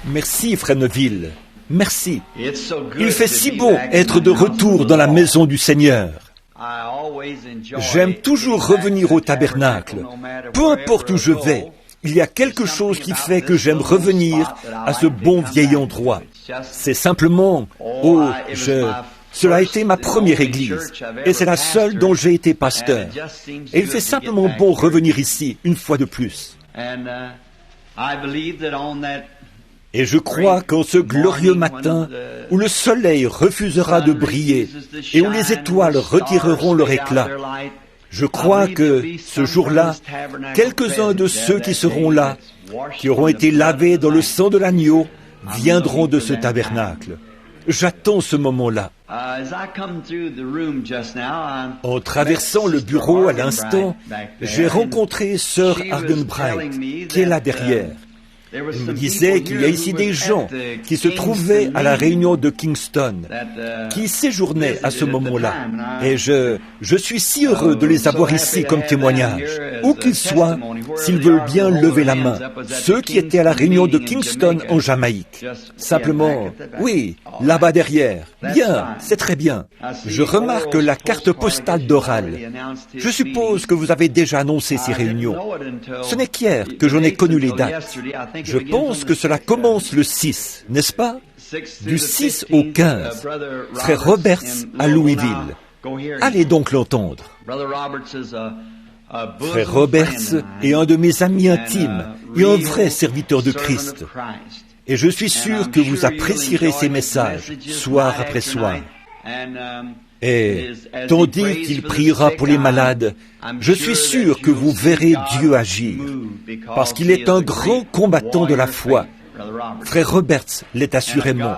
Merci, Frère Neville. Merci. Il fait si bon être de retour dans la maison du Seigneur. J'aime toujours revenir au tabernacle. Peu importe où je vais, il y a quelque chose qui fait que j'aime revenir à ce bon vieil endroit. C'est simplement, cela a été ma première église, et c'est la seule dont j'ai été pasteur. Et il fait simplement bon revenir ici, une fois de plus. Et je crois qu'en ce glorieux matin, où le soleil refusera de briller, et où les étoiles retireront leur éclat, je crois que ce jour-là, quelques-uns de ceux qui seront là, qui auront été lavés dans le sang de l'agneau, viendront de ce tabernacle. J'attends ce moment-là. En traversant le bureau à l'instant, j'ai rencontré Sœur Argenbright, qui est là derrière. Il me disait qu'il y a ici des gens qui se trouvaient à la réunion de Kingston, qui séjournaient à ce moment-là. Et je suis si heureux de les avoir ici comme témoignage. Où qu'ils soient, s'ils veulent bien lever la main. Ceux qui étaient à la réunion de Kingston en Jamaïque. Simplement, oui, là-bas derrière. Bien, c'est très bien. Je remarque la carte postale d'Oral. Je suppose que vous avez déjà annoncé ces réunions. Ce n'est qu'hier que j'en ai connu les dates. Je pense que cela commence le 6, n'est-ce pas? Du 6 au 15. Frère Roberts à Louisville. Allez donc l'entendre. Frère Roberts est un de mes amis intimes et un vrai serviteur de Christ. Et je suis sûr que vous apprécierez ses messages, soir après soir. Et tandis qu'il priera pour les malades, je suis sûr que vous verrez Dieu agir, parce qu'il est un grand combattant de la foi. Frère Roberts l'est assurément,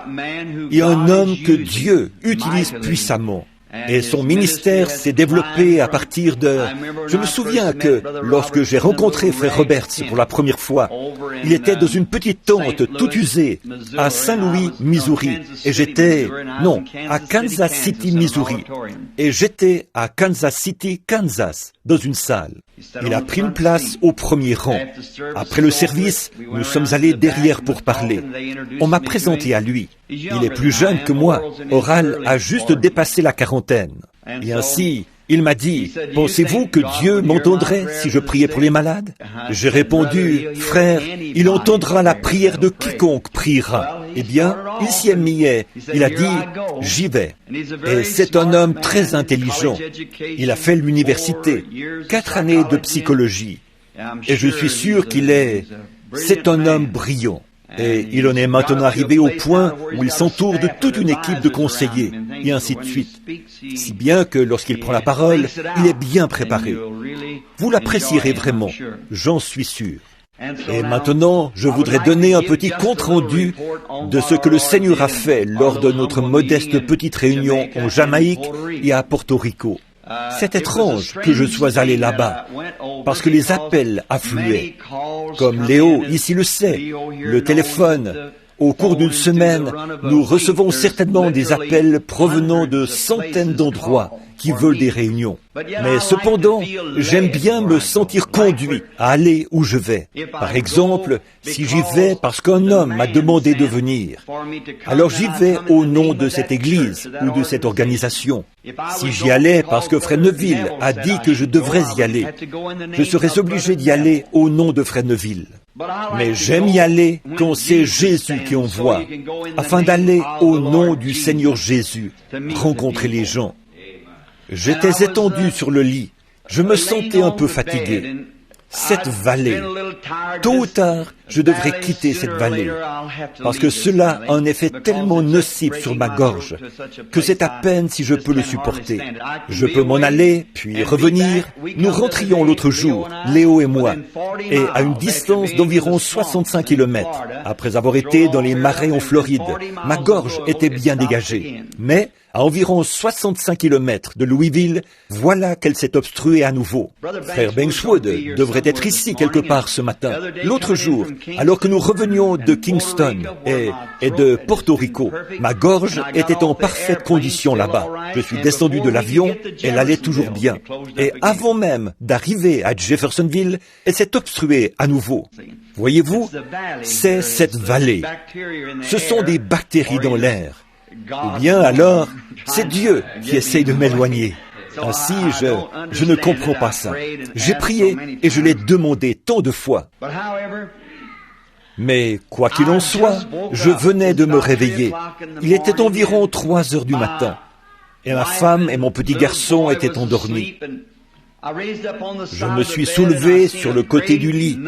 et un homme que Dieu utilise puissamment. Et son ministère s'est développé à partir de... Je me souviens que lorsque j'ai rencontré Frère Roberts pour la première fois, il était dans une petite tente toute usée à Saint-Louis, Missouri. Et j'étais... Non, à Kansas City, Missouri. Et j'étais à Kansas City, Kansas, dans une salle. Il a pris une place au premier rang. Après le service, nous sommes allés derrière pour parler. On m'a présenté à lui. Il est plus jeune que moi. Oral a juste dépassé la quarantaine. Et ainsi, il m'a dit, « Pensez-vous que Dieu m'entendrait si je priais pour les malades ?» J'ai répondu, « Frère, il entendra la prière de quiconque priera. » Eh bien, il s'y est mis et il a dit, « J'y vais. » Et c'est un homme très intelligent. Il a fait l'université, 4 années de psychologie. Et je suis sûr c'est un homme brillant. Et il en est maintenant arrivé au point où il s'entoure de toute une équipe de conseillers, et ainsi de suite. Si bien que lorsqu'il prend la parole, il est bien préparé. Vous l'apprécierez vraiment, j'en suis sûr. Et maintenant, je voudrais donner un petit compte-rendu de ce que le Seigneur a fait lors de notre modeste petite réunion en Jamaïque et à Porto Rico. C'est étrange que je sois allé là-bas, parce que les appels affluaient. Comme Léo ici le sait, le téléphone, au cours d'une semaine, nous recevons certainement des appels provenant de centaines d'endroits qui veulent des réunions. Mais cependant, j'aime bien me sentir conduit à aller où je vais. Par exemple, si j'y vais parce qu'un homme m'a demandé de venir, alors j'y vais au nom de cette église ou de cette organisation. Si j'y allais parce que Frère Neville a dit que je devrais y aller, je serais obligé d'y aller au nom de Frère Neville. Mais j'aime y aller quand c'est Jésus qui envoie, afin d'aller au nom du Seigneur Jésus, rencontrer les gens. J'étais étendu sur le lit. Je me sentais un peu fatigué. Cette vallée, tôt ou tard, je devrais quitter cette vallée, parce que cela a un effet tellement nocif sur ma gorge, que c'est à peine si je peux le supporter. Je peux m'en aller, puis revenir. Nous rentrions l'autre jour, Léo et moi, et à une distance d'environ 65 kilomètres. Après avoir été dans les marais en Floride, ma gorge était bien dégagée. Mais, à environ 65 km de Louisville, voilà qu'elle s'est obstruée à nouveau. Frère Bankswood devrait être ici quelque part ce matin. L'autre jour, alors que nous revenions de Kingston et de Porto Rico, ma gorge était en parfaite condition là-bas. Je suis descendu de l'avion, elle allait toujours bien. Et avant même d'arriver à Jeffersonville, elle s'est obstruée à nouveau. Voyez-vous, c'est cette vallée. Ce sont des bactéries dans l'air. Ou bien alors, c'est Dieu qui essaye de m'éloigner. Ainsi, je ne comprends pas ça. J'ai prié et je l'ai demandé tant de fois. Mais quoi qu'il en soit, je venais de me réveiller. Il était environ 3 heures du matin. Et ma femme et mon petit garçon étaient endormis. Je me suis soulevé sur le côté du lit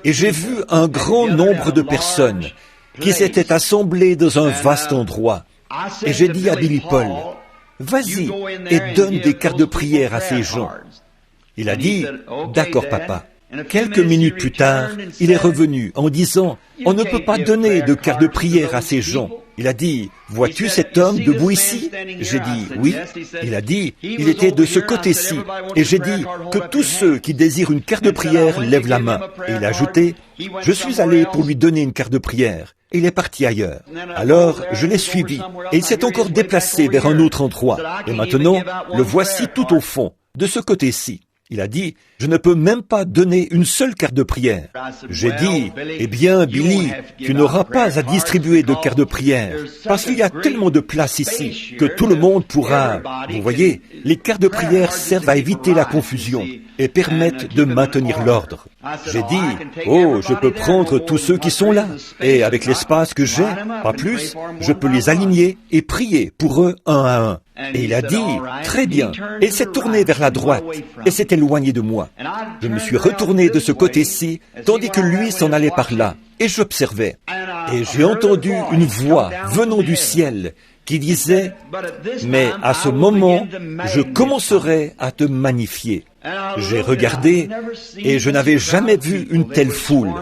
et j'ai vu un grand nombre de personnes qui s'étaient assemblées dans un vaste endroit. Et j'ai dit à Billy Paul, « Vas-y et donne des cartes de prière à ces gens. » Il a dit, « D'accord, papa. » Quelques minutes plus tard, il est revenu en disant, « On ne peut pas donner de cartes de prière à ces gens. » Il a dit, « Vois-tu cet homme debout ici ?» J'ai dit, « Oui. » Il a dit, « Il était de ce côté-ci. » Et j'ai dit, « Que tous ceux qui désirent une carte de prière lèvent la main. » Et il a ajouté, « Je suis allé pour lui donner une carte de prière. » Il est parti ailleurs. Alors, je l'ai suivi, et il s'est encore déplacé vers un autre endroit. Et maintenant, le voici tout au fond, de ce côté-ci. Il a dit, « Je ne peux même pas donner une seule carte de prière. » J'ai dit, « Eh bien, Billy, tu n'auras pas à distribuer de cartes de prière, parce qu'il y a tellement de place ici que tout le monde pourra... » Vous voyez, les cartes de prière servent à éviter la confusion et permettent de maintenir l'ordre. J'ai dit, « Oh, je peux prendre tous ceux qui sont là, et avec l'espace que j'ai, pas plus, je peux les aligner et prier pour eux un à un. » Et il a dit, « Très bien. » Et il s'est tourné vers la droite et s'est éloigné de moi. Je me suis retourné de ce côté-ci, tandis que lui s'en allait par là, et j'observais. Et j'ai entendu une voix venant du ciel qui disait, « Mais à ce moment, je commencerai à te magnifier. » J'ai regardé, et je n'avais jamais vu une telle foule.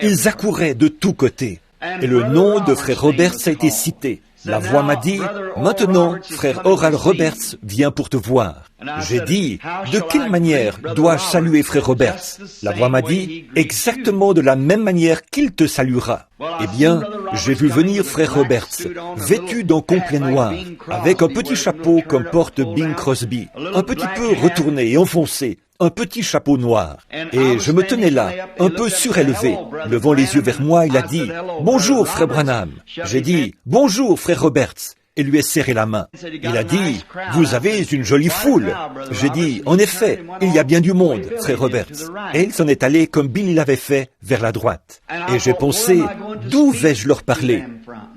Ils accouraient de tous côtés. Et le nom de frère Roberts a été cité. La voix m'a dit, « Maintenant, frère Oral Roberts vient pour te voir. » J'ai dit, « De quelle manière dois-je saluer frère Roberts ?» La voix m'a dit, « Exactement de la même manière qu'il te saluera. » Eh bien, j'ai vu venir frère Roberts, vêtu d'un complet noir, avec un petit chapeau comme porte Bing Crosby, un petit peu retourné et enfoncé, un petit chapeau noir. Et je me tenais là, un peu surélevé. Levant les yeux vers moi, il a dit, « Bonjour, frère Branham. » J'ai dit, « Bonjour, frère Roberts. » Et lui ai serré la main. Il a dit, « Vous avez une jolie foule. » J'ai dit, « En effet, il y a bien du monde, frère Roberts. » Et il s'en est allé comme Billy l'avait fait, vers la droite. Et j'ai pensé, d'où vais-je leur parler?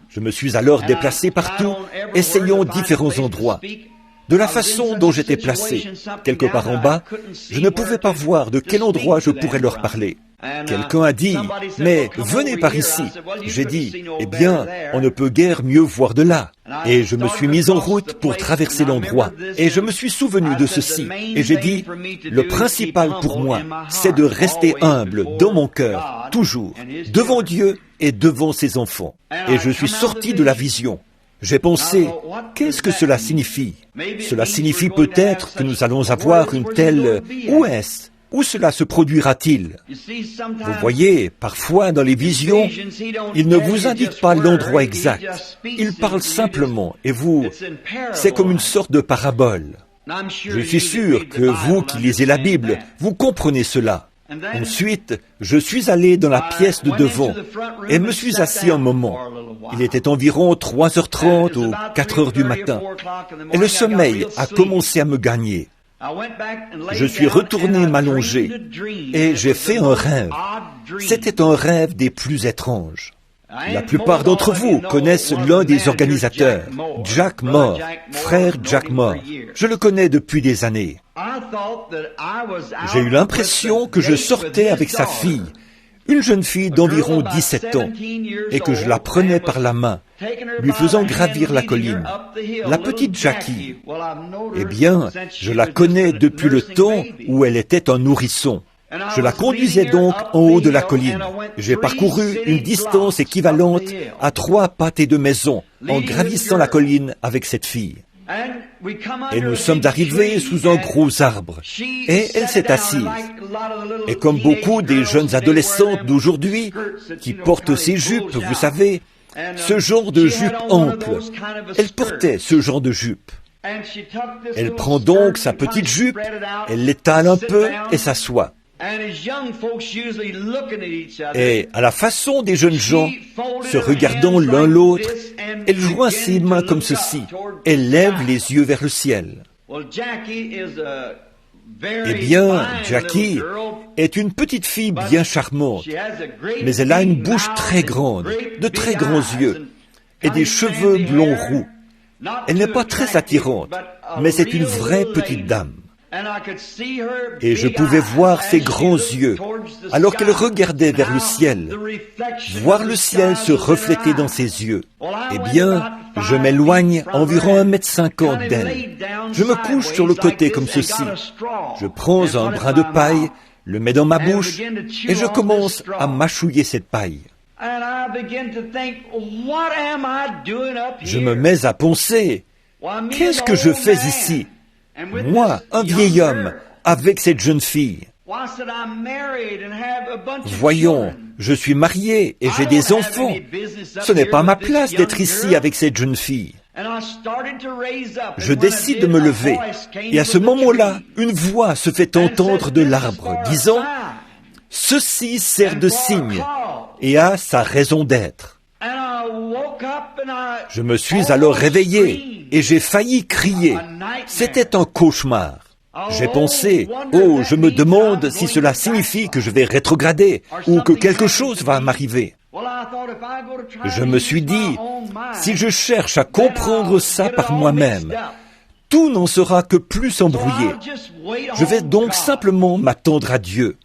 Je me suis alors déplacé partout, essayant différents endroits. De la façon dont j'étais placé, quelque part en bas, je ne pouvais pas voir de quel endroit je pourrais leur parler. Quelqu'un a dit, « Mais venez par ici. » J'ai dit, « Eh bien, on ne peut guère mieux voir de là. » Et je me suis mis en route pour traverser l'endroit. Et je me suis souvenu de ceci. Et j'ai dit, « Le principal pour moi, c'est de rester humble dans mon cœur, toujours, devant Dieu et devant ses enfants. » Et je suis sorti de la vision. J'ai pensé, qu'est-ce que cela signifie? Cela signifie peut-être que nous allons avoir une telle... Où est-ce? Où cela se produira-t-il? Vous voyez, parfois dans les visions, il ne vous indique pas l'endroit exact. Il parle simplement, et vous, c'est comme une sorte de parabole. Je suis sûr que vous qui lisez la Bible, vous comprenez cela. Ensuite, je suis allé dans la pièce de devant et me suis assis un moment. Il était environ 3h30 ou 4h du matin et le sommeil a commencé à me gagner. Je suis retourné m'allonger et j'ai fait un rêve. C'était un rêve des plus étranges. La plupart d'entre vous connaissent l'un des organisateurs, Jack Moore, frère Jack Moore. Je le connais depuis des années. J'ai eu l'impression que je sortais avec sa fille, une jeune fille d'environ 17 ans, et que je la prenais par la main, lui faisant gravir la colline. La petite Jackie, eh bien, je la connais depuis le temps où elle était un nourrisson. Je la conduisais donc en haut de la colline. J'ai parcouru une distance équivalente à 3 pâtés de maison en gravissant la colline avec cette fille. Et nous sommes arrivés sous un gros arbre. Et elle s'est assise. Et comme beaucoup des jeunes adolescentes d'aujourd'hui, qui portent ces jupes, vous savez, ce genre de jupe ample, elle portait ce genre de jupe. Elle prend donc sa petite jupe, elle l'étale un peu et s'assoit. Et à la façon des jeunes gens, se regardant l'un l'autre, elle joint ses mains comme ceci, elle lève les yeux vers le ciel. Eh bien, Jackie est une petite fille bien charmante, mais elle a une bouche très grande, de très grands yeux, et des cheveux blonds roux. Elle n'est pas très attirante, mais c'est une vraie petite dame. Et je pouvais voir ses grands yeux, alors qu'elle regardait vers le ciel, voir le ciel se refléter dans ses yeux. Eh bien, je m'éloigne environ 1,50 m d'elle. Je me couche sur le côté comme ceci. Je prends un brin de paille, le mets dans ma bouche, et je commence à mâchouiller cette paille. Je me mets à penser, qu'est-ce que je fais ici? Moi, un vieil homme, avec cette jeune fille. Voyons, je suis marié et j'ai des enfants. Ce n'est pas ma place d'être ici avec cette jeune fille. Je décide de me lever, et à ce moment-là, une voix se fait entendre de l'arbre, disant « Ceci sert de signe et a sa raison d'être. » Je me suis alors réveillé et j'ai failli crier. C'était un cauchemar. J'ai pensé, oh, je me demande si cela signifie que je vais rétrograder ou que quelque chose va m'arriver. Je me suis dit, si je cherche à comprendre ça par moi-même, tout n'en sera que plus embrouillé. Je vais donc simplement m'attendre à Dieu.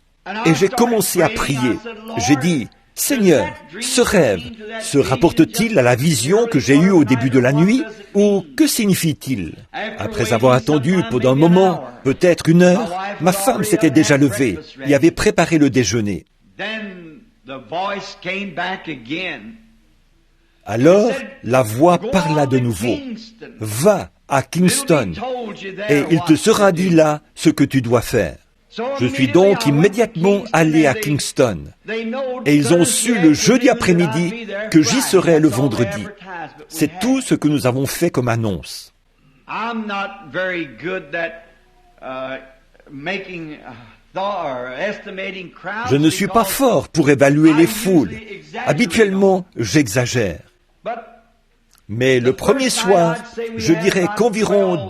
Et j'ai commencé à prier. J'ai dit, Seigneur, ce rêve se rapporte-t-il à la vision que j'ai eue au début de la nuit ou que signifie-t-il? Après avoir attendu pendant un moment, peut-être 1 heure, ma femme s'était déjà levée et avait préparé le déjeuner. Alors, la voix parla de nouveau. « Va à Kingston et il te sera dit là ce que tu dois faire. » Je suis donc immédiatement allé à Kingston et ils ont su le jeudi après-midi que j'y serais le vendredi. C'est tout ce que nous avons fait comme annonce. Je ne suis pas fort pour évaluer les foules. Habituellement, j'exagère. Mais le premier soir, je dirais qu'environ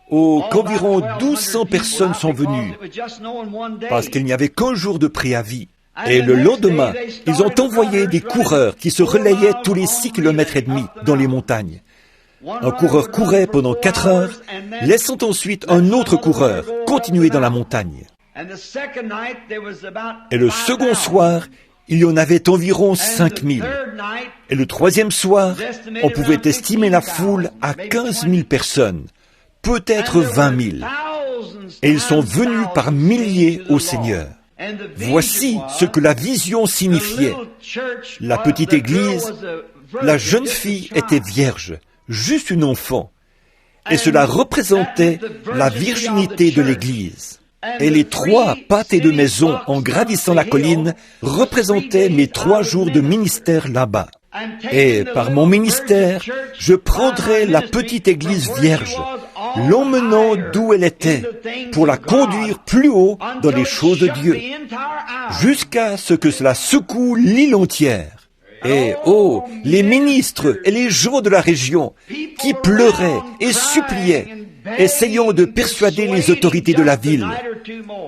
1200 personnes sont venues, parce qu'il n'y avait qu'un jour de préavis. Et le lendemain, ils ont envoyé des coureurs qui se relayaient tous les 6,5 km dans les montagnes. Un coureur courait pendant 4 heures, laissant ensuite un autre coureur continuer dans la montagne. Et le second soir, il y en avait environ 5000. Et le troisième soir, on pouvait estimer la foule à 15 000 personnes. Peut-être 20 000. Et ils sont venus par milliers au Seigneur. Voici ce que la vision signifiait. La petite église, la jeune fille était vierge, juste une enfant. Et cela représentait la virginité de l'église. Et les 3 pâtés de maison en gravissant la colline représentaient mes 3 jours de ministère là-bas. Et par mon ministère, je prendrai la petite église vierge, l'emmenant d'où elle était, pour la conduire plus haut dans les choses de Dieu, jusqu'à ce que cela secoue l'île entière. Et oh, les ministres et les gens de la région qui pleuraient et suppliaient, essayant de persuader les autorités de la ville.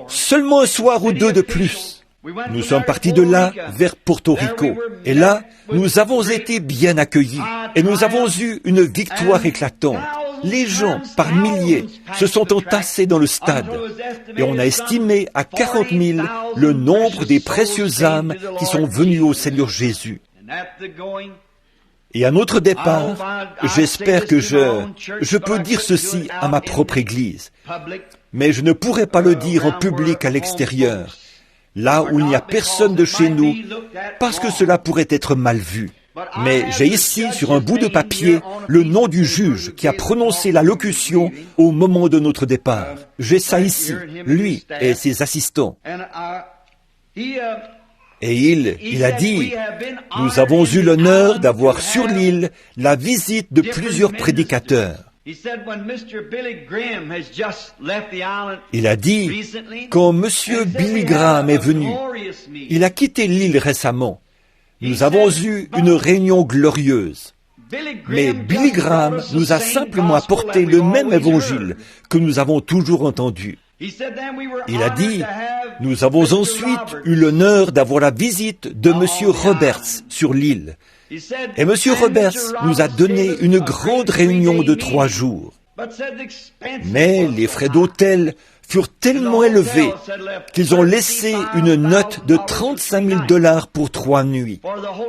Seulement un soir ou 2 de plus. Nous sommes partis de là vers Porto Rico. Et là, nous avons été bien accueillis. Et nous avons eu une victoire éclatante. Les gens, par milliers, se sont entassés dans le stade. Et on a estimé à 40 000 le nombre des précieuses âmes qui sont venues au Seigneur Jésus. Et à notre départ, j'espère que je peux dire ceci à ma propre Église. Mais je ne pourrai pas le dire en public à l'extérieur, là où il n'y a personne de chez nous, parce que cela pourrait être mal vu. Mais j'ai ici, sur un bout de papier, le nom du juge qui a prononcé la locution au moment de notre départ. J'ai ça ici, lui et ses assistants. Et il a dit, « Nous avons eu l'honneur d'avoir sur l'île la visite de plusieurs prédicateurs. » Il a dit, « Quand M. Billy Graham est venu, il a quitté l'île récemment. Nous avons eu une réunion glorieuse. Mais Billy Graham nous a simplement apporté le même évangile que nous avons toujours entendu. » Il a dit, « Nous avons ensuite eu l'honneur d'avoir la visite de M. Roberts sur l'île. Et M. Roberts nous a donné une grande réunion de 3 jours. Mais les frais d'hôtel furent tellement élevés qu'ils ont laissé une note de $35 000 pour 3 nuits,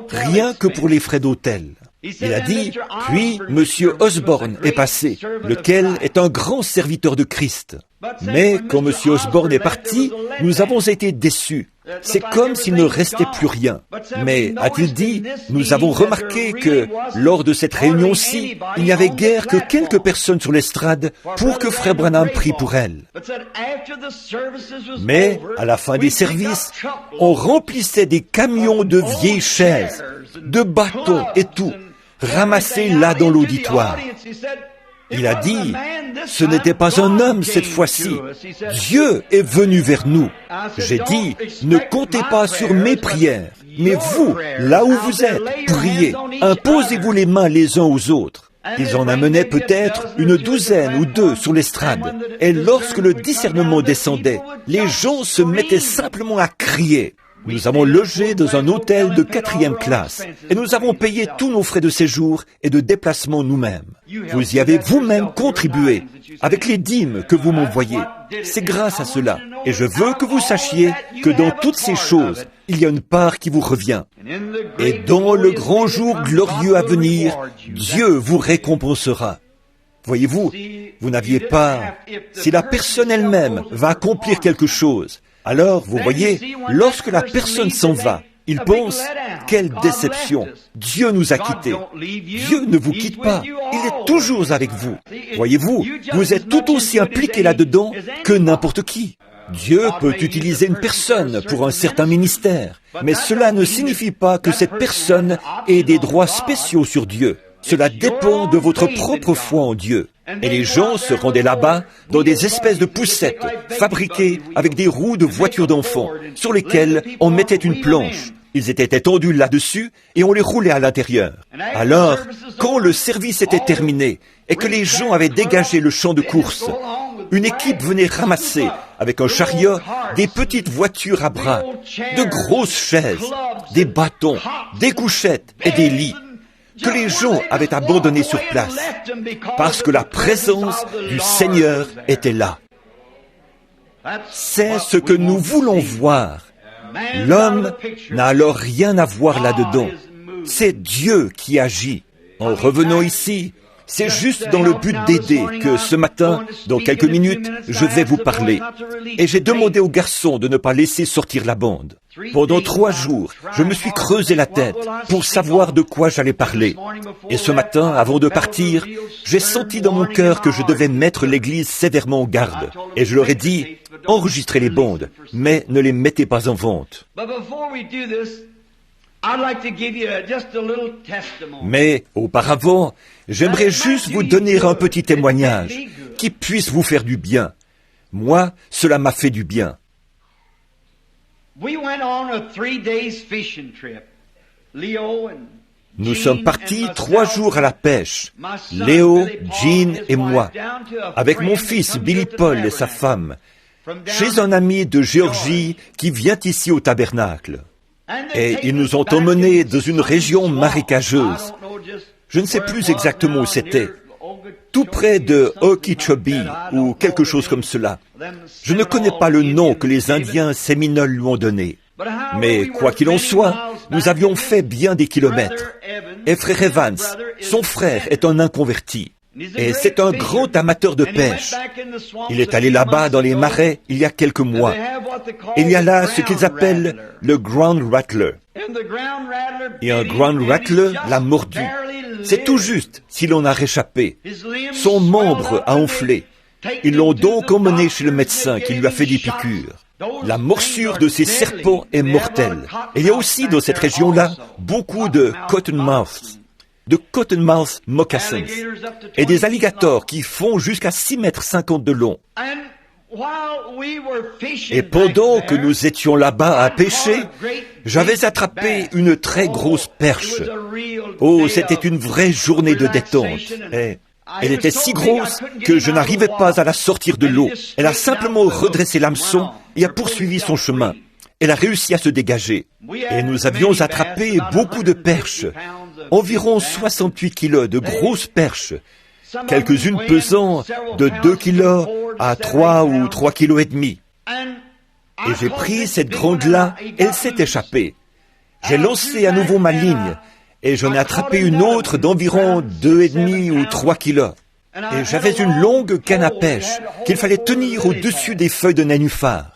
rien que pour les frais d'hôtel. » Il a dit, puis M. Osborne est passé, lequel est un grand serviteur de Christ. Mais quand M. Osborne est parti, nous avons été déçus. C'est comme s'il ne restait plus rien. Mais, a-t-il dit, nous avons remarqué que, lors de cette réunion-ci, il n'y avait guère que quelques personnes sur l'estrade pour que Frère Branham prie pour elles. Mais, à la fin des services, on remplissait des camions de vieilles chaises, de bâtons et tout, ramassés là dans l'auditoire. Il a dit, ce n'était pas un homme cette fois-ci. Dieu est venu vers nous. J'ai dit, ne comptez pas sur mes prières, mais vous, là où vous êtes, priez. Imposez-vous les mains les uns aux autres. Ils en amenaient peut-être une douzaine ou 2 sur l'estrade. Et lorsque le discernement descendait, les gens se mettaient simplement à crier. Nous avons logé dans un hôtel de 4e classe et nous avons payé tous nos frais de séjour et de déplacement nous-mêmes. Vous y avez vous-même contribué avec les dîmes que vous m'envoyez. C'est grâce à cela. Et je veux que vous sachiez que dans toutes ces choses, il y a une part qui vous revient. Et dans le grand jour glorieux à venir, Dieu vous récompensera. Voyez-vous, vous n'aviez pas... Si la personne elle-même va accomplir quelque chose, alors, vous voyez, lorsque la personne s'en va, il pense, quelle déception, Dieu nous a quittés. Dieu ne vous quitte pas, il est toujours avec vous. Voyez-vous, vous êtes tout aussi impliqué là-dedans que n'importe qui. Dieu peut utiliser une personne pour un certain ministère, mais cela ne signifie pas que cette personne ait des droits spéciaux sur Dieu. Cela dépend de votre propre foi en Dieu. Et les gens se rendaient là-bas dans des espèces de poussettes fabriquées avec des roues de voitures d'enfants sur lesquelles on mettait une planche. Ils étaient étendus là-dessus et on les roulait à l'intérieur. Alors, quand le service était terminé et que les gens avaient dégagé le champ de course, une équipe venait ramasser avec un chariot des petites voitures à bras, de grosses chaises, des bâtons, des couchettes et des lits que les gens avaient abandonnés sur place, parce que la présence du Seigneur était là. C'est ce que nous voulons voir. L'homme n'a alors rien à voir là-dedans. C'est Dieu qui agit. En revenant ici, c'est juste dans le but d'aider que ce matin, dans quelques minutes, je vais vous parler. Et j'ai demandé aux garçons de ne pas laisser sortir la bande. Pendant 3 jours, je me suis creusé la tête pour savoir de quoi j'allais parler. Et ce matin, avant de partir, j'ai senti dans mon cœur que je devais mettre l'Église sévèrement en garde. Et je leur ai dit, enregistrez les bandes, mais ne les mettez pas en vente. Mais auparavant, j'aimerais juste vous donner un petit témoignage qui puisse vous faire du bien. Moi, cela m'a fait du bien. Nous sommes partis 3 jours à la pêche, Léo, Jean et moi, avec mon fils Billy Paul et sa femme, chez un ami de Géorgie qui vient ici au tabernacle. Et ils nous ont emmenés dans une région marécageuse. Je ne sais plus exactement où c'était, tout près de Okeechobee ou quelque chose comme cela. Je ne connais pas le nom que les Indiens séminoles lui ont donné. Mais quoi qu'il en soit, nous avions fait bien des kilomètres. Et frère Evans, son frère, est un inconverti. Et c'est un grand amateur de pêche. Il est allé là-bas dans les marais il y a quelques mois. Il y a là ce qu'ils appellent le ground rattler. Et un ground rattler l'a mordu. C'est tout juste si l'on a réchappé. Son membre a enflé. Ils l'ont donc emmené chez le médecin qui lui a fait des piqûres. La morsure de ces serpents est mortelle. Et il y a aussi dans cette région-là beaucoup de cottonmouths moccasins, et des alligators qui font jusqu'à 6,50 m de long. Et pendant que nous étions là-bas à pêcher, j'avais attrapé une très grosse perche. Oh, c'était une vraie journée de détente. Et elle était si grosse que je n'arrivais pas à la sortir de l'eau. Elle a simplement redressé l'hameçon et a poursuivi son chemin. Elle a réussi à se dégager. Et nous avions attrapé beaucoup de perches, environ 68 kilos de grosses perches, quelques-unes pesant de 2 kilos à 3 ou 3 kilos et demi. Et j'ai pris cette grande-là, elle s'est échappée. J'ai lancé à nouveau ma ligne, et j'en ai attrapé une autre d'environ 2,5 ou 3 kilos. Et j'avais une longue canne à pêche qu'il fallait tenir au-dessus des feuilles de nénuphar.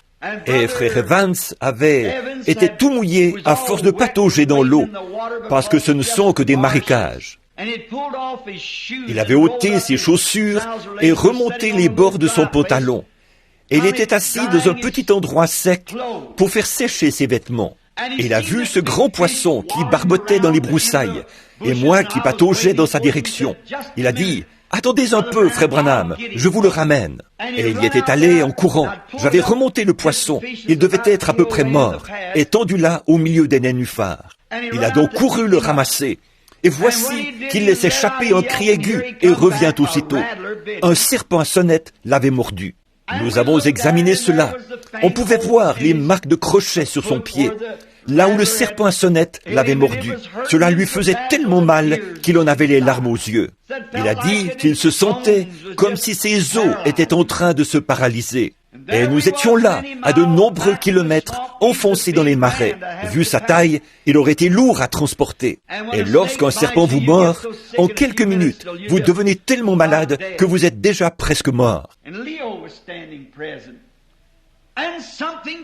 Et frère Evans avait été tout mouillé à force de patauger dans l'eau, parce que ce ne sont que des marécages. Il avait ôté ses chaussures et remonté les bords de son pantalon. Et il était assis dans un petit endroit sec pour faire sécher ses vêtements. Et il a vu ce grand poisson qui barbotait dans les broussailles, et moi qui pataugeais dans sa direction. Il a dit: « Attendez un peu, frère Branham, je vous le ramène. » Et il y était allé en courant. J'avais remonté le poisson. Il devait être à peu près mort, étendu là au milieu des nénuphars. Il a donc couru le ramasser. Et voici qu'il laisse échapper un cri aigu et revient aussitôt. Un serpent à sonnette l'avait mordu. Nous avons examiné cela. On pouvait voir les marques de crochets sur son pied, là où le serpent à sonnette l'avait mordu. Cela lui faisait tellement mal qu'il en avait les larmes aux yeux. Il a dit qu'il se sentait comme si ses os étaient en train de se paralyser. Et nous étions là, à de nombreux kilomètres, enfoncés dans les marais. Vu sa taille, il aurait été lourd à transporter. Et lorsqu'un serpent vous mord, en quelques minutes, vous devenez tellement malade que vous êtes déjà presque mort.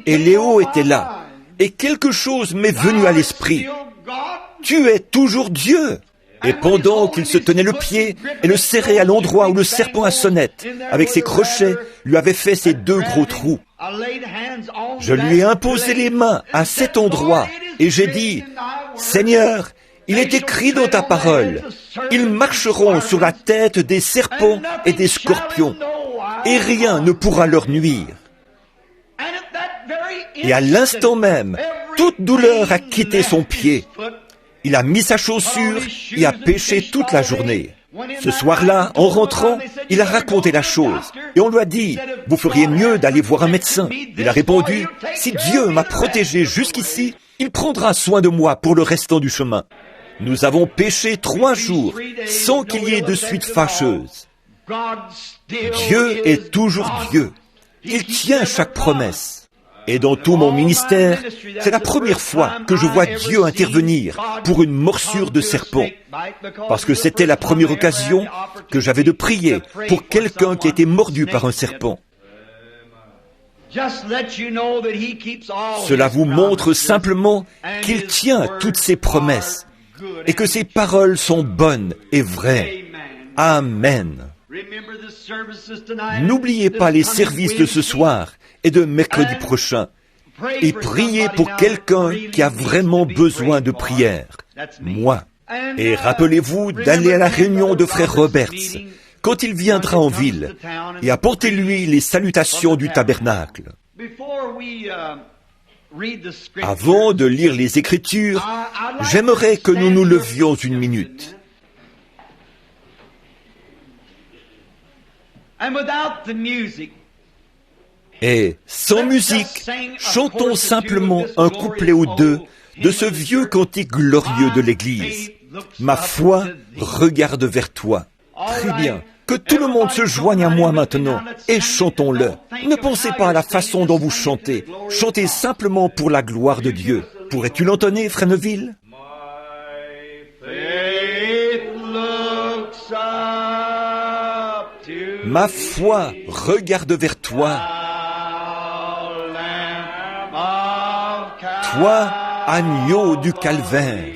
Et Léo était là, et quelque chose m'est venu à l'esprit. Tu es toujours Dieu. Et pendant qu'il se tenait le pied et le serrait à l'endroit où le serpent à sonnette, avec ses crochets, lui avait fait ses 2 gros trous, je lui ai imposé les mains à cet endroit et j'ai dit: « Seigneur, il est écrit dans ta parole, ils marcheront sur la tête des serpents et des scorpions, et rien ne pourra leur nuire. » Et à l'instant même, toute douleur a quitté son pied. Il a mis sa chaussure et a pêché toute la journée. Ce soir-là, en rentrant, il a raconté la chose. Et on lui a dit: « Vous feriez mieux d'aller voir un médecin. » Il a répondu: « Si Dieu m'a protégé jusqu'ici, il prendra soin de moi pour le restant du chemin. » Nous avons pêché 3 jours sans qu'il y ait de suite fâcheuse. Dieu est toujours Dieu. Il tient chaque promesse. Et dans tout mon ministère, c'est la première fois que je vois Dieu intervenir pour une morsure de serpent. Parce que c'était la première occasion que j'avais de prier pour quelqu'un qui était mordu par un serpent. Cela vous montre simplement qu'il tient toutes ses promesses et que ses paroles sont bonnes et vraies. Amen. N'oubliez pas les services de ce soir et de mercredi prochain, et priez pour quelqu'un qui a vraiment besoin de prière, moi. Et rappelez-vous d'aller à la réunion de frère Roberts quand il viendra en ville, et apportez-lui les salutations du tabernacle. Avant de lire les Écritures, j'aimerais que nous nous levions une minute. Et sans musique, chantons simplement un couplet ou 2 de ce vieux cantique glorieux de l'Église. Ma foi regarde vers toi. Très bien. Que tout le monde se joigne à moi maintenant et chantons-le. Ne pensez pas à la façon dont vous chantez. Chantez simplement pour la gloire de Dieu. Pourrais-tu l'entonner, frère Neville? My faith looks up Ma foi regarde vers toi. Toi, agneau du calvaire.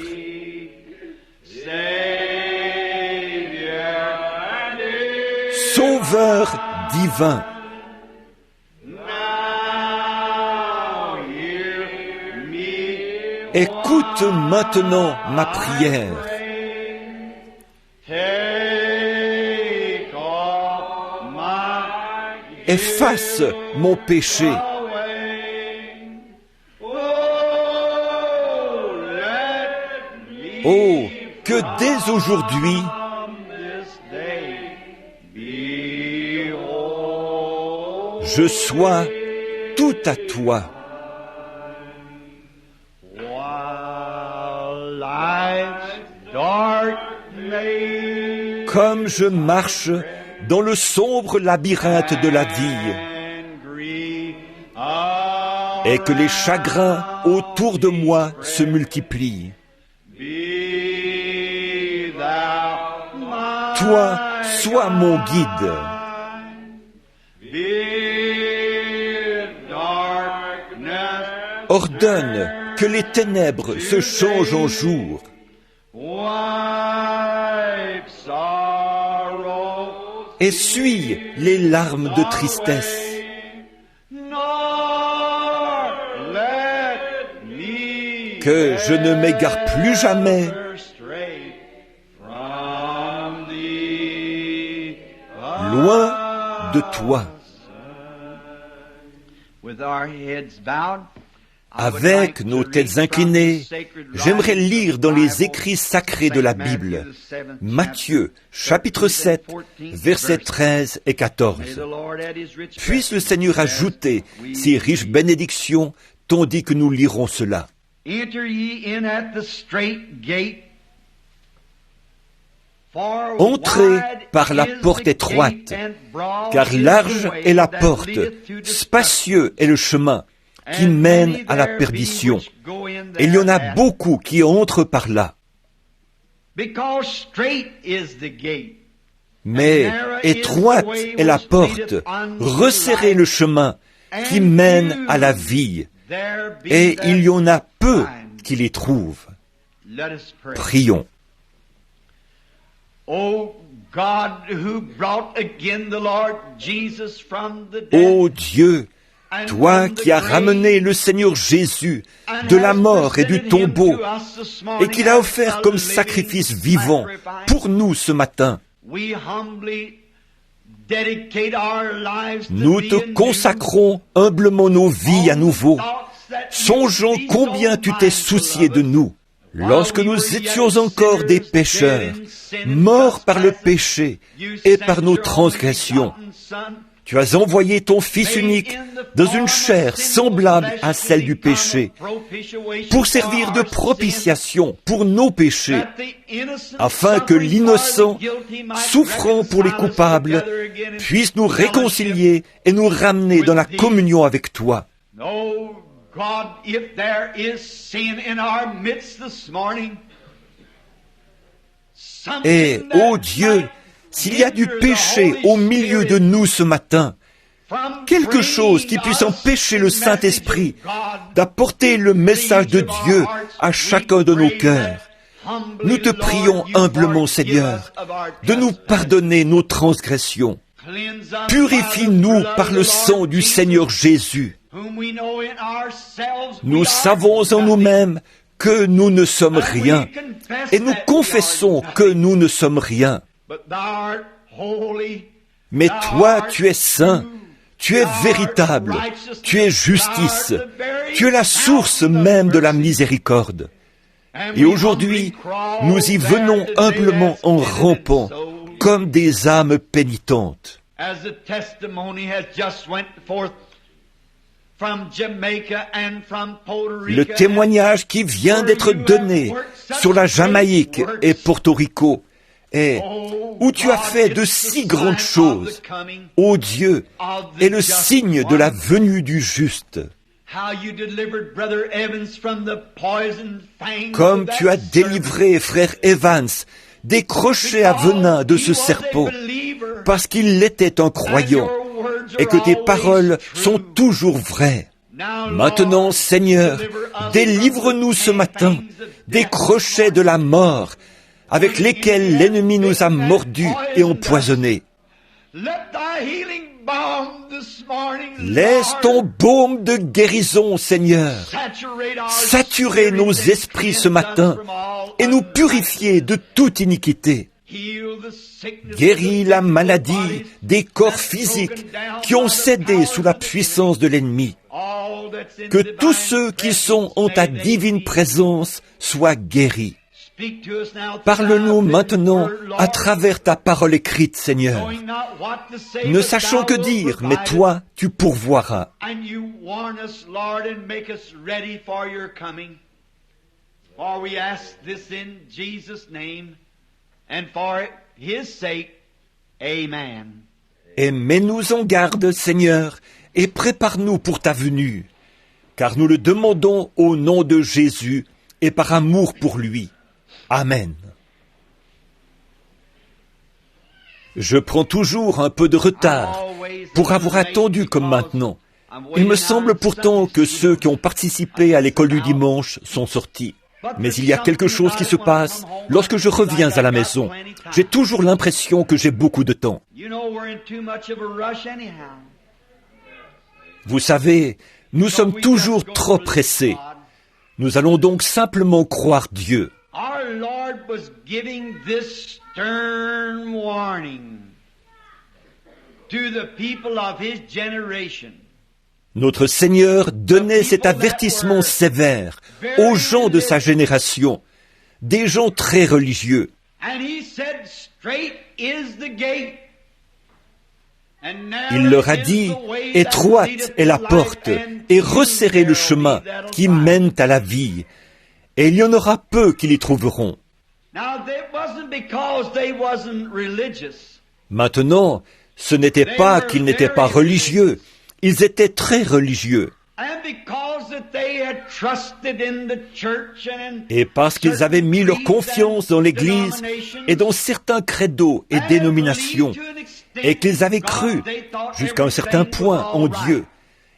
Sauveur divin. Écoute maintenant ma prière. Efface mon péché. Oh, que dès aujourd'hui, je sois tout à toi. Comme je marche dans le sombre labyrinthe de la vie, et que les chagrins autour de moi se multiplient. Toi, sois mon guide. Ordonne que les ténèbres se changent en jour. Essuie les larmes de tristesse. Que je ne m'égare plus jamais loin de toi. Avec nos têtes inclinées, j'aimerais lire dans les écrits sacrés de la Bible, Matthieu, chapitre 7, versets 13 et 14. Puisse le Seigneur ajouter ses riches bénédictions, tandis que nous lirons cela. Entrez par la porte étroite, car large est la porte, spacieux est le chemin qui mène à la perdition. Et il y en a beaucoup qui entrent par là. Mais étroite est la porte, resserrez le chemin qui mène à la vie, et il y en a peu qui les trouvent. Prions. Ô Dieu, toi qui as ramené le Seigneur Jésus de la mort et du tombeau, et qui l'a offert comme sacrifice vivant pour nous ce matin, nous te consacrons humblement nos vies à nouveau, songeant combien tu t'es soucié de nous. Lorsque nous étions encore des pécheurs, morts par le péché et par nos transgressions, tu as envoyé ton Fils unique dans une chair semblable à celle du péché, pour servir de propitiation pour nos péchés, afin que l'innocent, souffrant pour les coupables, puisse nous réconcilier et nous ramener dans la communion avec toi. God, if there is sin in our midst this morning, et, ô Dieu, s'il y a du péché au milieu de nous ce matin, quelque chose qui puisse empêcher le Saint-Esprit d'apporter le message de Dieu à chacun de nos cœurs, nous te prions humblement, Seigneur, de nous pardonner nos transgressions. Purifie-nous par le sang du Seigneur Jésus. Nous savons en nous-mêmes que nous ne sommes rien, et nous confessons que nous ne sommes rien. Mais toi, tu es saint, tu es véritable, tu es justice, tu es la source même de la miséricorde. Et aujourd'hui, nous y venons humblement en rampant, comme des âmes pénitentes. Le témoignage qui vient d'être donné sur la Jamaïque et Porto Rico est où tu as fait de si grandes choses, ô Dieu, est le signe de la venue du juste. Comme tu as délivré frère Evans des crochets à venin de ce serpent, parce qu'il l'était en croyant, et que tes paroles sont toujours vraies. Maintenant, Seigneur, délivre-nous ce matin des crochets de la mort avec lesquels l'ennemi nous a mordus et empoisonnés. Laisse ton baume de guérison, Seigneur, saturer nos esprits ce matin et nous purifier de toute iniquité. Guéris la maladie des corps physiques qui ont cédé sous la puissance de l'ennemi. Que tous ceux qui sont en ta divine présence soient guéris. Parle-nous maintenant à travers ta parole écrite, Seigneur. Ne sachons que dire, mais toi, tu pourvoiras. Et mets-nous en garde, Seigneur, et prépare-nous pour ta venue, car nous le demandons au nom de Jésus et par amour pour lui. Amen. Je prends toujours un peu de retard pour avoir attendu comme maintenant. Il me semble pourtant que ceux qui ont participé à l'école du dimanche sont sortis. Mais il y a quelque chose qui se passe lorsque je reviens à la maison. J'ai toujours l'impression que j'ai beaucoup de temps. Vous savez, nous sommes toujours trop pressés. Nous allons donc simplement croire Dieu. Our Lord was giving this stern warning to the people of His generation. Notre Seigneur donnait cet avertissement sévère aux gens de sa génération, des gens très religieux. And He said, "Straight is the gate." Il leur a dit, « Étroite est la porte, et resserrez le chemin qui mène à la vie, et il y en aura peu qui l'y trouveront. » Maintenant, ce n'était pas qu'ils n'étaient pas religieux, ils étaient très religieux. Et parce qu'ils avaient mis leur confiance dans l'Église et dans certains credos et dénominations, et qu'ils avaient cru, jusqu'à un certain point, en Dieu,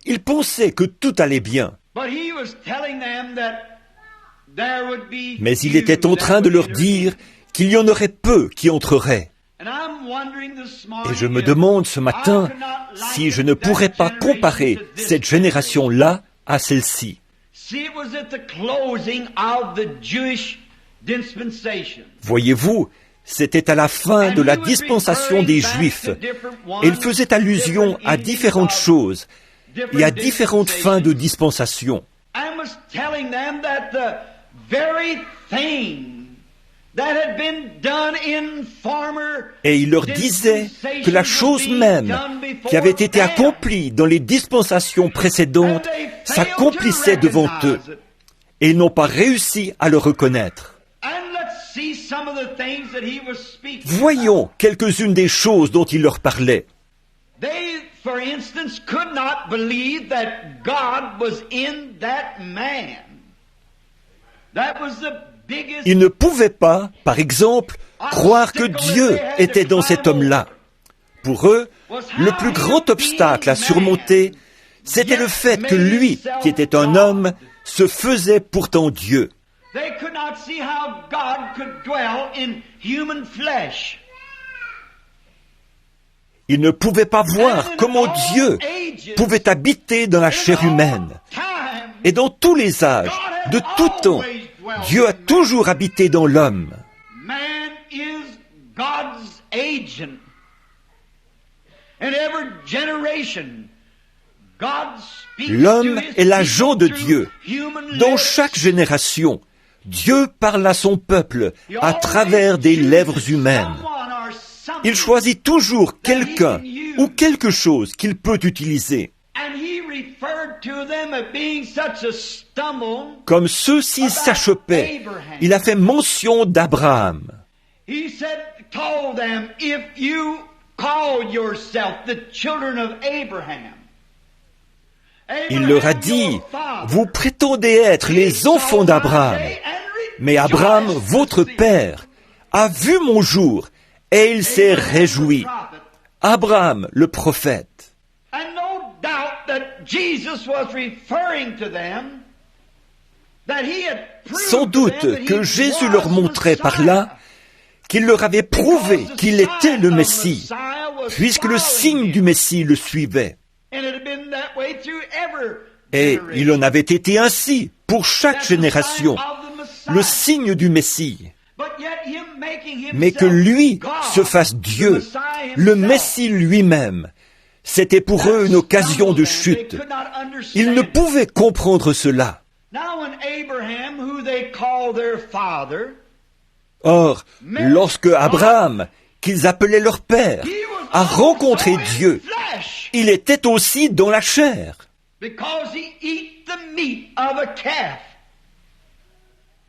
ils pensaient que tout allait bien. Mais il était en train de leur dire qu'il y en aurait peu qui entreraient. Et je me demande ce matin si je ne pourrais pas comparer cette génération-là à celle-ci. Voyez-vous, c'était à la fin de la dispensation des Juifs, et il faisait allusion à différentes choses et à différentes fins de dispensation. Et il leur disait que la chose même qui avait été accomplie dans les dispensations précédentes s'accomplissait devant eux, et ils n'ont pas réussi à le reconnaître. Voyons quelques-unes des choses dont il leur parlait. Ils ne pouvaient pas, par exemple, croire que Dieu était dans cet homme-là. Pour eux, le plus grand obstacle à surmonter, c'était le fait que lui, qui était un homme, se faisait pourtant Dieu. Ils ne pouvaient pas voir comment Dieu pouvait habiter dans la chair humaine. Et dans tous les âges, de tout temps, Dieu a toujours habité dans l'homme. L'homme est l'agent de Dieu. Dans chaque génération, Dieu parle à son peuple à travers des lèvres humaines. Il choisit toujours quelqu'un ou quelque chose qu'il peut utiliser. Comme ceux-ci s'achoppaient, il a fait mention d'Abraham. Il leur a dit, « Vous prétendez être les enfants d'Abraham, mais Abraham, votre père, a vu mon jour, et il s'est réjoui. Abraham, le prophète. And no doubt that Jesus was referring to them, that he had proved Sans to doute them that que he Jésus was leur the montrait par Messiah. là qu'il leur avait prouvé Because the qu'il était le sign of Messie, Messiah was puisque le following signe him. du Messie le suivait. And it had been that way through every Et generation. il en avait été ainsi pour chaque That's the génération, sign of the Messiah. le signe du Messie. But yet him making himself Mais que lui God, se fasse the Dieu, Messiah le himself, Messie lui-même, c'était pour eux une occasion de chute. Ils ne pouvaient comprendre cela. Now when Abraham, who they call their father, Or, lorsque Abraham, qu'ils appelaient leur père, he was a rencontré also in Dieu, flesh, il était aussi dans la chair, because he eat the meat of a calf.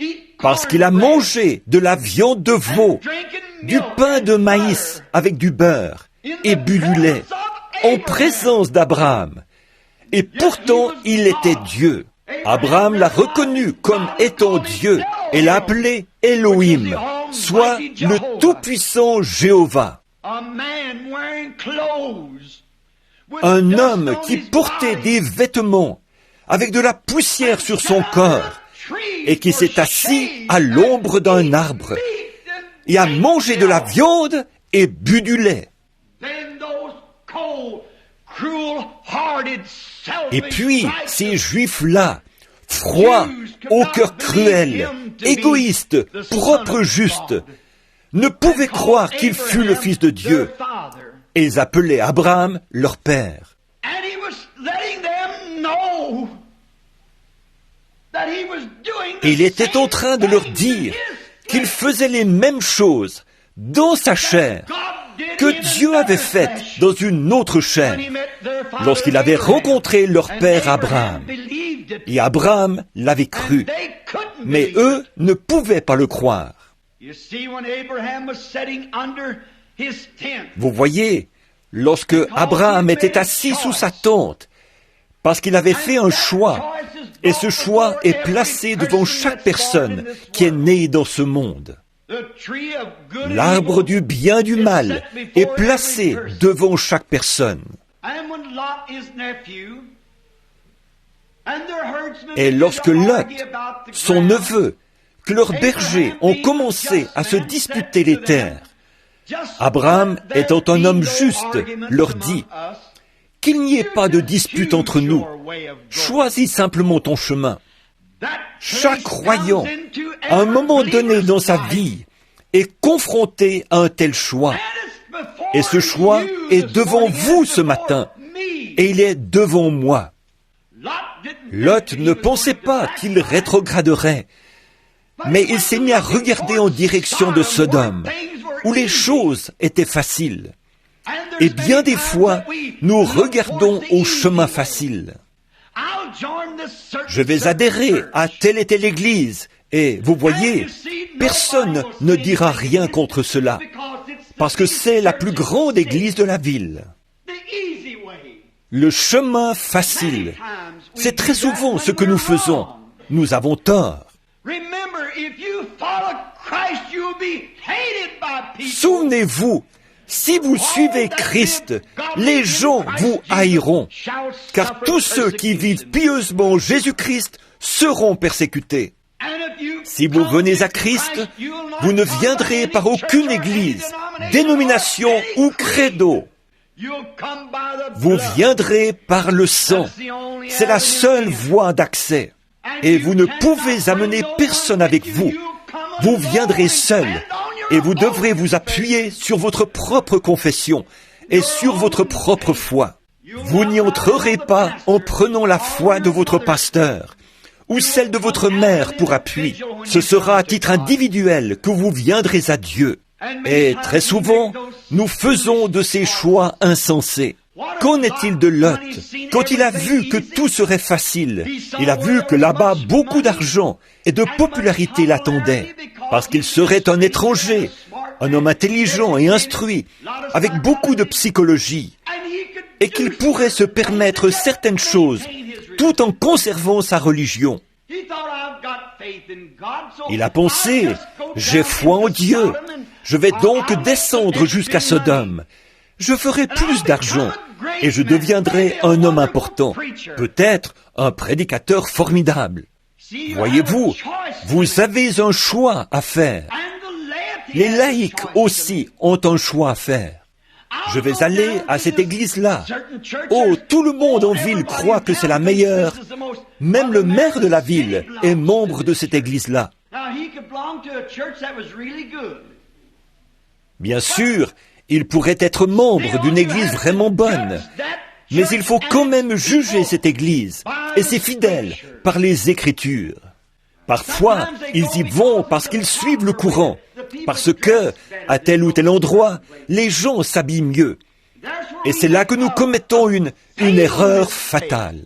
Eat parce qu'il a cornbread mangé de la viande de veau, and drinking du milk pain de and maïs butter avec du beurre in et the bu du lait, presence of en Abraham. présence d'Abraham. Et pourtant, il était Dieu. Abraham l'a reconnu comme étant Dieu et l'a appelé Elohim, soit le Tout-Puissant Jéhovah. A man wearing clothes with Un dust homme on qui his portait body, des vêtements avec de la poussière sur son corps et qui s'est assis à l'ombre d'un arbre et a mangé de la viande et bu du lait. Et puis, ces Juifs-là, froids, au cœur cruel, égoïstes, propres, justes, ne pouvaient croire qu'il fût le Fils de Dieu. Et ils appelaient Abraham leur père. Et il était en train de leur dire qu'il faisait les mêmes choses dans sa chair que Dieu avait faites dans une autre chair lorsqu'il avait rencontré leur père Abraham. Et Abraham l'avait cru, mais eux ne pouvaient pas le croire. Vous voyez, lorsque Abraham était assis sous sa tente, parce qu'il avait fait un choix, et ce choix est placé devant chaque personne qui est née dans ce monde. L'arbre du bien et du mal est placé devant chaque personne. Et lorsque Lot, son neveu, que leurs bergers ont commencé à se disputer les terres, Abraham, étant un homme juste, leur dit « Qu'il n'y ait pas de dispute entre nous, choisis simplement ton chemin. » Chaque croyant, à un moment donné dans sa vie, est confronté à un tel choix. Et ce choix est devant vous ce matin, et il est devant moi. Lot ne pensait pas qu'il rétrograderait, mais il s'est mis à regarder en direction de Sodome, où les choses étaient faciles. Et bien des fois, nous regardons au chemin facile. Je vais adhérer à telle et telle église, et vous voyez, personne ne dira rien contre cela, parce que c'est la plus grande église de la ville. Le chemin facile, c'est très souvent ce que nous faisons. Nous avons tort. Souvenez-vous, si vous suivez Christ, les gens vous haïront, car tous ceux qui vivent pieusement Jésus-Christ seront persécutés. Si vous venez à Christ, vous ne viendrez par aucune église, dénomination ou credo. Vous viendrez par le sang. C'est la seule voie d'accès. Et vous ne pouvez amener personne avec vous. Vous viendrez seul. Et vous devrez vous appuyer sur votre propre confession et sur votre propre foi. Vous n'y entrerez pas en prenant la foi de votre pasteur ou celle de votre mère pour appui. Ce sera à titre individuel que vous viendrez à Dieu. Et très souvent, nous faisons de ces choix insensés. Qu'en est-il de Lot? Quand il a vu que tout serait facile, il a vu que là-bas beaucoup d'argent et de popularité l'attendaient, parce qu'il serait un étranger, un homme intelligent et instruit, avec beaucoup de psychologie, et qu'il pourrait se permettre certaines choses, tout en conservant sa religion. Il a pensé, j'ai foi en Dieu, je vais donc descendre jusqu'à Sodome, je ferai plus d'argent et je deviendrai un homme important, peut-être un prédicateur formidable. Voyez-vous, vous avez un choix à faire. Les laïcs aussi ont un choix à faire. Je vais aller à cette église-là. Oh, tout le monde en ville croit que c'est la meilleure. Même le maire de la ville est membre de cette église-là. Bien sûr, il pourrait être membre d'une église vraiment bonne, mais il faut quand même juger cette église et ses fidèles par les Écritures. Parfois, ils y vont parce qu'ils suivent le courant, parce que, à tel ou tel endroit, les gens s'habillent mieux. Et c'est là que nous commettons une erreur fatale.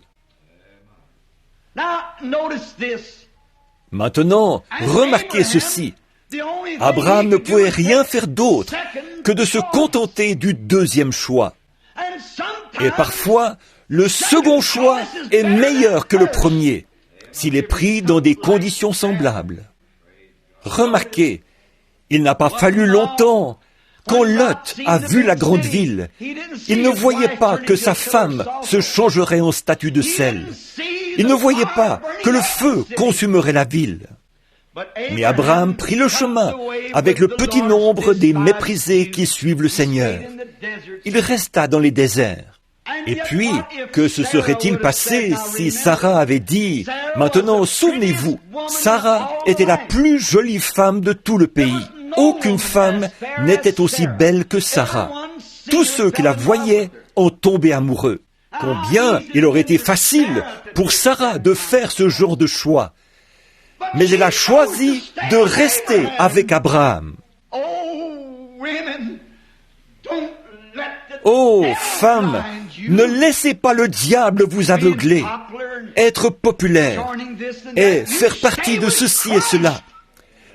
Maintenant, remarquez ceci. Abraham ne pouvait rien faire d'autre que de se contenter du deuxième choix. Et parfois, le second choix est meilleur que le premier, s'il est pris dans des conditions semblables. Remarquez, il n'a pas fallu longtemps. Quand Lot a vu la grande ville, il ne voyait pas que sa femme se changerait en statue de sel. Il ne voyait pas que le feu consumerait la ville. Mais Abraham prit le chemin avec le petit nombre des méprisés qui suivent le Seigneur. Il resta dans les déserts. Et puis, que se serait-il passé si Sarah avait dit « Maintenant, souvenez-vous, Sarah était la plus jolie femme de tout le pays. Aucune femme n'était aussi belle que Sarah. Tous ceux qui la voyaient en tombaient amoureux. Combien il aurait été facile pour Sarah de faire ce genre de choix. Mais elle a choisi de rester avec Abraham. Oh, femmes, ne laissez pas le diable vous aveugler, être populaire et faire partie de ceci et cela.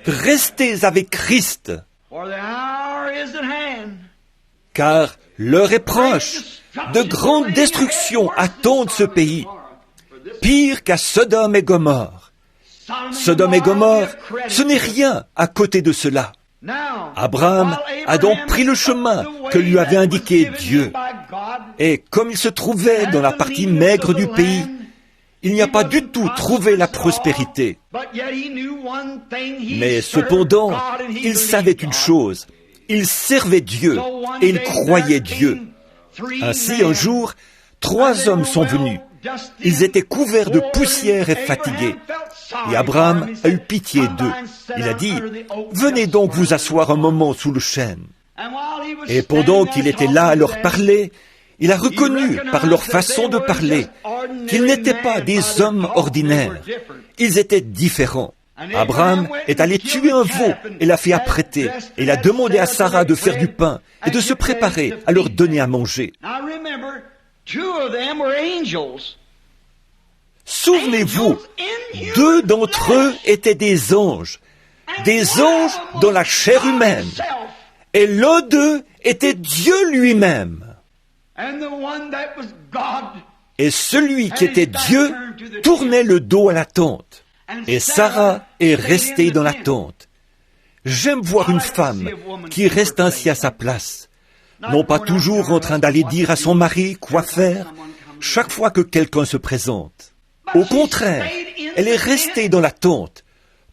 Restez avec Christ, car l'heure est proche. De grandes destructions attendent ce pays, pire qu'à Sodome et Gomorrhe. Sodome et Gomorrhe, ce n'est rien à côté de cela. Abraham a donc pris le chemin que lui avait indiqué Dieu. Et comme il se trouvait dans la partie maigre du pays, il n'y a pas du tout trouvé la prospérité. Mais cependant, il savait une chose. Il servait Dieu et il croyait Dieu. Ainsi, un jour, 3 hommes sont venus. Ils étaient couverts de poussière et fatigués. Et Abraham a eu pitié d'eux. Il a dit, « Venez donc vous asseoir un moment sous le chêne. » Et pendant qu'il était là à leur parler, il a reconnu par leur façon de parler qu'ils n'étaient pas des hommes ordinaires. Ils étaient différents. Abraham est allé tuer un veau et l'a fait apprêter. Et il a demandé à Sarah de faire du pain et de se préparer à leur donner à manger. Souvenez-vous, 2 d'entre eux étaient des anges dans la chair humaine. Et l'un d'eux était Dieu lui-même. Et celui qui était Dieu tournait le dos à la tente. Et Sarah est restée dans la tente. J'aime voir une femme qui reste ainsi à sa place, non pas toujours en train d'aller dire à son mari quoi faire chaque fois que quelqu'un se présente. Au contraire, elle est restée dans la tente,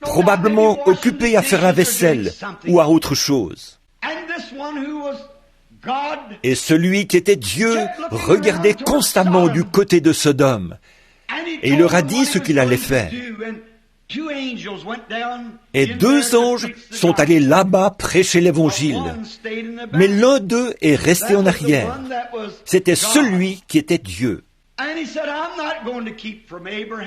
probablement occupée à faire la vaisselle ou à autre chose. Et celui qui était Dieu regardait constamment du côté de Sodome, et il leur a dit ce qu'il allait faire. Et 2 anges sont allés là-bas prêcher l'Évangile, mais l'un d'eux est resté en arrière. C'était celui qui était Dieu.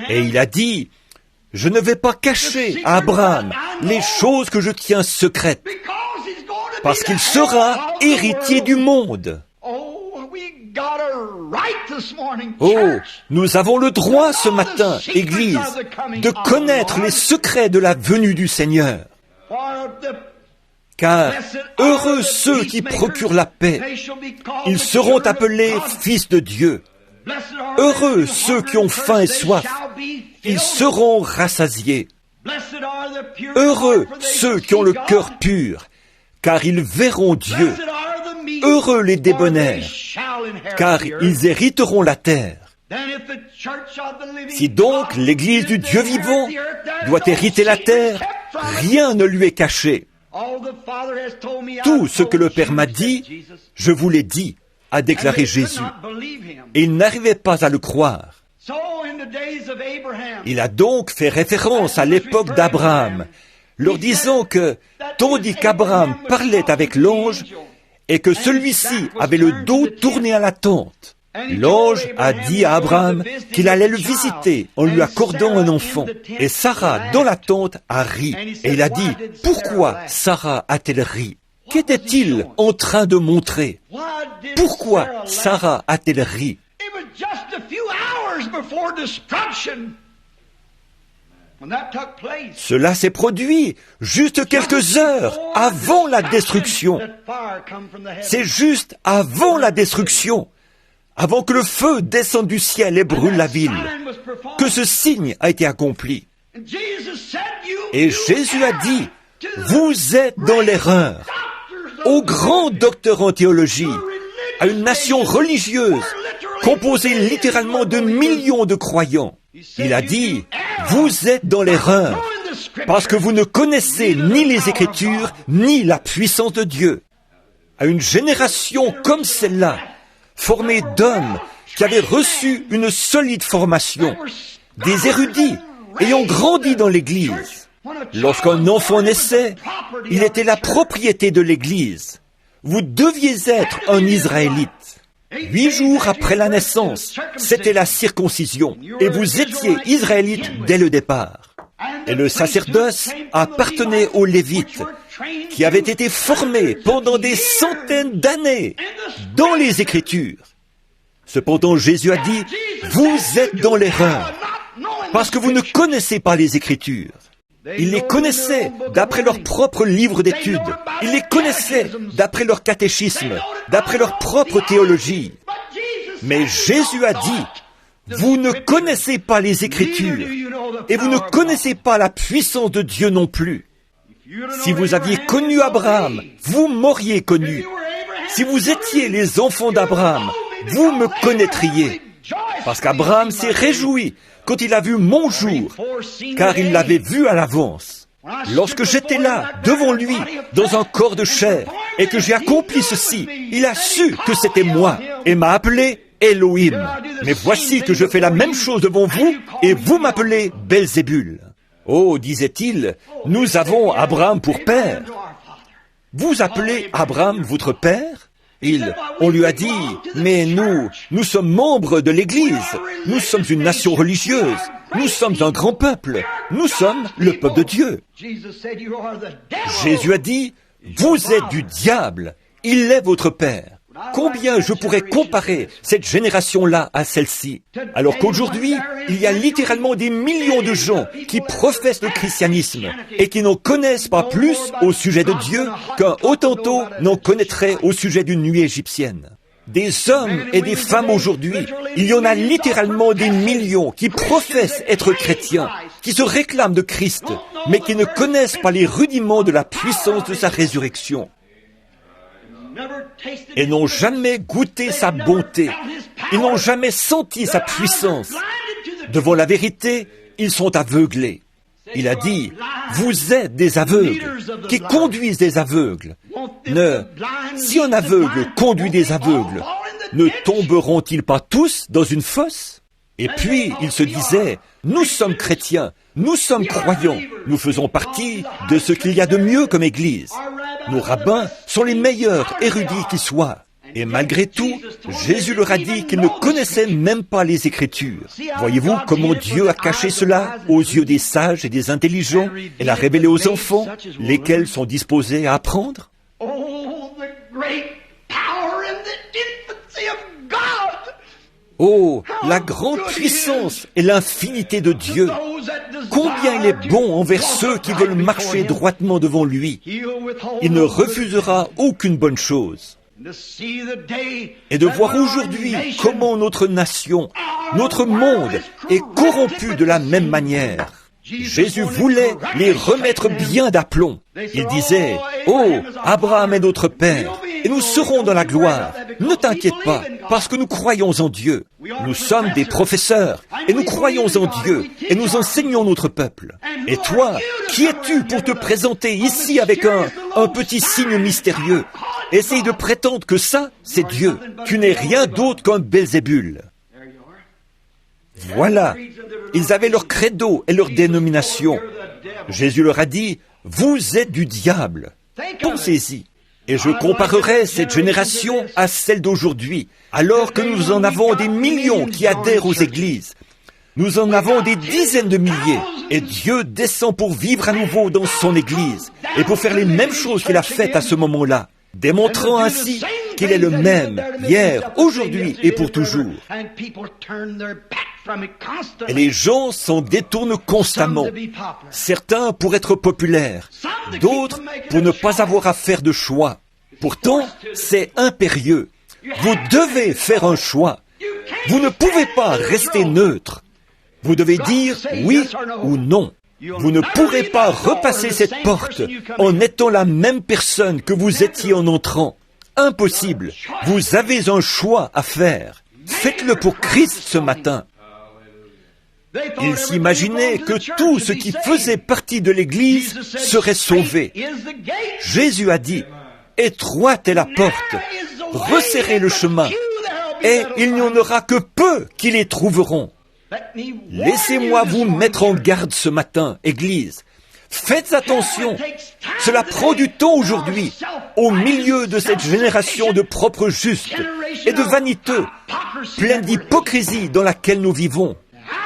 Et il a dit, « Je ne vais pas cacher à Abraham les choses que je tiens secrètes, parce qu'il sera héritier du monde. » Oh, nous avons le droit ce matin, Église, de connaître les secrets de la venue du Seigneur. Car heureux ceux qui procurent la paix, ils seront appelés fils de Dieu. Heureux ceux qui ont faim et soif, ils seront rassasiés. Heureux ceux qui ont le cœur pur, car ils verront Dieu. Heureux les débonnaires, car ils hériteront la terre. Si donc l'Église du Dieu vivant doit hériter la terre, rien ne lui est caché. Tout ce que le Père m'a dit, je vous l'ai dit, a déclaré Jésus. Et ils n'arrivaient pas à le croire. Il a donc fait référence à l'époque d'Abraham, leur disant que, tandis qu'Abraham parlait avec l'ange, et que celui-ci avait le dos tourné à la tente, l'ange a dit à Abraham qu'il allait le visiter en lui accordant un enfant. Et Sarah, dans la tente, a ri. Et il a dit, pourquoi Sarah a-t-elle ri? Qu'était-il en train de montrer? Pourquoi Sarah a-t-elle ri? Cela s'est produit juste quelques heures avant la destruction. C'est juste avant la destruction, avant que le feu descende du ciel et brûle la ville, que ce signe a été accompli. Et Jésus a dit, vous êtes dans l'erreur. Aux grands docteurs en théologie, à une nation religieuse, composée littéralement de millions de croyants, il a dit, vous êtes dans l'erreur, parce que vous ne connaissez ni les Écritures, ni la puissance de Dieu. À une génération comme celle-là, formée d'hommes qui avaient reçu une solide formation, des érudits ayant grandi dans l'Église. Lorsqu'un enfant naissait, il était la propriété de l'Église. Vous deviez être un Israélite. 8 jours après la naissance, c'était la circoncision, et vous étiez Israélite dès le départ. Et le sacerdoce appartenait aux Lévites, qui avaient été formés pendant des centaines d'années dans les Écritures. Cependant, Jésus a dit, vous êtes dans l'erreur, parce que vous ne connaissez pas les Écritures. Ils les connaissaient d'après leur propre livre d'études. Ils les connaissaient d'après leur catéchisme, d'après leur propre théologie. Mais Jésus a dit, vous ne connaissez pas les Écritures, et vous ne connaissez pas la puissance de Dieu non plus. Si vous aviez connu Abraham, vous m'auriez connu. Si vous étiez les enfants d'Abraham, vous me connaîtriez. Parce qu'Abraham s'est réjoui quand il a vu mon jour, car il l'avait vu à l'avance. Lorsque j'étais là, devant lui, dans un corps de chair, et que j'ai accompli ceci, il a su que c'était moi, et m'a appelé Elohim. Mais voici que je fais la même chose devant vous, et vous m'appelez Belzébul. Oh, disait-il, nous avons Abraham pour père. Vous appelez Abraham votre père? On lui a dit, mais nous sommes membres de l'Église, nous sommes une nation religieuse, nous sommes un grand peuple, nous sommes le peuple de Dieu. Jésus a dit, vous êtes du diable, il est votre père. Combien je pourrais comparer cette génération-là à celle-ci, alors qu'aujourd'hui, il y a littéralement des millions de gens qui professent le christianisme et qui n'en connaissent pas plus au sujet de Dieu qu'un Hottentot n'en connaîtrait au sujet d'une nuée égyptienne. Des hommes et des femmes aujourd'hui, il y en a littéralement des millions qui professent être chrétiens, qui se réclament de Christ, mais qui ne connaissent pas les rudiments de la puissance de sa résurrection. Et n'ont jamais goûté sa bonté. Ils n'ont jamais senti sa puissance. Devant la vérité, ils sont aveuglés. Il a dit, vous êtes des aveugles, qui conduisent des aveugles. Si un aveugle conduit des aveugles, ne tomberont-ils pas tous dans une fosse? Et puis, il se disait, nous sommes chrétiens, nous sommes croyants, nous faisons partie de ce qu'il y a de mieux comme Église. Nos rabbins sont les meilleurs érudits qui soient. Et malgré tout, Jésus leur a dit qu'ils ne connaissaient même pas les Écritures. Voyez-vous comment Dieu a caché cela aux yeux des sages et des intelligents et l'a révélé aux enfants, lesquels sont disposés à apprendre? Oh, la grande puissance et l'infinité de Dieu! Combien il est bon envers ceux qui veulent marcher droitement devant lui. Il ne refusera aucune bonne chose. Et de voir aujourd'hui comment notre nation, notre monde est corrompu de la même manière. Jésus voulait les remettre bien d'aplomb. Il disait, « Oh, Abraham est notre père, et nous serons dans la gloire. Ne t'inquiète pas, parce que nous croyons en Dieu. Nous sommes des professeurs, et nous croyons en Dieu, et nous enseignons notre peuple. Et toi, qui es-tu pour te présenter ici avec un petit signe mystérieux? Essaye de prétendre que ça, c'est Dieu. Tu n'es rien d'autre qu'un Belzébul. Voilà, ils avaient leur credo et leur dénomination. Jésus leur a dit, « Vous êtes du diable. » Pensez-y. Et je comparerai cette génération à celle d'aujourd'hui, alors que nous en avons des millions qui adhèrent aux églises. Nous en avons des dizaines de milliers, et Dieu descend pour vivre à nouveau dans son église, et pour faire les mêmes choses qu'il a faites à ce moment-là, démontrant ainsi qu'il est le même, hier, aujourd'hui et pour toujours. Et les gens s'en détournent constamment. Certains pour être populaires, d'autres pour ne pas avoir à faire de choix. Pourtant, c'est impérieux. Vous devez faire un choix. Vous ne pouvez pas rester neutre. Vous devez dire oui ou non. Vous ne pourrez pas repasser cette porte en étant la même personne que vous étiez en entrant. Impossible. Vous avez un choix à faire. Faites-le pour Christ ce matin. Ils s'imaginaient que tout ce qui faisait partie de l'Église serait sauvé. Jésus a dit, « Étroite est la porte, resserrez le chemin, et il n'y en aura que peu qui les trouveront. » Laissez-moi vous mettre en garde ce matin, Église. Faites attention. Cela prend du temps aujourd'hui, au milieu de cette génération de propres justes et de vaniteux, pleine d'hypocrisie dans laquelle nous vivons.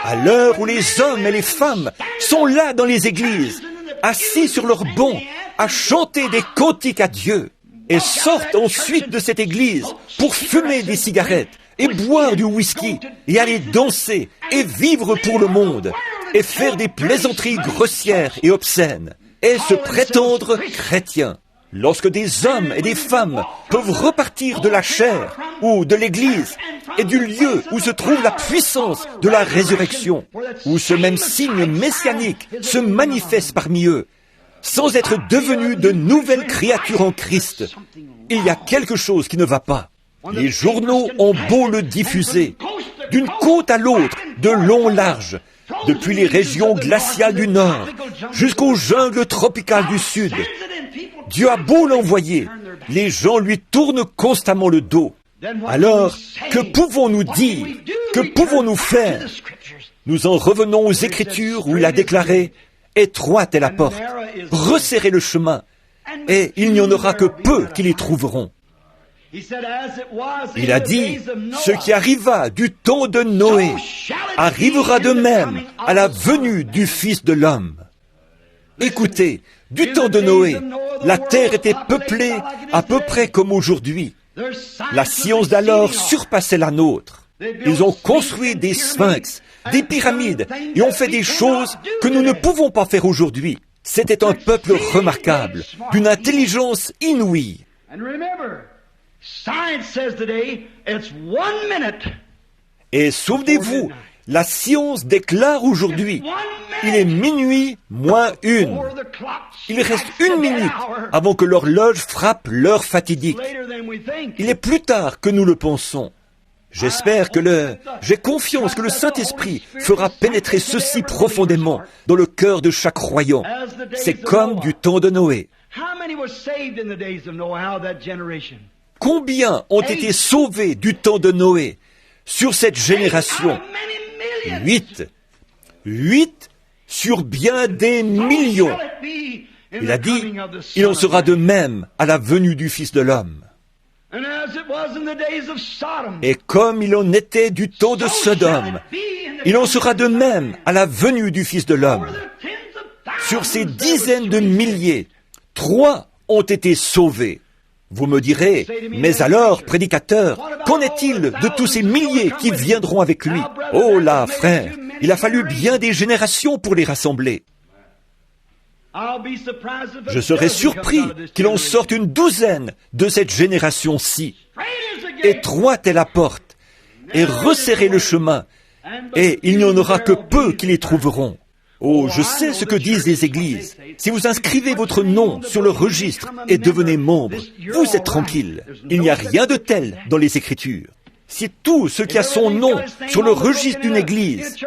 À l'heure où les hommes et les femmes sont là dans les églises, assis sur leurs bancs, à chanter des cantiques à Dieu, et sortent ensuite de cette église pour fumer des cigarettes, et boire du whisky, et aller danser, et vivre pour le monde, et faire des plaisanteries grossières et obscènes, et se prétendre chrétiens. Lorsque des hommes et des femmes peuvent repartir de la chair, ou de l'église, et du lieu où se trouve la puissance de la résurrection, où ce même signe messianique se manifeste parmi eux, sans être devenus de nouvelles créatures en Christ, il y a quelque chose qui ne va pas. Les journaux ont beau le diffuser, d'une côte à l'autre, de long en large, depuis les régions glaciales du nord jusqu'aux jungles tropicales du sud. Dieu a beau l'envoyer, les gens lui tournent constamment le dos. Alors, que pouvons-nous dire? Que pouvons-nous faire? Nous en revenons aux Écritures où il a déclaré « Étroite est la porte, resserrez le chemin, et il n'y en aura que peu qui les trouveront. » Il a dit, ce qui arriva du temps de Noé arrivera de même à la venue du Fils de l'homme. Écoutez, du temps de Noé, la terre était peuplée à peu près comme aujourd'hui. La science d'alors surpassait la nôtre. Ils ont construit des sphinx, des pyramides, et ont fait des choses que nous ne pouvons pas faire aujourd'hui. C'était un peuple remarquable, d'une intelligence inouïe. Et souvenez-vous, la science déclare aujourd'hui, il est minuit moins une. Il reste 1 minute avant que l'horloge frappe l'heure fatidique. Il est plus tard que nous le pensons. J'ai confiance que le Saint-Esprit fera pénétrer ceci profondément dans le cœur de chaque croyant. C'est comme du temps de Noé. Combien ont été sauvés du temps de Noé sur cette génération? 8. 8 sur bien des millions. Il a dit, il en sera de même à la venue du Fils de l'homme. Et comme il en était du temps de Sodome, il en sera de même à la venue du Fils de l'homme. Sur ces dizaines de milliers, 3 ont été sauvés. Vous me direz, mais alors, prédicateur, qu'en est-il de tous ces milliers qui viendront avec lui? Oh là, frère, il a fallu bien des générations pour les rassembler. Je serais surpris qu'il en sorte une douzaine de cette génération-ci. Étroite est la porte, et resserrez le chemin, et il n'y en aura que peu qui les trouveront. Oh, je sais ce que disent les églises. Si vous inscrivez votre nom sur le registre et devenez membre, vous êtes tranquille. Il n'y a rien de tel dans les Écritures. Si tout ce qui a son nom sur le registre d'une église,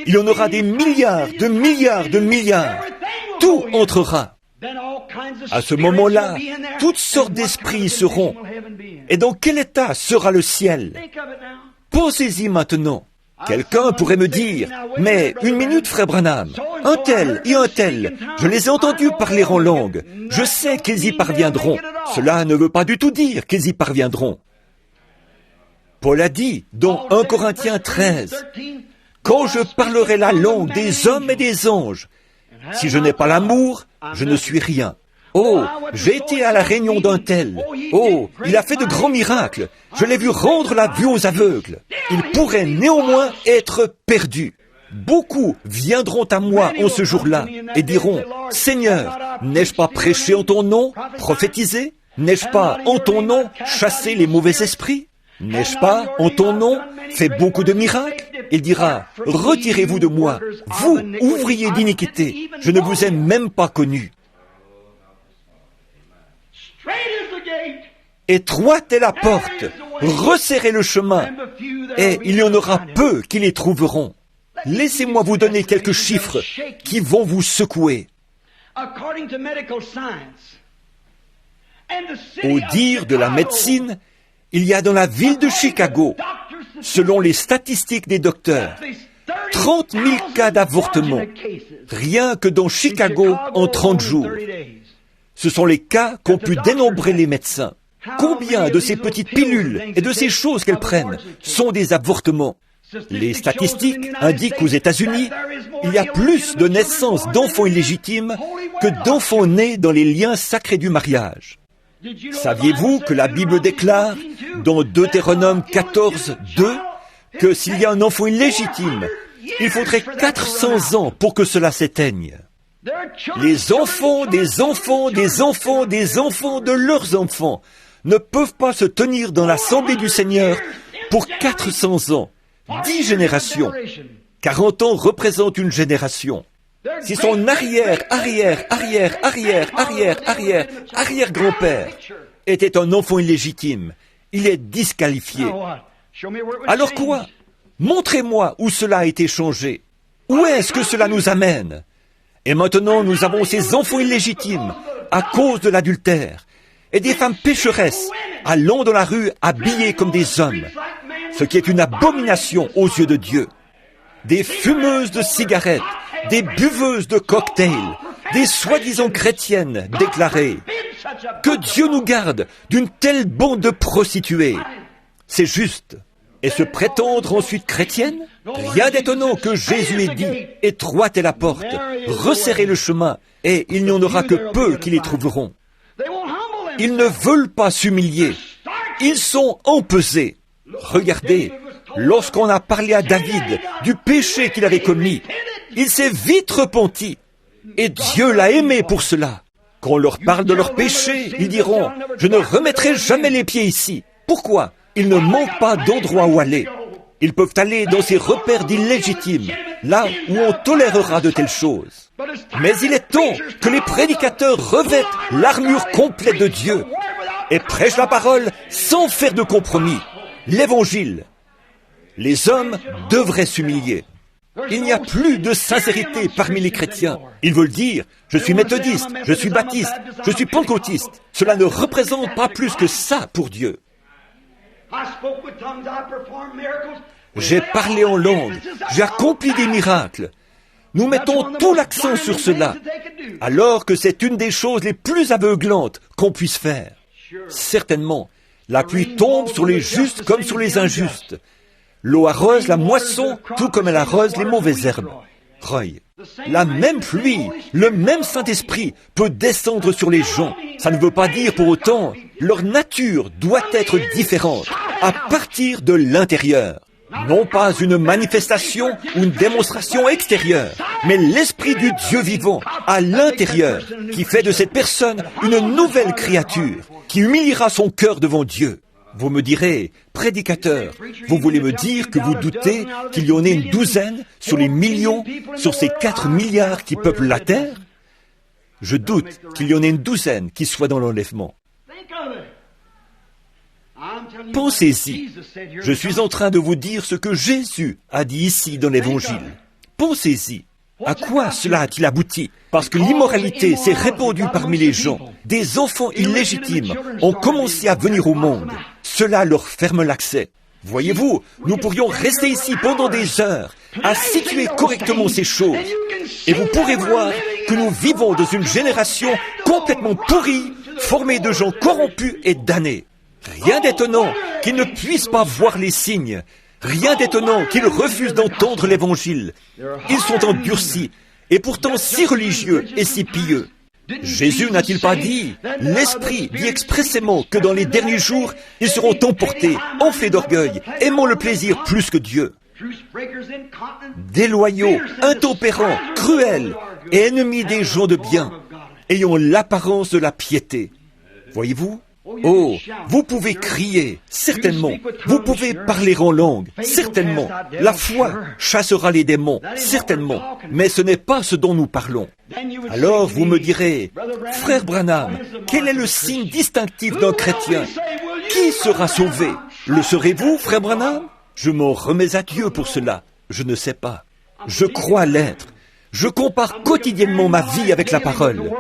il y en aura des milliards de milliards de milliards. Tout entrera. À ce moment-là, toutes sortes d'esprits y seront. Et dans quel état sera le ciel? Pensez-y maintenant. Quelqu'un pourrait me dire, mais une minute, frère Branham, un tel et un tel, je les ai entendus parler en langue, je sais qu'ils y parviendront. Cela ne veut pas du tout dire qu'ils y parviendront. Paul a dit dans 1 Corinthiens 13, « Quand je parlerai la langue des hommes et des anges, si je n'ai pas l'amour, je ne suis rien. Oh, j'ai été à la réunion d'un tel. Oh, il a fait de grands miracles. Je l'ai vu rendre la vue aux aveugles. Il pourrait néanmoins être perdu. Beaucoup viendront à moi en ce jour-là et diront, « Seigneur, n'ai-je pas prêché en ton nom, prophétisé? N'ai-je pas en ton nom chassé les mauvais esprits? N'ai-je pas en ton nom fait beaucoup de miracles? » Il dira, « Retirez-vous de moi, vous, ouvriers d'iniquité, je ne vous ai même pas connu. » Étroite est la porte, resserrez le chemin, et il y en aura peu qui les trouveront. Laissez-moi vous donner quelques chiffres qui vont vous secouer. Au dire de la médecine, il y a dans la ville de Chicago, selon les statistiques des docteurs, 30 000 cas d'avortement, rien que dans Chicago en 30 jours. Ce sont les cas qu'ont pu dénombrer les médecins. Combien de ces petites pilules et de ces choses qu'elles prennent sont des avortements? Les statistiques indiquent qu'aux États-Unis, il y a plus de naissances d'enfants illégitimes que d'enfants nés dans les liens sacrés du mariage. Saviez-vous que la Bible déclare dans Deutéronome 14, 2 que s'il y a un enfant illégitime, il faudrait 400 ans pour que cela s'éteigne? Les enfants des enfants des enfants des enfants de leurs enfants ne peuvent pas se tenir dans l'assemblée du Seigneur pour 400 ans, 10 générations. 40 ans représentent une génération. Si son arrière-grand-père était un enfant illégitime, il est disqualifié. Alors quoi? Montrez-moi où cela a été changé. Où est-ce que cela nous amène? Et maintenant, nous avons ces enfants illégitimes à cause de l'adultère et des femmes pécheresses allant dans la rue habillées comme des hommes, ce qui est une abomination aux yeux de Dieu. Des fumeuses de cigarettes, des buveuses de cocktails, des soi-disant chrétiennes déclarées. Que Dieu nous garde d'une telle bande de prostituées. C'est juste. Et se prétendre ensuite chrétienne? Rien d'étonnant que Jésus ait dit, étroite est la porte, resserrez le chemin, et il n'y en aura que peu qui les trouveront. Ils ne veulent pas s'humilier. Ils sont empesés. Regardez, lorsqu'on a parlé à David du péché qu'il avait commis, il s'est vite repenti. Et Dieu l'a aimé pour cela. Quand on leur parle de leur péché, ils diront, je ne remettrai jamais les pieds ici. Pourquoi? Ils ne manquent pas d'endroit où aller. Ils peuvent aller dans ces repères d'illégitimes, là où on tolérera de telles choses. Mais il est temps que les prédicateurs revêtent l'armure complète de Dieu et prêchent la parole sans faire de compromis. L'Évangile. Les hommes devraient s'humilier. Il n'y a plus de sincérité parmi les chrétiens. Ils veulent dire, je suis méthodiste, je suis baptiste, je suis pentecôtiste. Cela ne représente pas plus que ça pour Dieu. J'ai parlé en langue, j'ai accompli des miracles. Nous mettons tout l'accent sur cela, alors que c'est une des choses les plus aveuglantes qu'on puisse faire. Certainement, la pluie tombe sur les justes comme sur les injustes. L'eau arrose la moisson, tout comme elle arrose les mauvaises herbes. Roy, la même pluie, le même Saint-Esprit peut descendre sur les gens. Ça ne veut pas dire pour autant, leur nature doit être différente à partir de l'intérieur. Non pas une manifestation ou une démonstration extérieure, mais l'Esprit du Dieu vivant à l'intérieur qui fait de cette personne une nouvelle créature, qui humiliera son cœur devant Dieu. Vous me direz, prédicateur, vous voulez me dire que vous doutez qu'il y en ait une douzaine sur les millions, sur ces 4 milliards qui peuplent la terre? Je doute qu'il y en ait une douzaine qui soient dans l'enlèvement. Pensez-y. Je suis en train de vous dire ce que Jésus a dit ici dans l'Évangile. Pensez-y. À quoi cela a-t-il abouti? Parce que l'immoralité s'est répandue parmi les gens. Des enfants illégitimes ont commencé à venir au monde. Cela leur ferme l'accès. Voyez-vous, nous pourrions rester ici pendant des heures à situer correctement ces choses. Et vous pourrez voir que nous vivons dans une génération complètement pourrie, formée de gens corrompus et damnés. Rien d'étonnant qu'ils ne puissent pas voir les signes. Rien d'étonnant qu'ils refusent d'entendre l'Évangile. Ils sont endurcis, et pourtant si religieux et si pieux. Jésus n'a-t-il pas dit, l'Esprit dit expressément que dans les derniers jours, ils seront emportés, enflés d'orgueil, aimant le plaisir plus que Dieu. Déloyaux, intempérants, cruels et ennemis des gens de bien, ayant l'apparence de la piété. Voyez-vous? Oh, vous pouvez crier, certainement. Vous pouvez parler en langue, certainement. La foi chassera les démons, certainement. Mais ce n'est pas ce dont nous parlons. Alors vous me direz, frère Branham, quel est le signe distinctif d'un chrétien? Qui sera sauvé? Le serez-vous, frère Branham? Je m'en remets à Dieu pour cela. Je ne sais pas. Je crois l'être. Je compare quotidiennement ma vie avec la parole.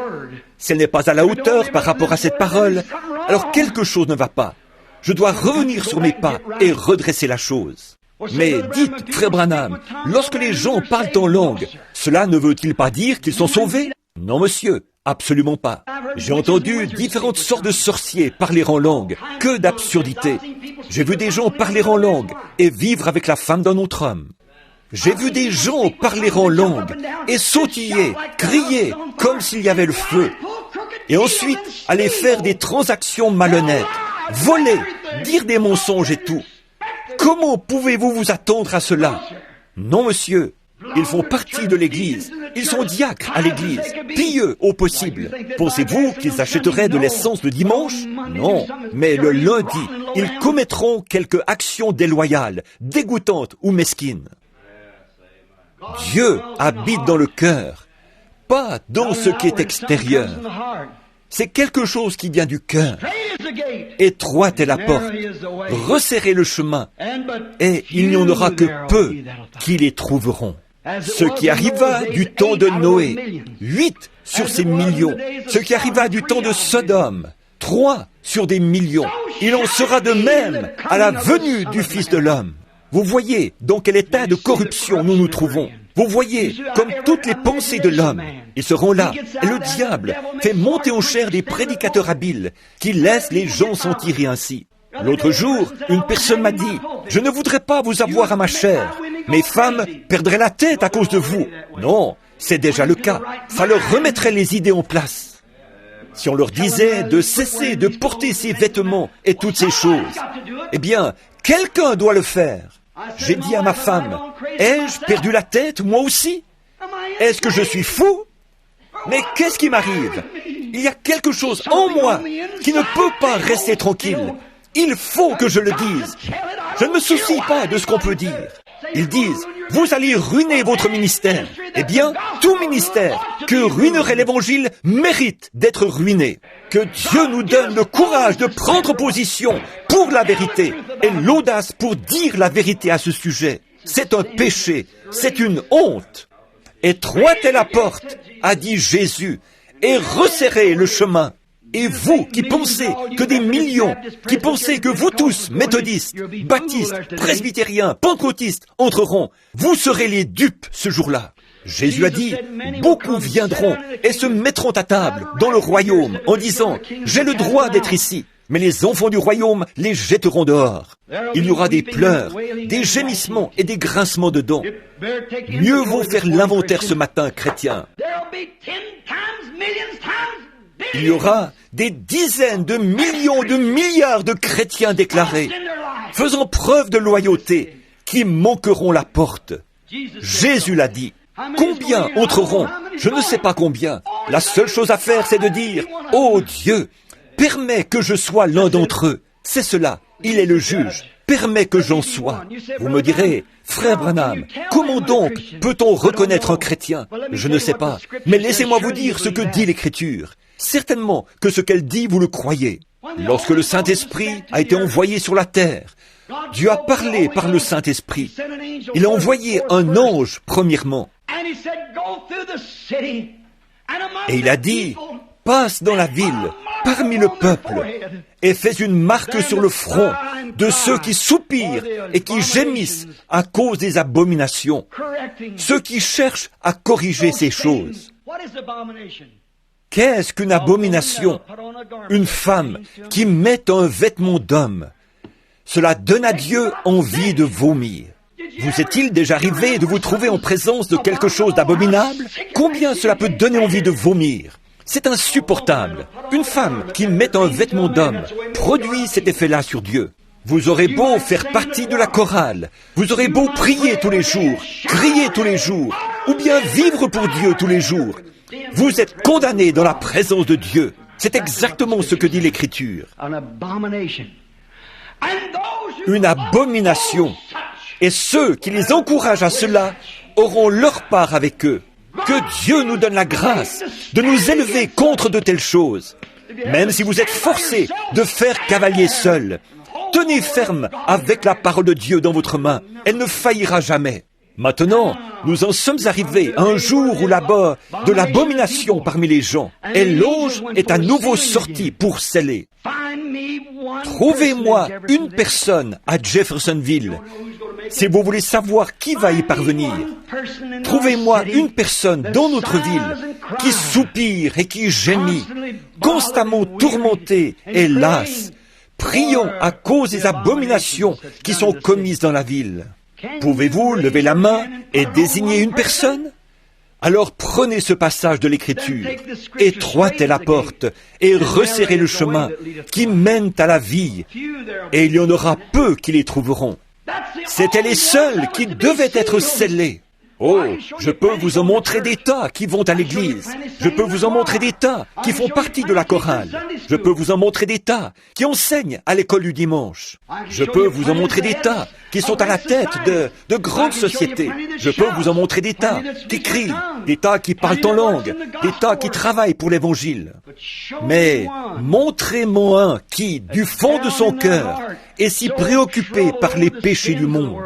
Si elle n'est pas à la hauteur par rapport à cette parole, alors quelque chose ne va pas. Je dois revenir sur mes pas et redresser la chose. Mais dites, frère Branham, lorsque les gens parlent en langue, cela ne veut-il pas dire qu'ils sont sauvés? Non, monsieur, absolument pas. J'ai entendu différentes sortes de sorciers parler en langue. Que d'absurdité. J'ai vu des gens parler en langue et vivre avec la femme d'un autre homme. J'ai vu des gens parler en langue et sautiller, crier comme s'il y avait le feu. Et ensuite, aller faire des transactions malhonnêtes, voler, dire des mensonges et tout. Comment pouvez-vous vous attendre à cela? Non, monsieur. Ils font partie de l'Église. Ils sont diacres à l'Église, pieux au possible. Pensez-vous qu'ils achèteraient de l'essence le dimanche? Non. Mais le lundi, ils commettront quelque action déloyale, dégoûtante ou mesquine. Dieu habite dans le cœur, pas dans ce qui est extérieur. C'est quelque chose qui vient du cœur. Étroite est la porte, resserrez le chemin, et il n'y en aura que peu qui les trouveront. Ce qui arriva du temps de Noé, 8 sur ces millions. Ce qui arriva du temps de Sodome, 3 sur des millions. Il en sera de même à la venue du Fils de l'homme. Vous voyez dans quel état de corruption nous nous trouvons. Vous voyez comme toutes les pensées de l'homme. Ils seront là. Et le diable fait monter en chair des prédicateurs habiles qui laissent les gens s'en tirer ainsi. L'autre jour, une personne m'a dit, « Je ne voudrais pas vous avoir à ma chair. Mes femmes perdraient la tête à cause de vous. » Non, c'est déjà le cas. Ça leur remettrait les idées en place. Si on leur disait de cesser de porter ces vêtements et toutes ces choses, eh bien, quelqu'un doit le faire. J'ai dit à ma femme, ai-je perdu la tête, moi aussi? Est-ce que je suis fou? Mais qu'est-ce qui m'arrive? Il y a quelque chose en moi qui ne peut pas rester tranquille. Il faut que je le dise. Je ne me soucie pas de ce qu'on peut dire. Ils disent, vous allez ruiner votre ministère. Eh bien, tout ministère que ruinerait l'Évangile mérite d'être ruiné. Que Dieu nous donne le courage de prendre position pour la vérité et l'audace pour dire la vérité à ce sujet. C'est un péché, c'est une honte. Étroite est la porte, a dit Jésus, et resserrez le chemin. Et vous qui pensez que des millions, qui pensez que vous tous, méthodistes, baptistes, presbytériens, pentecôtistes, entreront, vous serez les dupes ce jour-là. Jésus a dit, beaucoup viendront et se mettront à table dans le royaume en disant, j'ai le droit d'être ici. Mais les enfants du royaume les jetteront dehors. Il y aura des pleurs, des gémissements et des grincements de dents. Mieux vaut faire l'inventaire ce matin, chrétien. Il y aura des dizaines de millions de milliards de chrétiens déclarés, faisant preuve de loyauté, qui manqueront la porte. Jésus l'a dit. Combien entreront? Je ne sais pas combien. La seule chose à faire, c'est de dire, « Oh Dieu, permets que je sois l'un d'entre eux. » C'est cela. Il est le juge. Permets que j'en sois. Vous me direz, frère Branham, comment donc peut-on reconnaître un chrétien? Je ne sais pas, mais laissez-moi vous dire ce que dit l'Écriture. Certainement que ce qu'elle dit, vous le croyez. Lorsque le Saint-Esprit a été envoyé sur la terre, Dieu a parlé par le Saint-Esprit. Il a envoyé un ange, premièrement. Et il a dit, passe dans la ville, parmi le peuple, et fais une marque sur le front de ceux qui soupirent et qui gémissent à cause des abominations, ceux qui cherchent à corriger ces choses. Qu'est-ce qu'une abomination? Une femme qui met un vêtement d'homme. Cela donne à Dieu envie de vomir. Vous est-il déjà arrivé de vous trouver en présence de quelque chose d'abominable? Combien cela peut donner envie de vomir? C'est insupportable. Une femme qui met un vêtement d'homme produit cet effet-là sur Dieu. Vous aurez beau faire partie de la chorale, vous aurez beau prier tous les jours, crier tous les jours, ou bien vivre pour Dieu tous les jours. Vous êtes condamné dans la présence de Dieu. C'est exactement ce que dit l'Écriture. Une abomination. Et ceux qui les encouragent à cela auront leur part avec eux. Que Dieu nous donne la grâce de nous élever contre de telles choses. Même si vous êtes forcés de faire cavalier seul, tenez ferme avec la parole de Dieu dans votre main. Elle ne faillira jamais. Maintenant, nous en sommes arrivés à un jour où là-bas, de l'abomination parmi les gens, et l'ange est à nouveau sorti pour sceller. Trouvez-moi une personne à Jeffersonville, si vous voulez savoir qui va y parvenir. Trouvez-moi une personne dans notre ville qui soupire et qui gémit, constamment tourmentée et lasse, priant à cause des abominations qui sont commises dans la ville. Pouvez-vous lever la main et désigner une personne? Alors prenez ce passage de l'Écriture, étroite est la porte, et resserrez le chemin qui mène à la vie, et il y en aura peu qui les trouveront. C'étaient les seuls qui devaient être scellés. Oh, je peux vous en montrer des tas qui vont à l'église. Je peux vous en montrer des tas qui font partie de la chorale. Je peux vous en montrer des tas qui enseignent à l'école du dimanche. Je peux vous en montrer des tas qui sont à la tête de grandes sociétés. Je peux vous en montrer des tas qui crient, des tas qui parlent en langue, des tas qui travaillent pour l'évangile. Mais montrez-moi un qui, du fond de son cœur, est si préoccupé par les péchés du monde.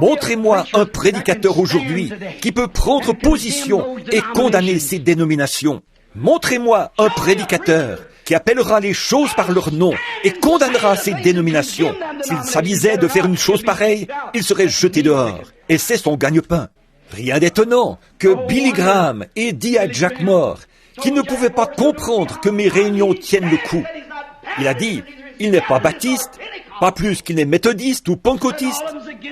Montrez-moi un prédicateur aujourd'hui qui peut prendre position et condamner ces dénominations. Montrez-moi un prédicateur qui appellera les choses par leur nom et condamnera ces dénominations. S'il s'avisait de faire une chose pareille, il serait jeté dehors. Et c'est son gagne-pain. Rien d'étonnant que Billy Graham ait dit à Jack Moore qu'il ne pouvait pas comprendre que mes réunions tiennent le coup. Il a dit, il n'est pas baptiste, pas plus qu'il n'est méthodiste ou pentecôtiste.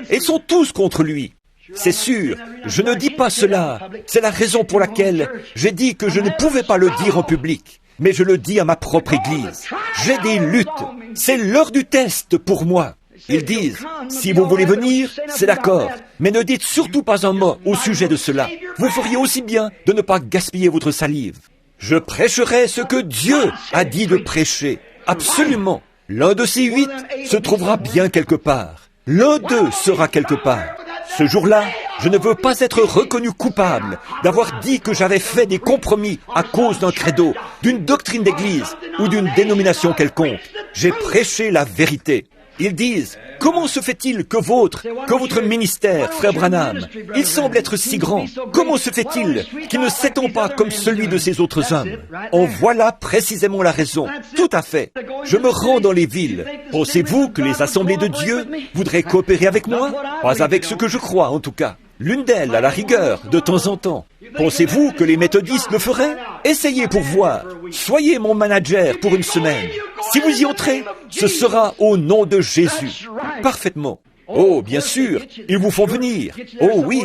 Et ils sont tous contre lui. C'est sûr, je ne dis pas cela. C'est la raison pour laquelle j'ai dit que je ne pouvais pas le dire en public. Mais je le dis à ma propre église. J'ai des luttes. C'est l'heure du test pour moi. Ils disent, si vous voulez venir, c'est d'accord. Mais ne dites surtout pas un mot au sujet de cela. Vous feriez aussi bien de ne pas gaspiller votre salive. Je prêcherai ce que Dieu a dit de prêcher. Absolument. L'un de ces 8 se trouvera bien quelque part. L'un d'eux sera quelque part. Ce jour-là, je ne veux pas être reconnu coupable d'avoir dit que j'avais fait des compromis à cause d'un credo, d'une doctrine d'église ou d'une dénomination quelconque. J'ai prêché la vérité. Ils disent, comment se fait-il que votre ministère, frère Branham, il semble être si grand? Comment se fait-il qu'il ne s'étend pas comme celui de ces autres hommes? En voilà précisément la raison. Tout à fait. Je me rends dans les villes. Pensez-vous que les assemblées de Dieu voudraient coopérer avec moi? Pas avec ce que je crois, en tout cas. L'une d'elles, à la rigueur, de temps en temps. Pensez-vous que les méthodistes le feraient? Essayez pour voir. Soyez mon manager pour une semaine. Si vous y entrez, ce sera au nom de Jésus. Parfaitement. Oh, bien sûr, ils vous font venir. Oh oui,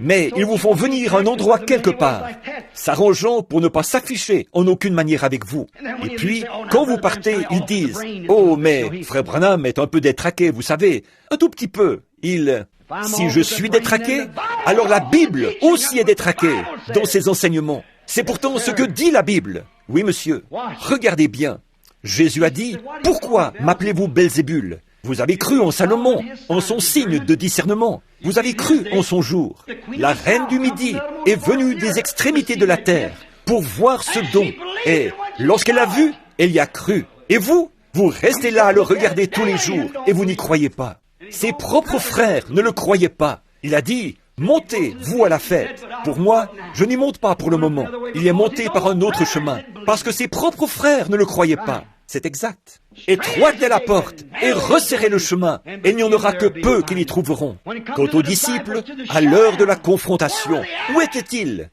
mais ils vous font venir à un endroit quelque part, s'arrangeant pour ne pas s'afficher en aucune manière avec vous. Et puis, quand vous partez, ils disent, « Oh, mais frère Branham est un peu détraqué, vous savez, un tout petit peu. Si je suis détraqué, alors la Bible aussi est détraquée dans ses enseignements. C'est pourtant ce que dit la Bible. Oui, monsieur, regardez bien. Jésus a dit, « Pourquoi m'appelez-vous Belzébul » Vous avez cru en Salomon, en son signe de discernement. Vous avez cru en son jour. La reine du Midi est venue des extrémités de la terre pour voir ce don. Et lorsqu'elle a vu, elle y a cru. Et vous, vous restez là à le regarder tous les jours et vous n'y croyez pas. Ses propres frères ne le croyaient pas. Il a dit, montez, vous, à la fête. Pour moi, je n'y monte pas pour le moment. Il y est monté par un autre chemin, parce que ses propres frères ne le croyaient pas. C'est exact. Étroite est la porte, et resserrez le chemin, et il n'y en aura que peu qui l'y trouveront. Quant aux disciples, à l'heure de la confrontation, où étaient-ils?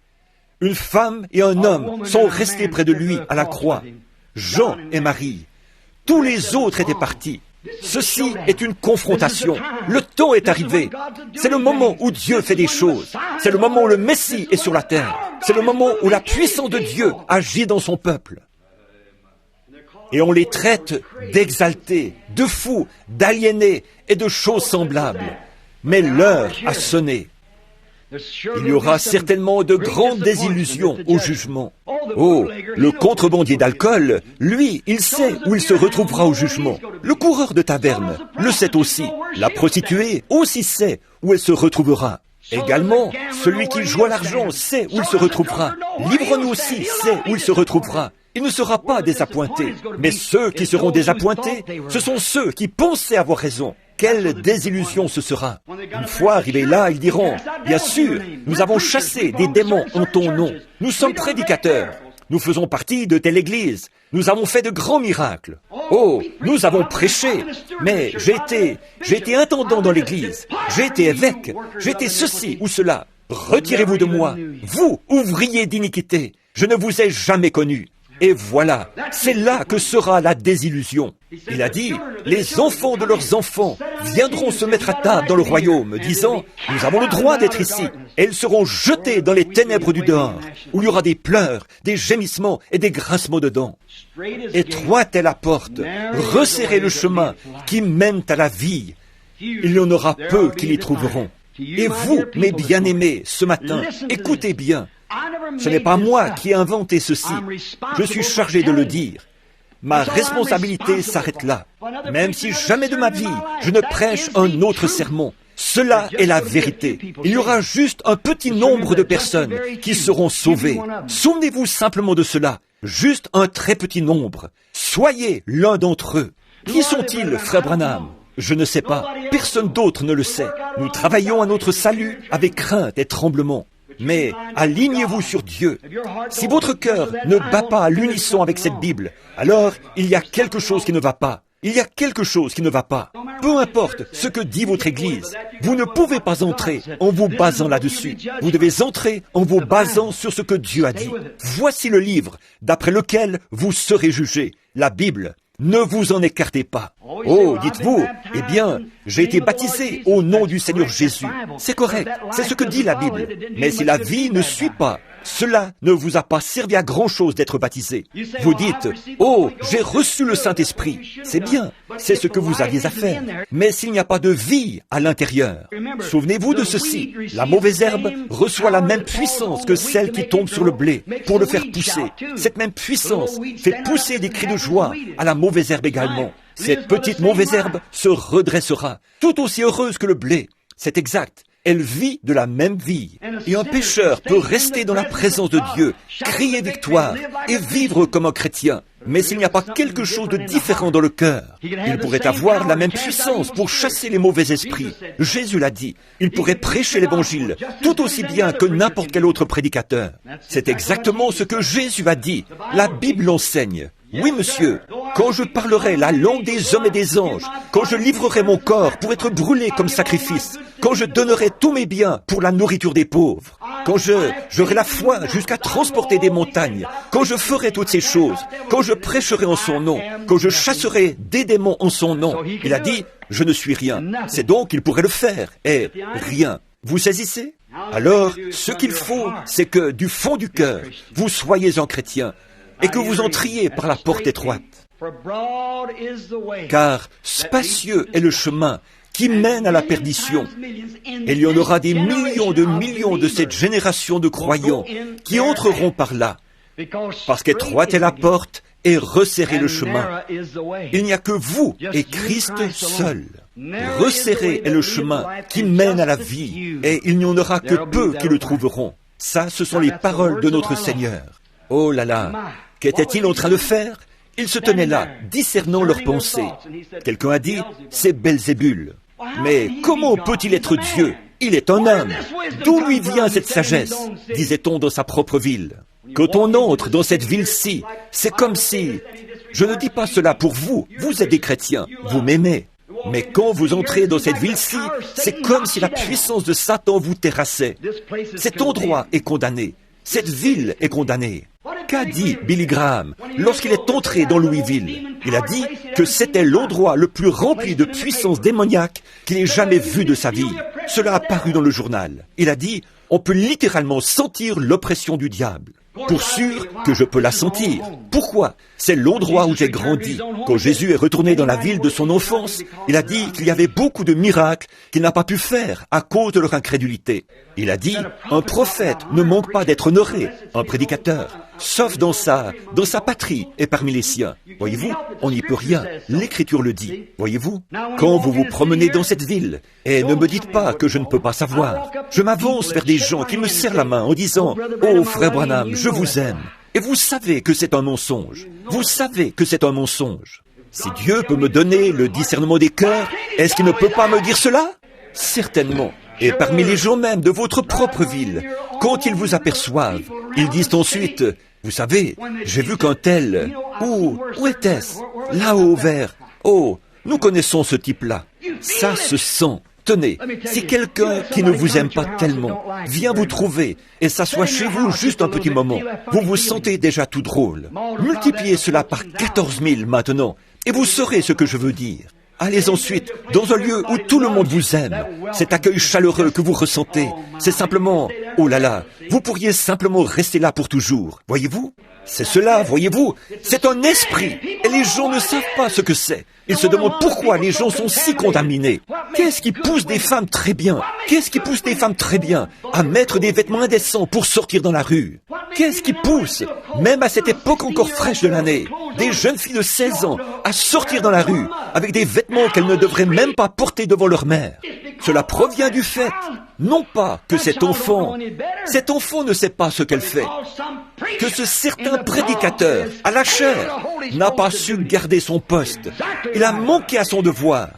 Une femme et un homme sont restés près de lui à la croix. Jean et Marie. Tous les autres étaient partis. Ceci est une confrontation. Le temps est arrivé. C'est le moment où Dieu fait des choses. C'est le moment où le Messie est sur la terre. C'est le moment où la puissance de Dieu agit dans son peuple. Et on les traite d'exaltés, de fous, d'aliénés et de choses semblables. Mais l'heure a sonné. Il y aura certainement de grandes désillusions au jugement. Oh, le contrebandier d'alcool, lui, il sait où il se retrouvera au jugement. Le coureur de taverne le sait aussi. La prostituée aussi sait où elle se retrouvera. Également, celui qui joue à l'argent sait où il se retrouvera. L'ivrogne aussi sait où il se retrouvera. Il ne sera pas désappointé. Mais ceux qui seront désappointés, ce sont ceux qui pensaient avoir raison. Quelle désillusion ce sera. Une fois arrivés là, ils diront, bien sûr, nous avons chassé des démons en ton nom. Nous sommes prédicateurs. Nous faisons partie de telle église. Nous avons fait de grands miracles. Oh, nous avons prêché. Mais j'ai été intendant dans l'église. J'ai été évêque. J'ai été ceci ou cela. Retirez-vous de moi, vous, ouvriers d'iniquité. Je ne vous ai jamais connu. Et voilà, c'est là que sera la désillusion. Il a dit, les enfants de leurs enfants viendront se mettre à table dans le royaume, disant, nous avons le droit d'être ici. Et ils seront jetés dans les ténèbres du dehors, où il y aura des pleurs, des gémissements et des grincements de dents. Étroite est la porte, resserrez le chemin qui mène à la vie. Il y en aura peu qui l'y trouveront. Et vous, mes bien-aimés, ce matin, écoutez bien. Ce n'est pas moi qui ai inventé ceci. Je suis chargé de le dire. Ma responsabilité s'arrête là. Même si jamais de ma vie, je ne prêche un autre sermon. Cela est la vérité. Il y aura juste un petit nombre de personnes qui seront sauvées. Souvenez-vous simplement de cela. Juste un très petit nombre. Soyez l'un d'entre eux. Qui sont-ils, frère Branham? Je ne sais pas. Personne d'autre ne le sait. Nous travaillons à notre salut avec crainte et tremblement. Mais alignez-vous sur Dieu. Si votre cœur ne bat pas à l'unisson avec cette Bible, alors il y a quelque chose qui ne va pas. Il y a quelque chose qui ne va pas. Peu importe ce que dit votre Église, vous ne pouvez pas entrer en vous basant là-dessus. Vous devez entrer en vous basant sur ce que Dieu a dit. Voici le livre d'après lequel vous serez jugés, la Bible. Ne vous en écartez pas. Oh, dites-vous, eh bien, j'ai été baptisé au nom du Seigneur Jésus. C'est correct, c'est ce que dit la Bible. Mais si la vie ne suit pas, cela ne vous a pas servi à grand-chose d'être baptisé. Vous dites, oh, j'ai reçu le Saint-Esprit. C'est bien, c'est ce que vous aviez à faire. Mais s'il n'y a pas de vie à l'intérieur, souvenez-vous de ceci, la mauvaise herbe reçoit la même puissance que celle qui tombe sur le blé pour le faire pousser. Cette même puissance fait pousser des cris de joie à la mauvaise herbe également. Cette petite mauvaise herbe se redressera, tout aussi heureuse que le blé. C'est exact. Elle vit de la même vie. Et un pécheur peut rester dans la présence de Dieu, crier victoire et vivre comme un chrétien. Mais s'il n'y a pas quelque chose de différent dans le cœur, il pourrait avoir la même puissance pour chasser les mauvais esprits. Jésus l'a dit, il pourrait prêcher l'évangile tout aussi bien que n'importe quel autre prédicateur. C'est exactement ce que Jésus a dit. La Bible l'enseigne. Oui, monsieur, quand je parlerai la langue des hommes et des anges, quand je livrerai mon corps pour être brûlé comme sacrifice, quand je donnerai tous mes biens pour la nourriture des pauvres, quand j'aurai la foi jusqu'à transporter des montagnes, quand je ferai toutes ces choses, quand je prêcherai en son nom, quand je chasserai des démons en son nom, il a dit, je ne suis rien. C'est donc qu'il pourrait le faire, et rien. Vous saisissez? Alors, ce qu'il faut, c'est que du fond du cœur, vous soyez un chrétien, et que vous entriez par la porte étroite. Car spacieux est le chemin qui mène à la perdition. Et il y en aura des millions de cette génération de croyants qui entreront par là. Parce qu'étroite est la porte et resserrez le chemin. Il n'y a que vous et Christ seul. Resserré est le chemin qui mène à la vie, et il n'y en aura que peu qui le trouveront. Ça, ce sont les paroles de notre Seigneur. Oh là là, qu'était-il en train de faire? Il se tenait là, discernant leurs pensées. Quelqu'un a dit, c'est Belzébul. Mais comment peut-il être Dieu? Il est un homme. D'où lui vient cette sagesse? Disait-on dans sa propre ville. Quand on entre dans cette ville-ci, c'est comme si... Je ne dis pas cela pour vous, vous êtes des chrétiens, vous m'aimez. Mais quand vous entrez dans cette ville-ci, c'est comme si la puissance de Satan vous terrassait. Cet endroit est condamné. Cette ville est condamnée. Qu'a dit Billy Graham lorsqu'il est entré dans Louisville? Il a dit que c'était l'endroit le plus rempli de puissance démoniaque qu'il ait jamais vu de sa vie. Cela a paru dans le journal. Il a dit, on peut littéralement sentir l'oppression du diable. Pour sûr que je peux la sentir. Pourquoi? C'est l'endroit où j'ai grandi. Quand Jésus est retourné dans la ville de son enfance, il a dit qu'il y avait beaucoup de miracles qu'il n'a pas pu faire à cause de leur incrédulité. Il a dit, un prophète ne manque pas d'être honoré, un prédicateur, sauf dans sa patrie et parmi les siens. Voyez-vous, on n'y peut rien. L'Écriture le dit. Voyez-vous, quand vous vous promenez dans cette ville, et ne me dites pas que je ne peux pas savoir, je m'avance vers des gens qui me serrent la main en disant, « Oh, frère Branham, je vous aime. » Et vous savez que c'est un mensonge. Vous savez que c'est un mensonge. Si Dieu peut me donner le discernement des cœurs, est-ce qu'il ne peut pas me dire cela? Certainement. Et parmi les gens même de votre propre ville, quand ils vous aperçoivent, ils disent ensuite, vous savez, j'ai vu qu'un tel, où était-ce? Là-haut vers, oh, nous connaissons ce type-là. Ça se sent. Tenez, si quelqu'un qui ne vous aime pas tellement vient vous trouver et s'assoit chez vous juste un petit moment, vous vous sentez déjà tout drôle. Multipliez cela par 14 000 maintenant, et vous saurez ce que je veux dire. Allez ensuite dans un lieu où tout le monde vous aime. Cet accueil chaleureux que vous ressentez, c'est simplement, oh là là, vous pourriez simplement rester là pour toujours. Voyez-vous? C'est cela, voyez-vous? C'est un esprit, et les gens ne savent pas ce que c'est. Ils se demandent pourquoi les gens sont si contaminés. Qu'est-ce qui pousse des femmes très bien? Qu'est-ce qui pousse des femmes très bien à mettre des vêtements indécents pour sortir dans la rue? Qu'est-ce qui pousse, même à cette époque encore fraîche de l'année, des jeunes filles de 16 ans à sortir dans la rue avec des vêtements qu'elles ne devraient même pas porter devant leur mère? Cela provient du fait, non pas que cet enfant ne sait pas ce qu'elle fait, que ce certain prédicateur, à la chair, n'a pas su garder son poste. Il a manqué à son devoir.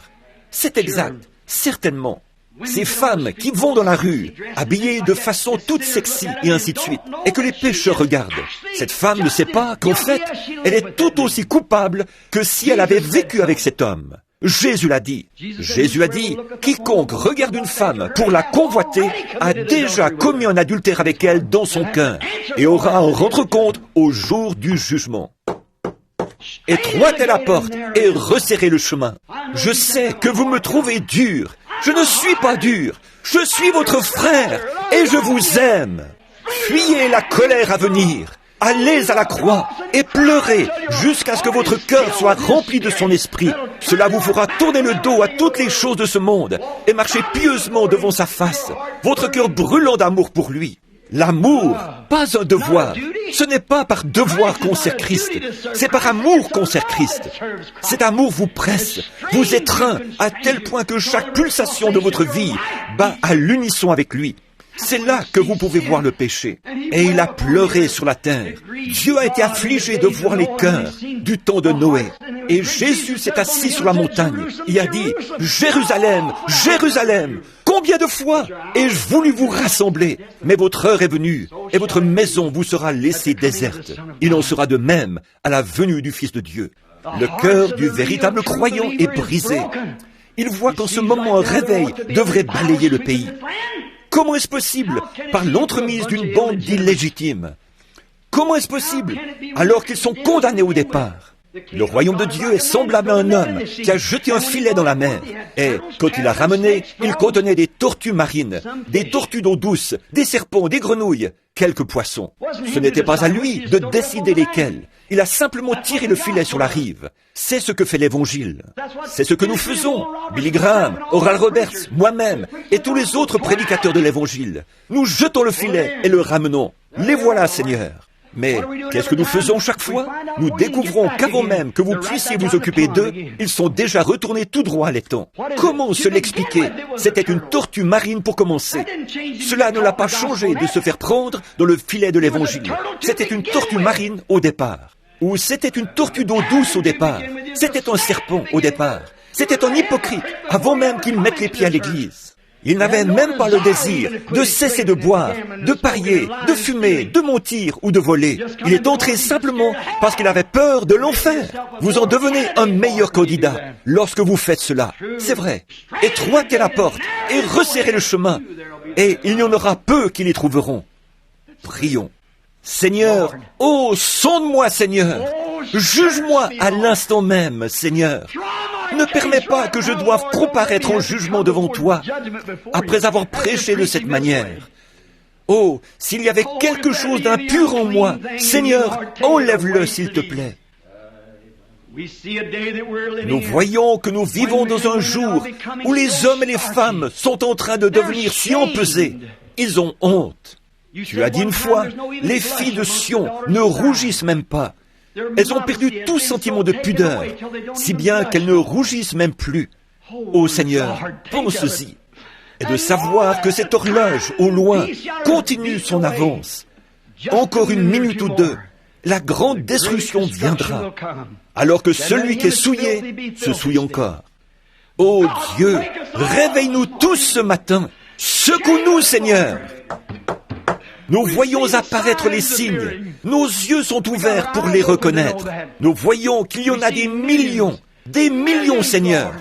C'est exact, certainement. Ces femmes qui vont dans la rue, habillées de façon toute sexy et ainsi de suite, et que les pécheurs regardent. Cette femme ne sait pas qu'en fait, elle est tout aussi coupable que si elle avait vécu avec cet homme. Jésus l'a dit. Jésus a dit, quiconque regarde une femme pour la convoiter a déjà commis un adultère avec elle dans son cœur et aura à en rendre compte au jour du jugement. Étroite est la porte et resserrez le chemin. Je sais que vous me trouvez dur. Je ne suis pas dur. Je suis votre frère et je vous aime. Fuyez la colère à venir. Allez à la croix et pleurez jusqu'à ce que votre cœur soit rempli de son esprit. Cela vous fera tourner le dos à toutes les choses de ce monde et marcher pieusement devant sa face, votre cœur brûlant d'amour pour lui. L'amour, pas un devoir. Ce n'est pas par devoir qu'on sert Christ, c'est par amour qu'on sert Christ. Cet amour vous presse, vous étreint à tel point que chaque pulsation de votre vie bat à l'unisson avec lui. C'est là que vous pouvez voir le péché. Et il a pleuré sur la terre. Dieu a été affligé de voir les cœurs du temps de Noé. Et Jésus s'est assis sur la montagne. Il a dit, « Jérusalem, Jérusalem, combien de fois ai-je voulu vous rassembler? Mais votre heure est venue, et votre maison vous sera laissée déserte. Il en sera de même à la venue du Fils de Dieu. » Le cœur du véritable croyant est brisé. Il voit qu'en ce moment un réveil devrait balayer le pays. Comment est-ce possible? Par l'entremise d'une bande d'illégitimes. Comment est-ce possible? Alors qu'ils sont condamnés au départ. Le royaume de Dieu est semblable à un homme qui a jeté un filet dans la mer. Et quand il l'a ramené, il contenait des tortues marines, des tortues d'eau douce, des serpents, des grenouilles, quelques poissons. Ce n'était pas à lui de décider lesquels. Il a simplement tiré le filet sur la rive. C'est ce que fait l'Évangile. C'est ce que nous faisons. Billy Graham, Oral Roberts, moi-même et tous les autres prédicateurs de l'Évangile. Nous jetons le filet et le ramenons. Les voilà, Seigneur. Mais qu'est-ce que nous faisons chaque fois? Nous découvrons qu'avant même que vous puissiez vous occuper d'eux, ils sont déjà retournés tout droit à l'étang. Comment se l'expliquer? C'était une tortue marine pour commencer. Cela ne l'a pas changé de se faire prendre dans le filet de l'Évangile. C'était une tortue marine au départ. Ou c'était une tortue d'eau douce au départ. C'était un serpent au départ. C'était un hypocrite avant même qu'il mette les pieds à l'église. Il n'avait même pas le désir de cesser de boire, de parier, de fumer, de mentir ou de voler. Il est entré simplement parce qu'il avait peur de l'enfer. Vous en devenez un meilleur candidat lorsque vous faites cela. C'est vrai. Étroite est la porte et resserrez le chemin. Et il y en aura peu qui les trouveront. Prions. Seigneur, oh, sonde-moi, Seigneur. Juge-moi à l'instant même, Seigneur. Ne permets pas que je doive comparaître en jugement devant toi après avoir prêché de cette manière. Oh, s'il y avait quelque chose d'impur en moi, Seigneur, enlève-le s'il te plaît. Nous voyons que nous vivons dans un jour où les hommes et les femmes sont en train de devenir si empesés. Ils ont honte. Tu as dit une fois, les filles de Sion ne rougissent même pas. Elles ont perdu tout sentiment de pudeur, si bien qu'elles ne rougissent même plus. Ô Seigneur, pense-y. Et de savoir que cette horloge, au loin, continue son avance. Encore une minute ou deux, la grande destruction viendra, alors que celui qui est souillé se souille encore. Ô Dieu, réveille-nous tous ce matin. Secoue-nous, Seigneur. Nous voyons apparaître les signes. Nos yeux sont ouverts pour les reconnaître. Nous voyons qu'il y en a des millions, Seigneur,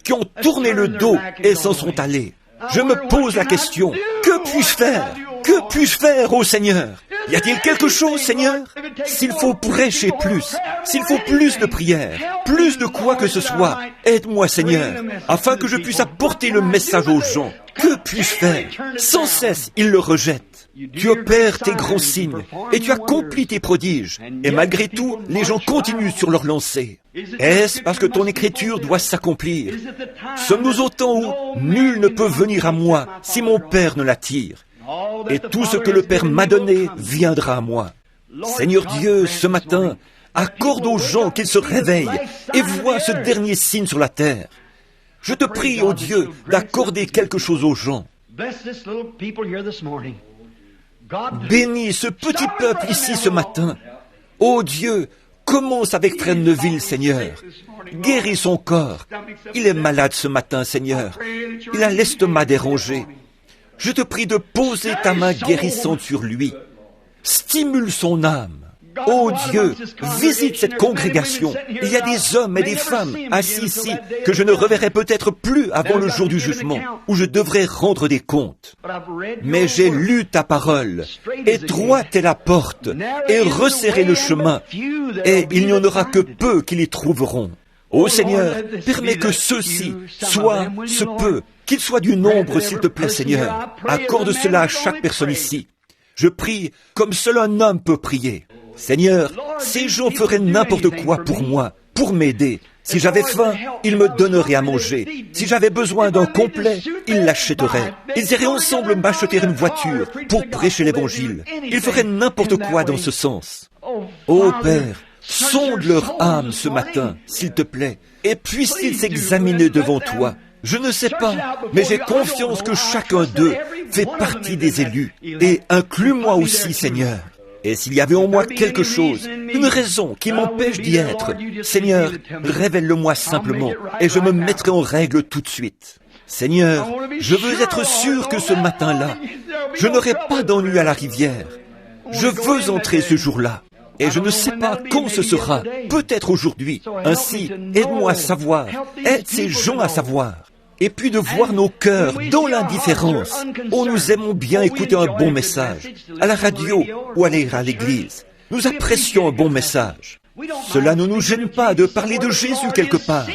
qui ont tourné le dos et s'en sont allés. Je me pose la question, que puis-je faire? Que puis-je faire, ô Seigneur? Y a-t-il quelque chose, Seigneur? S'il faut prêcher plus, s'il faut plus de prières, plus de quoi que ce soit, aide-moi, Seigneur, afin que je puisse apporter le message aux gens. Que puis-je faire? Sans cesse, ils le rejettent. Tu opères tes grands signes et tu accomplis tes prodiges. Et malgré tout, les gens continuent sur leur lancée. Est-ce parce que ton écriture doit s'accomplir? Sommes-nous au temps où nul ne peut venir à moi si mon Père ne l'attire? Et tout ce que le Père m'a donné viendra à moi. Seigneur Dieu, ce matin, accorde aux gens qu'ils se réveillent et voient ce dernier signe sur la terre. Je te prie, ô Dieu, d'accorder quelque chose aux gens. Bénis ce petit peuple ici ce matin. Ô Dieu, commence avec Frère Neville, Seigneur. Guéris son corps. Il est malade ce matin, Seigneur. Il a l'estomac dérangé. Je te prie de poser ta main guérissante sur lui. Stimule son âme. Ô Dieu, visite cette congrégation. Il y a des hommes et des femmes assis ici que je ne reverrai peut-être plus avant le jour du jugement, où je devrais rendre des comptes. Mais j'ai lu ta parole. Étroite est la porte, et resserrez le chemin, et il n'y en aura que peu qui les trouveront. Ô Seigneur, permets que ceux-ci soient ce peu, qu'ils soient du nombre, s'il te plaît, Seigneur. Accorde cela à chaque personne ici. Je prie comme seul un homme peut prier. Seigneur, ces gens feraient n'importe quoi pour moi, pour m'aider. Si j'avais faim, ils me donneraient à manger. Si j'avais besoin d'un complet, ils l'achèteraient. Ils iraient ensemble m'acheter une voiture pour prêcher l'Évangile. Ils feraient n'importe quoi dans ce sens. Ô Père, sonde leur âme ce matin, s'il te plaît, et puissent-ils s'examiner devant toi. Je ne sais pas, mais j'ai confiance que chacun d'eux fait partie des élus, et inclus-moi aussi, Seigneur. Et s'il y avait en moi quelque chose, une raison qui m'empêche d'y être, Seigneur, révèle-le-moi simplement, et je me mettrai en règle tout de suite. Seigneur, je veux être sûr que ce matin-là, je n'aurai pas d'ennui à la rivière. Je veux entrer ce jour-là, et je ne sais pas quand ce sera, peut-être aujourd'hui. Ainsi, aide-moi à savoir, aide ces gens à savoir. Et puis de voir nos cœurs dans l'indifférence. Oh, nous aimons bien écouter un bon message, à la radio ou aller à l'église. Nous apprécions un bon message. Cela ne nous gêne pas de parler de Jésus quelque part.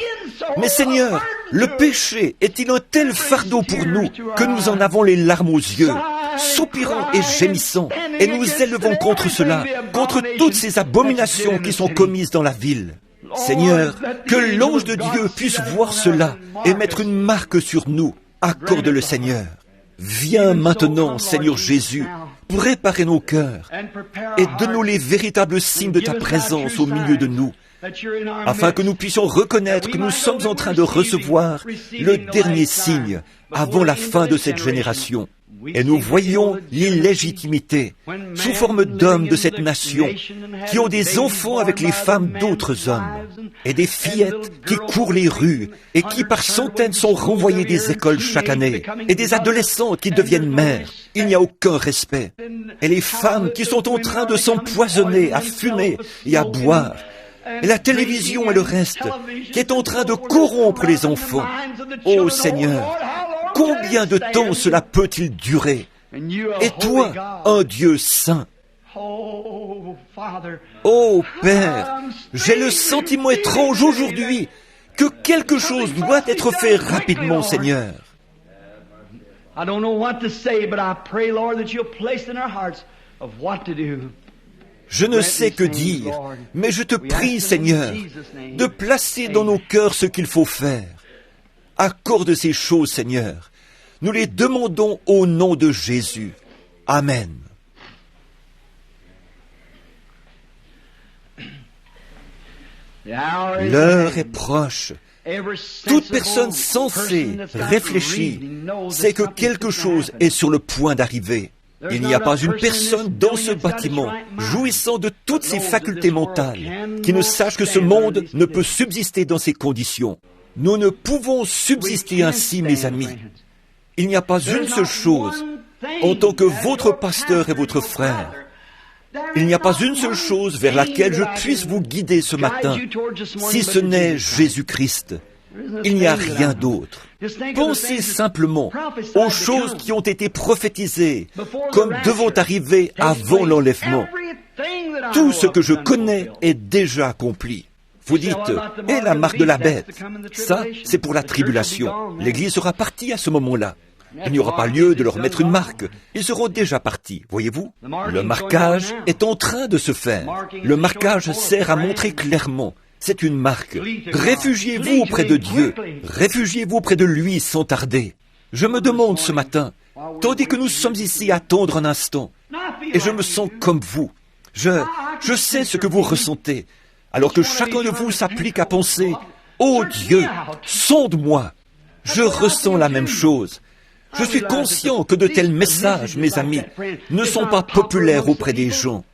Mais Seigneur, le péché est-il un tel fardeau pour nous que nous en avons les larmes aux yeux, soupirant et gémissant, et nous élevons contre cela, contre toutes ces abominations qui sont commises dans la ville. Seigneur, que l'ange de Dieu puisse voir cela et mettre une marque sur nous. Accorde-le, Seigneur. Viens maintenant, Seigneur Jésus, préparer nos cœurs et donne-nous les véritables signes de ta présence au milieu de nous, afin que nous puissions reconnaître que nous sommes en train de recevoir le dernier signe avant la fin de cette génération. Et nous voyons l'illégitimité sous forme d'hommes de cette nation qui ont des enfants avec les femmes d'autres hommes et des fillettes qui courent les rues et qui par centaines sont renvoyées des écoles chaque année et des adolescentes qui deviennent mères. Il n'y a aucun respect. Et les femmes qui sont en train de s'empoisonner à fumer et à boire. Et la télévision et le reste qui est en train de corrompre les enfants. Ô Seigneur, combien de temps cela peut-il durer? Et toi, un Dieu saint. Ô Père, j'ai le sentiment étrange aujourd'hui que quelque chose doit être fait rapidement, Seigneur. Je ne sais que dire, mais je te prie, Seigneur, de placer dans nos cœurs ce qu'il faut faire. Accorde ces choses, Seigneur. Nous les demandons au nom de Jésus. Amen. L'heure est proche. Toute personne sensée, réfléchie, sait que quelque chose est sur le point d'arriver. Il n'y a pas une personne dans ce bâtiment, jouissant de toutes ses facultés mentales, qui ne sache que ce monde ne peut subsister dans ces conditions. Nous ne pouvons subsister ainsi, mes amis. Il n'y a pas une seule chose, en tant que votre pasteur et votre frère, il n'y a pas une seule chose vers laquelle je puisse vous guider ce matin, si ce n'est Jésus-Christ. Il n'y a rien d'autre. Pensez simplement aux choses qui ont été prophétisées comme devant arriver avant l'enlèvement. Tout ce que je connais est déjà accompli. Vous dites, et la marque de la bête? Ça, c'est pour la tribulation. L'Église sera partie à ce moment-là. Il n'y aura pas lieu de leur mettre une marque. Ils seront déjà partis, voyez-vous? Le marquage est en train de se faire. Le marquage sert à montrer clairement. C'est une marque. Réfugiez-vous auprès de Dieu. Réfugiez-vous auprès de lui sans tarder. Je me demande ce matin, tandis que nous sommes ici à attendre un instant, et je me sens comme vous. Je sais ce que vous ressentez, alors que chacun de vous s'applique à penser, « Oh Dieu, sonde-moi !» Je ressens la même chose. Je suis conscient que de tels messages, mes amis, ne sont pas populaires auprès des gens.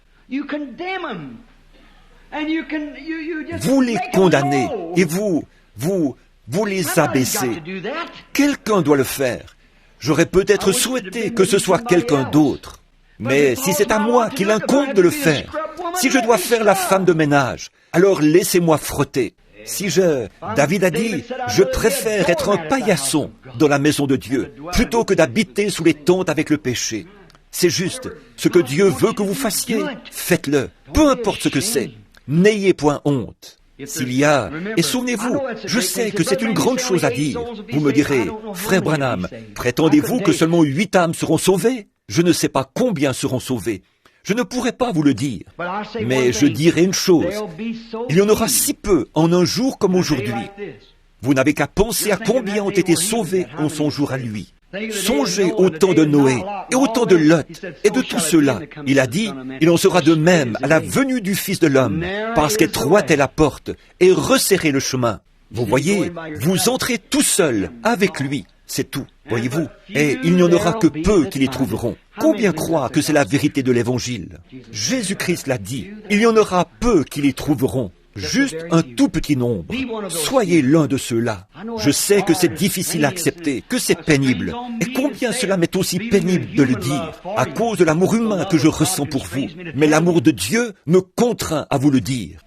Vous les condamnez et vous les abaissez. Quelqu'un doit le faire. J'aurais peut-être souhaité que ce soit quelqu'un d'autre. Mais si c'est à moi qu'il incombe de le faire, si je dois faire la femme de ménage, alors laissez-moi frotter. David a dit, je préfère être un paillasson dans la maison de Dieu, plutôt que d'habiter sous les tentes avec le péché. C'est juste, ce que Dieu veut que vous fassiez, faites-le, peu importe ce que c'est. N'ayez point honte. S'il y a, et souvenez-vous, je sais que c'est une grande chose à dire. Vous me direz, frère Branham, prétendez-vous que seulement 8 âmes seront sauvées? Je ne sais pas combien seront sauvées. Je ne pourrais pas vous le dire, mais je dirai une chose. Il y en aura si peu en un jour comme aujourd'hui. Vous n'avez qu'à penser à combien ont été sauvés en son jour à lui. Songez au temps de Noé et au temps de Lot et de tout cela. Il a dit, il en sera de même à la venue du Fils de l'homme, parce qu'étroite est la porte et resserrez le chemin. Vous voyez, vous entrez tout seul avec lui. C'est tout, voyez-vous. Et il n'y en aura que peu qui les trouveront. Combien croient que c'est la vérité de l'Évangile? Jésus-Christ l'a dit, il y en aura peu qui les trouveront. Juste un tout petit nombre. Soyez l'un de ceux-là. Je sais que c'est difficile à accepter, que c'est pénible. Et combien cela m'est aussi pénible de le dire, à cause de l'amour humain que je ressens pour vous. Mais l'amour de Dieu me contraint à vous le dire.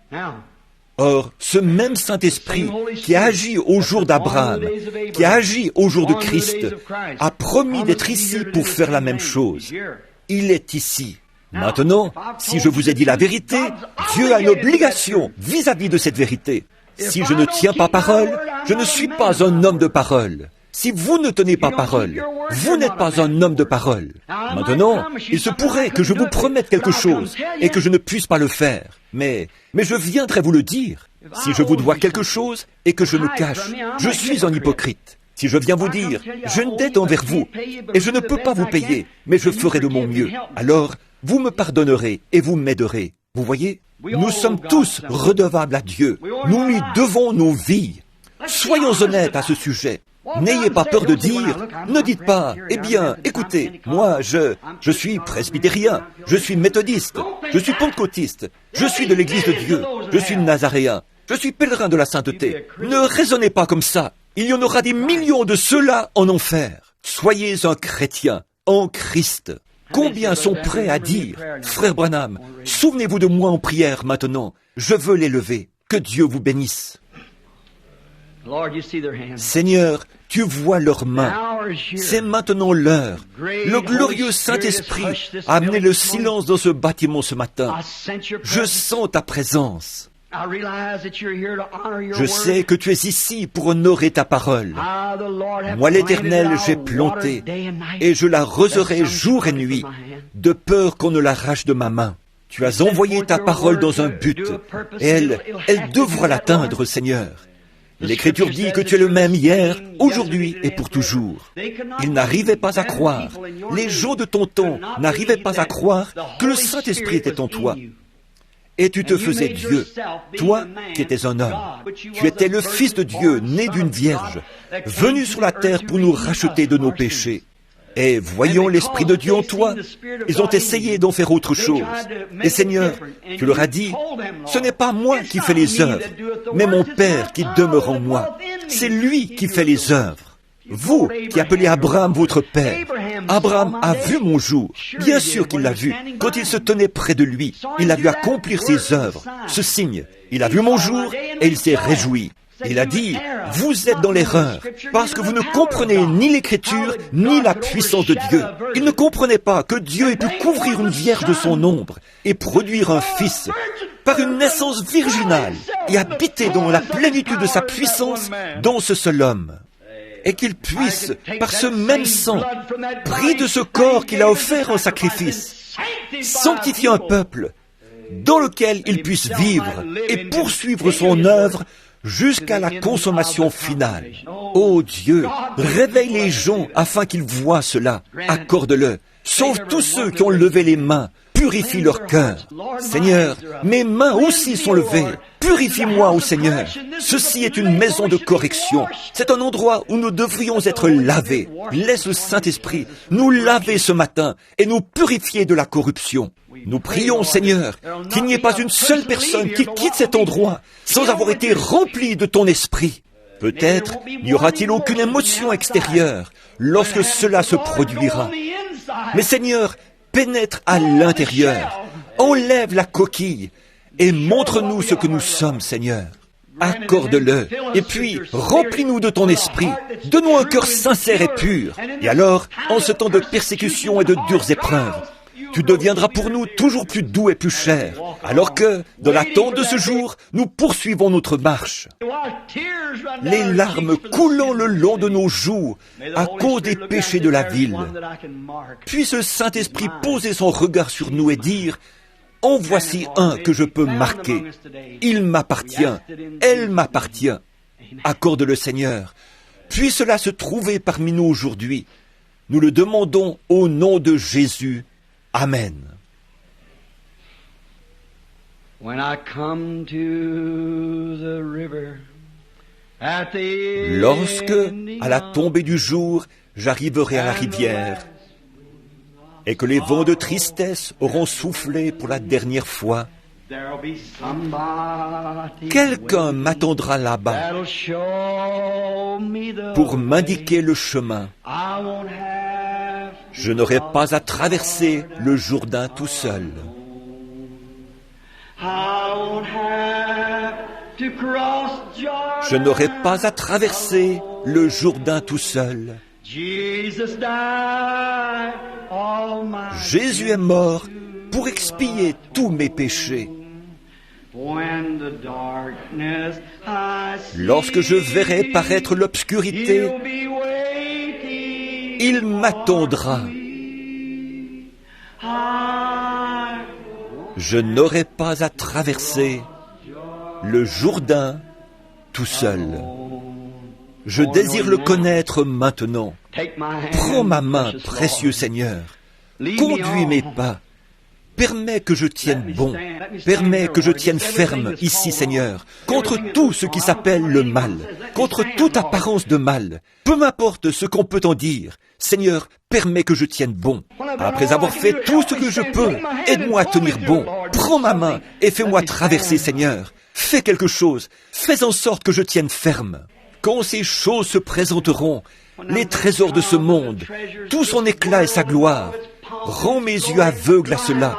Or, ce même Saint-Esprit qui a agi au jour d'Abraham, qui a agi au jour de Christ, a promis d'être ici pour faire la même chose. Il est ici. Maintenant, si je vous ai dit la vérité, Dieu a une obligation vis-à-vis de cette vérité. Si je ne tiens pas parole, je ne suis pas un homme de parole. Si vous ne tenez pas parole, vous n'êtes pas un homme de parole. Maintenant, il se pourrait que je vous promette quelque chose et que je ne puisse pas le faire. Mais je viendrai vous le dire. Si je vous dois quelque chose et que je me cache, je suis un hypocrite. Si je viens vous dire, j'ai une dette envers vous, et je ne peux pas vous payer, mais je ferai de mon mieux, alors vous me pardonnerez et vous m'aiderez. Vous voyez, nous sommes tous redevables à Dieu. Nous lui devons nos vies. Soyons honnêtes à ce sujet. N'ayez pas peur de dire, ne dites pas, eh bien, écoutez, moi, je suis presbytérien, je suis méthodiste, je suis pentecôtiste, je suis de l'Église de Dieu, je suis nazaréen, je suis pèlerin de la sainteté. Ne raisonnez pas comme ça. Il y en aura des millions de ceux-là en enfer. Soyez un chrétien en Christ. Combien sont prêts à dire, frère Branham, souvenez-vous de moi en prière maintenant, je veux l'élever. Que Dieu vous bénisse. Seigneur, tu vois leurs mains. C'est maintenant l'heure. Le glorieux Saint-Esprit a amené le silence dans ce bâtiment ce matin. Je sens ta présence. Je sais que tu es ici pour honorer ta parole. Moi, l'Éternel, j'ai planté, et je l'arroserai jour et nuit, de peur qu'on ne l'arrache de ma main. Tu as envoyé ta parole dans un but, et elle devra l'atteindre, Seigneur. L'Écriture dit que tu es le même hier, aujourd'hui et pour toujours. Ils n'arrivaient pas à croire, les gens de ton temps n'arrivaient pas à croire que le Saint-Esprit était en toi. Et tu te faisais Dieu, toi qui étais un homme. Tu étais le Fils de Dieu, né d'une vierge, venu sur la terre pour nous racheter de nos péchés. Et voyant l'Esprit de Dieu en toi, ils ont essayé d'en faire autre chose. Et Seigneur, tu leur as dit, ce n'est pas moi qui fais les œuvres, mais mon Père qui demeure en moi. C'est lui qui fait les œuvres. Vous qui appelez Abraham votre père, Abraham a vu mon jour. Bien sûr qu'il l'a vu. Quand il se tenait près de lui, il a vu accomplir ses œuvres, ce signe. Il a vu mon jour et il s'est réjoui. Il a dit, vous êtes dans l'erreur, parce que vous ne comprenez ni l'Écriture, ni la puissance de Dieu. Il ne comprenait pas que Dieu ait pu couvrir une vierge de son ombre et produire un fils par une naissance virginale et habiter dans la plénitude de sa puissance dans ce seul homme. Et qu'il puisse, par ce même sang, pris de ce corps qu'il a offert en sacrifice, sanctifier un peuple dans lequel il puisse vivre et poursuivre son œuvre jusqu'à la consommation finale. Ô Dieu, réveille les gens afin qu'ils voient cela. Accorde-le. Sauve tous ceux qui ont levé les mains. Purifie leur cœur. Seigneur, mes mains aussi sont levées. Purifie-moi, ô Seigneur. Ceci est une maison de correction. C'est un endroit où nous devrions être lavés. Laisse le Saint-Esprit nous laver ce matin et nous purifier de la corruption. Nous prions, Seigneur, qu'il n'y ait pas une seule personne qui quitte cet endroit sans avoir été remplie de ton esprit. Peut-être n'y aura-t-il aucune émotion extérieure lorsque cela se produira. Mais Seigneur, pénètre à l'intérieur, enlève la coquille et montre-nous ce que nous sommes, Seigneur. Accorde-le, et puis remplis-nous de ton esprit, donne-nous un cœur sincère et pur. Et alors, en ce temps de persécution et de dures épreuves, tu deviendras pour nous toujours plus doux et plus cher, alors que, dans l'attente de ce jour, nous poursuivons notre marche. Les larmes coulant le long de nos joues à cause des péchés de la ville. Puisse le Saint-Esprit poser son regard sur nous et dire, « En voici un que je peux marquer. Il m'appartient, elle m'appartient. » Accorde-le, Seigneur. Puisse cela se trouver parmi nous aujourd'hui. Nous le demandons au nom de Jésus. Amen. Lorsque, à la tombée du jour, j'arriverai à la rivière, et que les vents de tristesse auront soufflé pour la dernière fois, quelqu'un m'attendra là-bas pour m'indiquer le chemin. Je n'aurai pas à traverser le Jourdain tout seul. Je n'aurai pas à traverser le Jourdain tout seul. Jésus est mort pour expier tous mes péchés. Lorsque je verrai paraître l'obscurité, il m'attendra. Je n'aurai pas à traverser le Jourdain tout seul. Je désire le connaître maintenant. Prends ma main, précieux Seigneur. Conduis mes pas. Permets que je tienne bon. Permets que je tienne ferme ici, Seigneur, contre tout ce qui s'appelle le mal, contre toute apparence de mal. Peu m'importe ce qu'on peut en dire. Seigneur, permets que je tienne bon. Après avoir fait tout ce que je peux, aide-moi à tenir bon. Prends ma main et fais-moi traverser, Seigneur. Fais quelque chose. Fais en sorte que je tienne ferme. Quand ces choses se présenteront, les trésors de ce monde, tout son éclat et sa gloire, rends mes yeux aveugles à cela.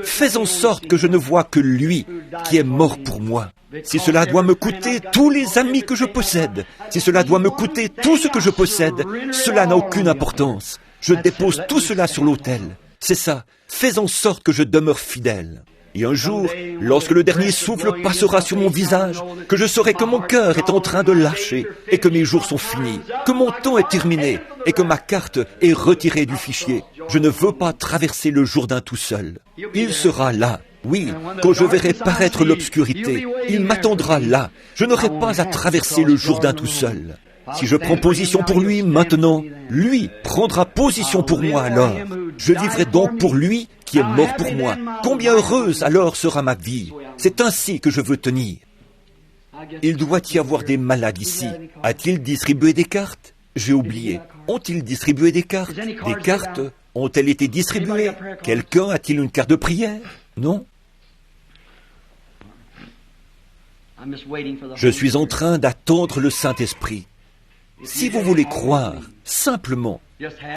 Fais en sorte que je ne vois que lui qui est mort pour moi. Si cela doit me coûter tous les amis que je possède, si cela doit me coûter tout ce que je possède, cela n'a aucune importance. Je dépose tout cela sur l'autel. C'est ça. Fais en sorte que je demeure fidèle. Et un jour, lorsque le dernier souffle passera sur mon visage, que je saurai que mon cœur est en train de lâcher et que mes jours sont finis, que mon temps est terminé et que ma carte est retirée du fichier. Je ne veux pas traverser le Jourdain tout seul. Il sera là. Oui, quand je verrai paraître l'obscurité, il m'attendra là. Je n'aurai pas à traverser le Jourdain tout seul. Si je prends position pour lui maintenant, lui prendra position pour moi alors. Je vivrai donc pour lui qui est mort pour moi. Combien heureuse alors sera ma vie. C'est ainsi que je veux tenir. Il doit y avoir des malades ici. A-t-il distribué des cartes? J'ai oublié. Ont-ils distribué des cartes? Des cartes ont-elles été distribuées? Quelqu'un a-t-il une carte de prière? Non? Je suis en train d'attendre le Saint-Esprit. Si vous voulez croire, simplement,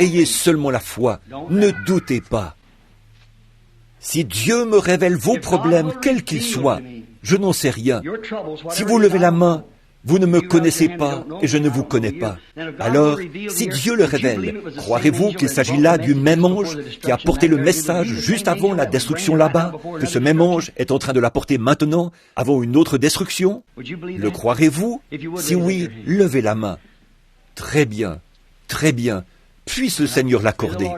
ayez seulement la foi, ne doutez pas. Si Dieu me révèle vos problèmes, quels qu'ils soient, je n'en sais rien. Si vous levez la main, vous ne me connaissez pas et je ne vous connais pas. Alors, si Dieu le révèle, croirez-vous qu'il s'agit là du même ange qui a porté le message juste avant la destruction là-bas, que ce même ange est en train de l'apporter maintenant, avant une autre destruction? Le croirez-vous? Si oui, levez la main. Très bien, très bien. Puisse le Seigneur l'accorder.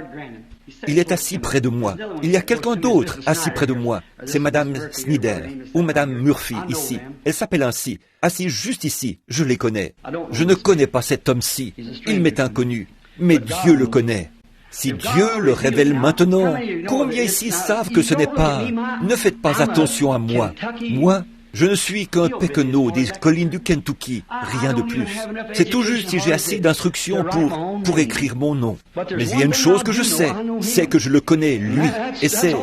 Il est assis près de moi. Il y a quelqu'un d'autre assis près de moi. C'est Madame Snyder ou Madame Murphy ici. Elle s'appelle ainsi. Assis juste ici. Je les connais. Je ne connais pas cet homme-ci. Il m'est inconnu. Mais Dieu le connaît. Si Dieu le révèle maintenant, combien ici savent que ce n'est pas... Ne faites pas attention à moi. Moi, je ne suis qu'un pequeneau des collines du Kentucky, rien de plus. C'est tout juste si j'ai assez d'instructions pour écrire mon nom. Mais il y a une chose que je sais, c'est que je le connais, lui, et c'est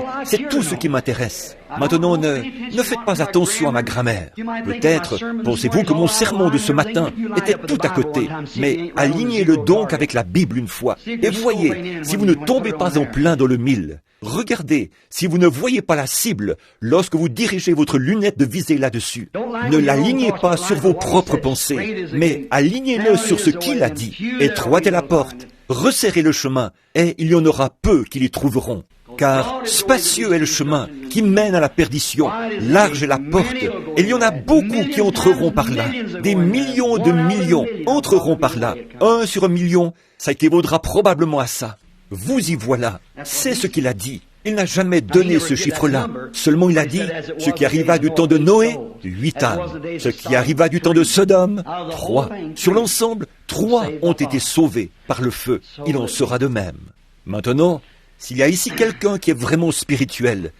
tout ce qui m'intéresse. Maintenant, ne faites pas attention à ma grammaire. Peut-être pensez-vous que mon sermon de ce matin était tout à côté, mais alignez-le donc avec la Bible une fois. Et voyez, si vous ne tombez pas en plein dans le mille, regardez, si vous ne voyez pas la cible lorsque vous dirigez votre lunette de visée là-dessus, ne l'alignez pas sur vos propres pensées, mais alignez-le sur ce qu'il a dit. Étroite est la porte, resserrez le chemin, et il y en aura peu qui l'y trouveront. Car spacieux est le chemin qui mène à la perdition, large est la porte, et il y en a beaucoup qui entreront par là. Des millions de millions entreront par là. 1 sur 1 million, ça équivaudra probablement à ça. Vous y voilà, c'est ce qu'il a dit. Il n'a jamais donné ce chiffre-là. Seulement il a dit, ce qui arriva du temps de Noé, 8 âmes. Ce qui arriva du temps de Sodome, 3. Sur l'ensemble, 3 ont été sauvés par le feu. Il en sera de même. Maintenant, s'il y a ici quelqu'un qui est vraiment spirituel,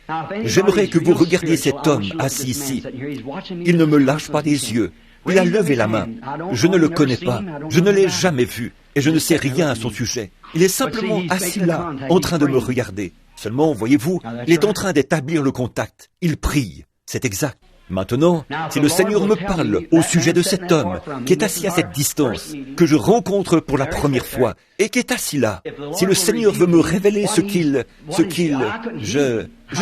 j'aimerais que vous regardiez cet homme assis ici. Il ne me lâche pas des yeux. Il a levé la main. Je ne le connais pas. Je ne l'ai jamais vu. Et je ne sais rien à son sujet. Il est simplement assis là, en train de me regarder. Seulement, voyez-vous, il est en train d'établir le contact. Il prie. C'est exact. Maintenant, si le Seigneur me parle au sujet de cet homme qui est assis à cette distance, que je rencontre pour la première fois, et qui est assis là, si le Seigneur veut me révéler je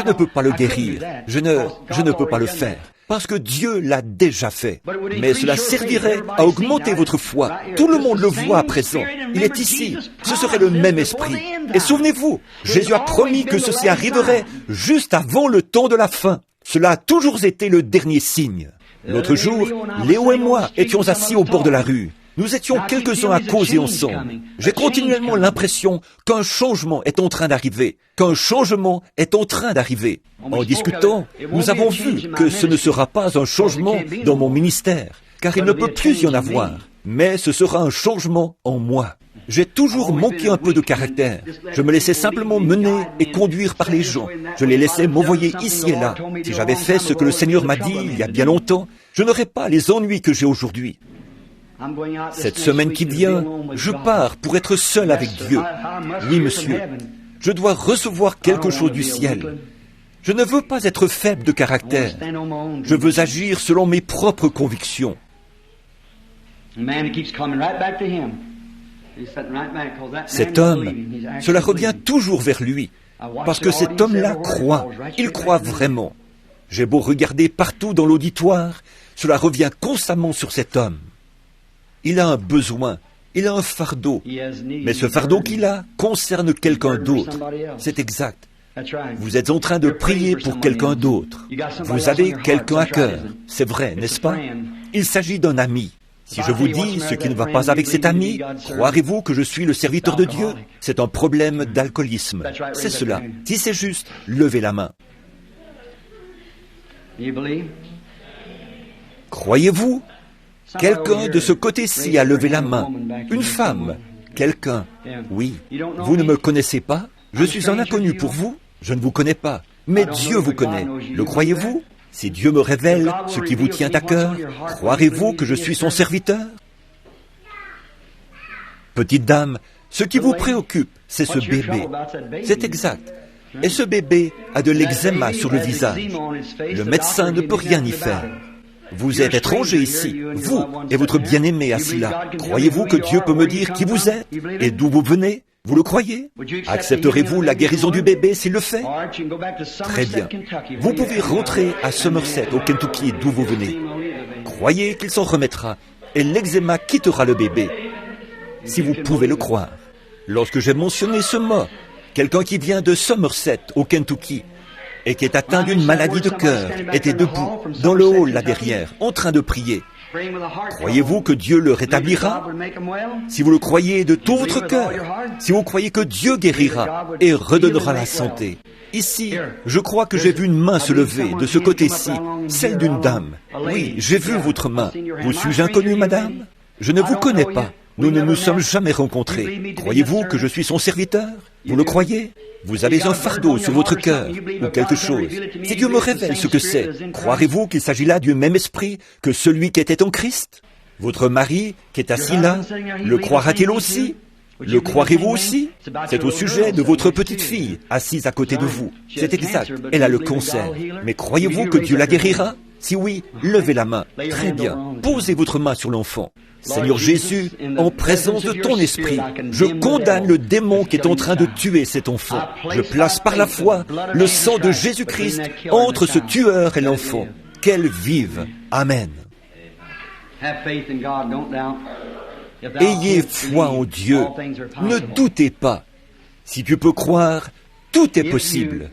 ne peux pas le guérir, je ne peux pas le faire, parce que Dieu l'a déjà fait. Mais cela servirait à augmenter votre foi. Tout le monde le voit à présent. Il est ici. Ce serait le même esprit. Et souvenez-vous, Jésus a promis que ceci arriverait juste avant le temps de la fin. Cela a toujours été le dernier signe. L'autre jour, Léo et moi étions assis au bord de la rue. Nous étions quelques-uns à causer ensemble. J'ai continuellement l'impression qu'un changement est en train d'arriver. En discutant, nous avons vu que ce ne sera pas un changement dans mon ministère, car il ne peut plus y en avoir. mais ce sera un changement en moi. J'ai toujours manqué un peu de caractère. Je me laissais simplement mener et conduire par les gens. Je les laissais m'envoyer ici et là. Si j'avais fait ce que le Seigneur m'a dit il y a bien longtemps, je n'aurais pas les ennuis que j'ai aujourd'hui. Cette semaine qui vient, je pars pour être seul avec Dieu. Oui, monsieur, je dois recevoir quelque chose du ciel. Je ne veux pas être faible de caractère. Je veux agir selon mes propres convictions. Cet homme, cela revient toujours vers lui, parce que cet homme-là croit, il croit vraiment. J'ai beau regarder partout dans l'auditoire, cela revient constamment sur cet homme. Il a un besoin, il a un fardeau, mais ce fardeau qu'il a concerne quelqu'un d'autre. C'est exact. Vous êtes en train de prier pour quelqu'un d'autre. Vous avez quelqu'un à cœur, c'est vrai, n'est-ce pas? Il s'agit d'un ami. Si je vous dis ce qui ne va pas avec cet ami, croirez-vous que je suis le serviteur de Dieu? C'est un problème d'alcoolisme. C'est cela. Si c'est juste, levez la main. Croyez-vous? Quelqu'un de ce côté-ci a levé la main. Une femme. Quelqu'un. Oui. Vous ne me connaissez pas? Je suis un inconnu pour vous? Je ne vous connais pas. Mais Dieu vous connaît. Le croyez-vous? Si Dieu me révèle ce qui vous tient à cœur, croirez-vous que je suis son serviteur? Petite dame, ce qui vous préoccupe, c'est ce bébé. C'est exact. Et ce bébé a de l'eczéma sur le visage. Le médecin ne peut rien y faire. Vous êtes étranger ici, vous et votre bien-aimé assis là. Croyez-vous que Dieu peut me dire qui vous êtes et d'où vous venez? Vous le croyez? Accepterez-vous la guérison du bébé s'il le fait? Très bien. Vous pouvez rentrer à Somerset, au Kentucky, d'où vous venez. Croyez qu'il s'en remettra et l'eczéma quittera le bébé. Si vous pouvez le croire. Lorsque j'ai mentionné ce mot, quelqu'un qui vient de Somerset, au Kentucky, et qui est atteint d'une maladie de cœur, était debout, dans le hall là derrière, en train de prier. Croyez-vous que Dieu le rétablira? Si vous le croyez de tout votre cœur, si vous croyez que Dieu guérira et redonnera la santé. Ici, je crois que j'ai vu une main se lever de ce côté-ci, celle d'une dame. Oui, j'ai vu votre main. Vous suis-je inconnu, madame? Je ne vous connais pas. Nous ne nous sommes jamais rencontrés. Croyez-vous que je suis son serviteur? Vous le croyez? Vous avez un fardeau sur votre cœur, ou quelque chose. Si Dieu me révèle ce que c'est, croirez-vous qu'il s'agit là du même esprit que celui qui était en Christ? Votre mari, qui est assis là, le croira-t-il aussi? Le croirez-vous aussi? C'est au sujet de votre petite fille, assise à côté de vous. C'est exact, elle a le cancer. Mais croyez-vous que Dieu la guérira? Si oui, levez la main. Très bien. Posez votre main sur l'enfant. Seigneur Jésus, en présence de ton esprit, je condamne le démon qui est en train de tuer cet enfant. Je place par la foi le sang de Jésus-Christ entre ce tueur et l'enfant. Qu'elle vive. Amen. Ayez foi en Dieu. Ne doutez pas. Si tu peux croire, tout est possible.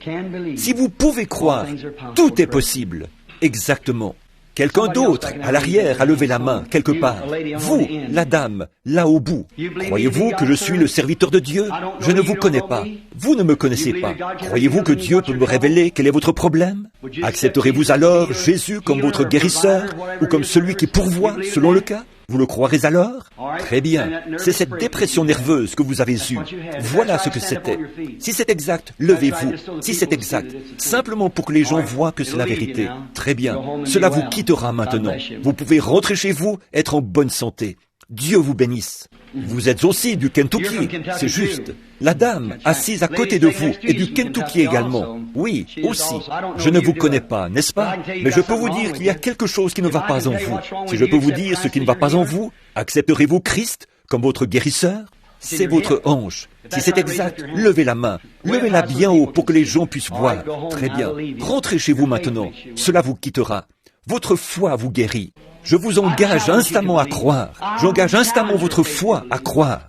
Si vous pouvez croire, tout est possible. Exactement. Quelqu'un d'autre, à l'arrière, a levé la main, quelque part. Vous, la dame, là au bout. Croyez-vous que je suis le serviteur de Dieu? Je ne vous connais pas. Vous ne me connaissez pas. Croyez-vous que Dieu peut me révéler quel est votre problème? Accepterez-vous alors Jésus comme votre guérisseur ou comme celui qui pourvoit, selon le cas? Vous le croirez alors? Très bien. C'est cette dépression nerveuse que vous avez eue. Voilà ce que c'était. Si c'est exact, levez-vous. Si c'est exact, simplement pour que les gens voient que c'est la vérité. Très bien. Cela vous quittera maintenant. Vous pouvez rentrer chez vous, être en bonne santé. Dieu vous bénisse. Vous êtes aussi du Kentucky, c'est juste. La dame assise à côté de vous est du Kentucky également. Oui, aussi. Je ne vous connais pas, n'est-ce pas? Mais je peux vous dire qu'il y a quelque chose qui ne va pas en vous. Si je peux vous dire ce qui ne va pas en vous, accepterez-vous Christ comme votre guérisseur? C'est votre hanche. Si c'est exact, levez la main. Levez-la bien haut pour que les gens puissent voir. Très bien. Rentrez chez vous maintenant. Cela vous quittera. Votre foi vous guérit. Je vous engage instamment à croire. J'engage instamment votre foi à croire.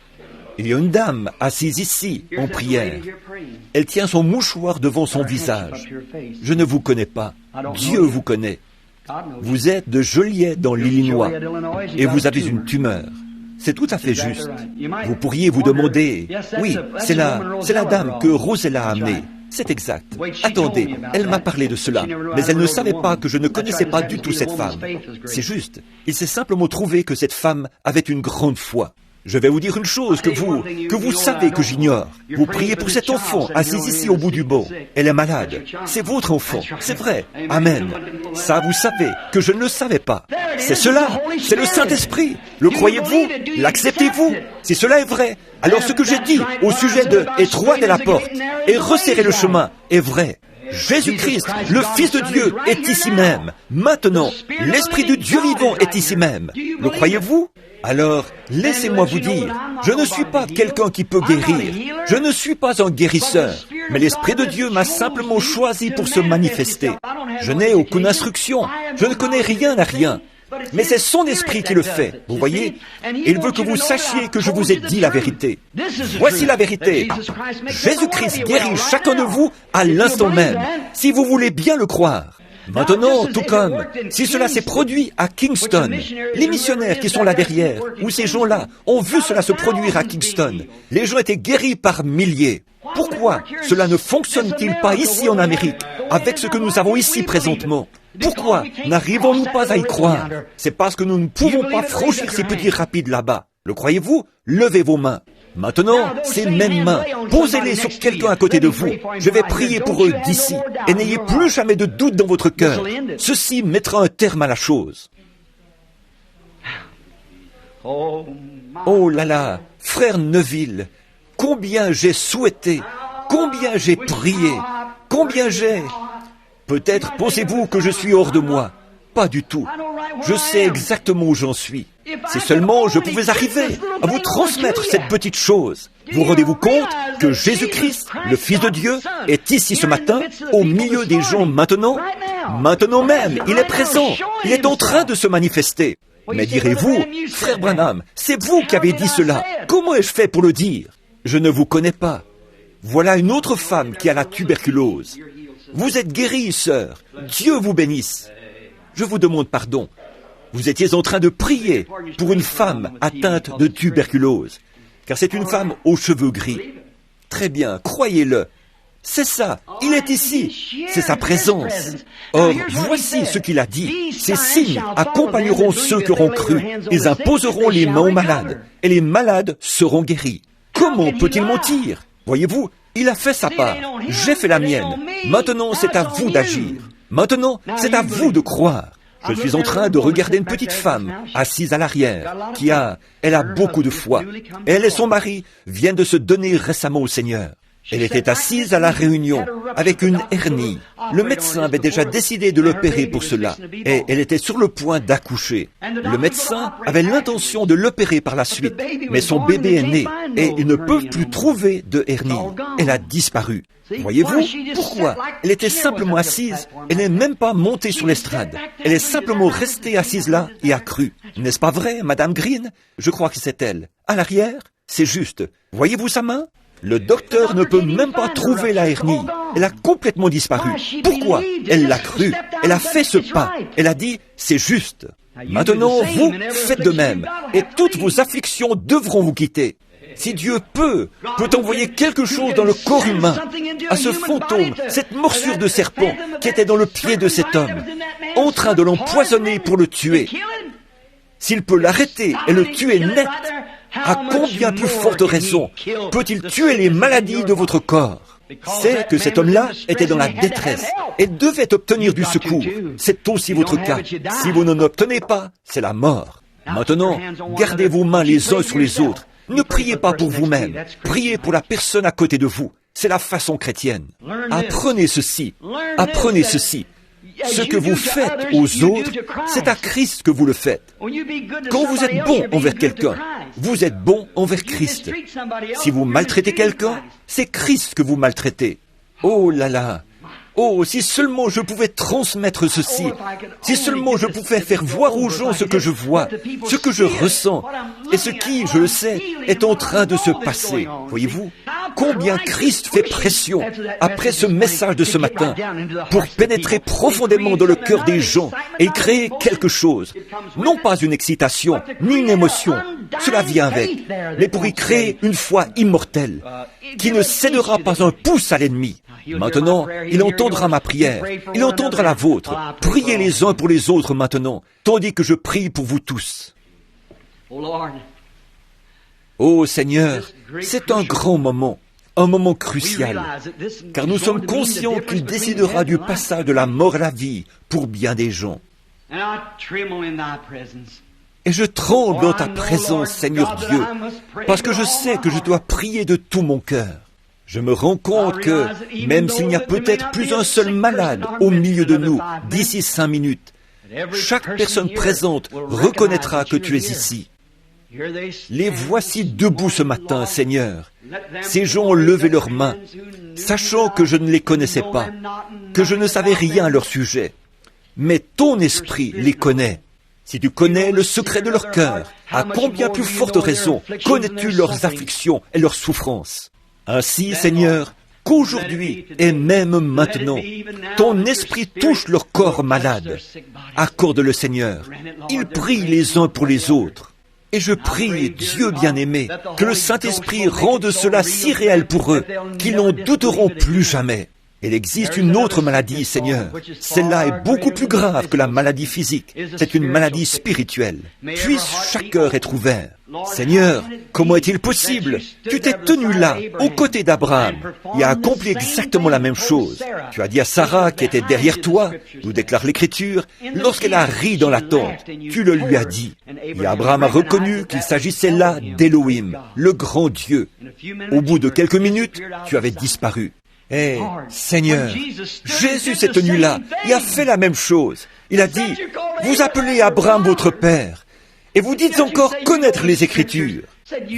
Il y a une dame assise ici, en prière. Elle tient son mouchoir devant son visage. Je ne vous connais pas. Dieu vous connaît. Vous êtes de Joliet dans l'Illinois et vous avez une tumeur. C'est tout à fait juste. Vous pourriez vous demander, oui, c'est la dame que Rosella a amenée. C'est exact. Attendez, elle m'a parlé de cela, mais elle ne savait pas que je ne connaissais pas du tout cette femme. C'est juste, il s'est simplement trouvé que cette femme avait une grande foi. Je vais vous dire une chose que vous savez que j'ignore. Vous priez pour cet enfant assis ici au bout du banc. Elle est malade. C'est votre enfant. C'est vrai. Amen. Ça, vous savez que je ne le savais pas. C'est cela. C'est le Saint-Esprit. Le croyez-vous? L'acceptez-vous? Si cela est vrai, alors ce que j'ai dit au sujet de « étroite est la porte et resserrez le chemin » est vrai. Jésus-Christ, le Fils de Dieu, est ici même. Maintenant, l'Esprit du Dieu vivant est ici même. Le croyez-vous? Alors, laissez-moi vous dire, je ne suis pas quelqu'un qui peut guérir. Je ne suis pas un guérisseur. Mais l'Esprit de Dieu m'a simplement choisi pour se manifester. Je n'ai aucune instruction. Je ne connais rien à rien. Mais c'est son esprit qui le fait, vous voyez? Il veut que vous sachiez que je vous ai dit la vérité. Voici la vérité. Jésus-Christ guérit chacun de vous à l'instant même, si vous voulez bien le croire. Maintenant, tout comme si cela s'est produit à Kingston, les missionnaires qui sont là derrière, ou ces gens-là, ont vu cela se produire à Kingston. Les gens étaient guéris par milliers. Pourquoi cela ne fonctionne-t-il pas ici en Amérique, avec ce que nous avons ici présentement? Pourquoi n'arrivons-nous pas à y croire? C'est parce que nous ne pouvons pas franchir ces petits rapides là-bas. Le croyez-vous? Levez vos mains. Maintenant, ces mêmes mains, posez-les sur quelqu'un à côté de vous. Je vais prier pour eux d'ici. Et n'ayez plus jamais de doute dans votre cœur. Ceci mettra un terme à la chose. Oh là là, frère Neville, combien j'ai souhaité, combien j'ai prié, combien j'ai... Peut-être pensez-vous que je suis hors de moi. Pas du tout. Je sais exactement où j'en suis. Si seulement je pouvais arriver à vous transmettre cette petite chose. Vous rendez-vous compte que Jésus-Christ, le Fils de Dieu, est ici ce matin, au milieu des gens maintenant? Maintenant même, il est présent. Il est en train de se manifester. Mais direz-vous, frère Branham, c'est vous qui avez dit cela. Comment ai-je fait pour le dire? Je ne vous connais pas. Voilà une autre femme qui a la tuberculose. Vous êtes guérie, sœur. Dieu vous bénisse. Je vous demande pardon. Vous étiez en train de prier pour une femme atteinte de tuberculose, car c'est une femme aux cheveux gris. Très bien, croyez-le. C'est ça, il est ici. C'est sa présence. Or, voici ce qu'il a dit. Ces signes accompagneront ceux qui auront cru. Ils imposeront les mains aux malades, et les malades seront guéris. Comment peut-il mentir? Voyez-vous, il a fait sa part. J'ai fait la mienne. Maintenant, c'est à vous d'agir. Maintenant, c'est à vous de croire. Je suis en train de regarder une petite femme assise à l'arrière elle a beaucoup de foi. Elle et son mari viennent de se donner récemment au Seigneur. Elle était assise à la réunion avec une hernie. Le médecin avait déjà décidé de l'opérer pour cela et elle était sur le point d'accoucher. Le médecin avait l'intention de l'opérer par la suite, mais son bébé est né et ils ne peuvent plus trouver de hernie. Elle a disparu. Voyez-vous, pourquoi? Elle était simplement assise, elle n'est même pas montée sur l'estrade. Elle est simplement restée assise là et a cru. N'est-ce pas vrai, Madame Green? Je crois que c'est elle. À l'arrière, c'est juste. Voyez-vous sa main? Le docteur ne peut même pas trouver la hernie. Elle a complètement disparu. Pourquoi? Elle l'a cru. Elle a fait ce pas. Elle a dit, c'est juste. Maintenant, vous faites de même. Et toutes vos afflictions devront vous quitter. Si Dieu peut envoyer quelque chose dans le corps humain, à ce fantôme, cette morsure de serpent qui était dans le pied de cet homme, en train de l'empoisonner pour le tuer, s'il peut l'arrêter et le tuer net, à combien plus forte raison peut-il tuer les maladies de votre corps? C'est que cet homme-là était dans la détresse et devait obtenir du secours. C'est aussi votre cas. Si vous n'en obtenez pas, c'est la mort. Maintenant, gardez vos mains les uns sur les autres. Ne priez pas pour vous-même. Priez pour la personne à côté de vous. C'est la façon chrétienne. Apprenez ceci. Apprenez ceci. Ce que vous faites aux autres, c'est à Christ que vous le faites. Quand vous êtes bon envers quelqu'un, vous êtes bon envers Christ. Si vous maltraitez quelqu'un, c'est Christ que vous maltraitez. Oh là là! Oh, si seulement je pouvais transmettre ceci, si seulement je pouvais faire voir aux gens ce que je vois, ce que je ressens, et ce qui, je le sais, est en train de se passer. Voyez-vous, combien Christ fait pression après ce message de ce matin pour pénétrer profondément dans le cœur des gens et créer quelque chose. Non pas une excitation, ni une émotion, cela vient avec, mais pour y créer une foi immortelle, qui ne cédera pas un pouce à l'ennemi. Maintenant, il entendra ma prière, il entendra la vôtre. Priez les uns pour les autres maintenant, tandis que je prie pour vous tous. Ô Seigneur, c'est un grand moment, un moment crucial, car nous sommes conscients qu'il décidera du passage de la mort à la vie pour bien des gens. Et je tremble dans ta présence, Seigneur Dieu, parce que je sais que je dois prier de tout mon cœur. Je me rends compte que, même s'il n'y a peut-être plus un seul malade au milieu de nous d'ici 5 minutes, chaque personne présente reconnaîtra que tu es ici. Les voici debout ce matin, Seigneur. Ces gens ont levé leurs mains, sachant que je ne les connaissais pas, que je ne savais rien à leur sujet. Mais ton esprit les connaît. Si tu connais le secret de leur cœur, à combien plus forte raison connais-tu leurs afflictions et leurs souffrances? Ainsi, Seigneur, qu'aujourd'hui et même maintenant, ton esprit touche leur corps malade. Accorde-le, Seigneur. Ils prient les uns pour les autres. Et je prie, Dieu bien-aimé, que le Saint-Esprit rende cela si réel pour eux qu'ils n'en douteront plus jamais. Il existe une autre maladie, Seigneur. Celle-là est beaucoup plus grave que la maladie physique. C'est une maladie spirituelle. Puisse chaque cœur être ouvert. Seigneur, comment est-il possible? Tu t'es tenu là, aux côtés d'Abraham, et as accompli exactement la même chose. Tu as dit à Sarah, qui était derrière toi, nous déclare l'Écriture, lorsqu'elle a ri dans la tente, tu le lui as dit. Et Abraham a reconnu qu'il s'agissait là d'Élohim, le grand Dieu. Au bout de quelques minutes, tu avais disparu. Eh, Seigneur, Jésus s'est tenu là et a fait la même chose. Il a dit, vous appelez Abraham votre père, et vous dites encore connaître les Écritures.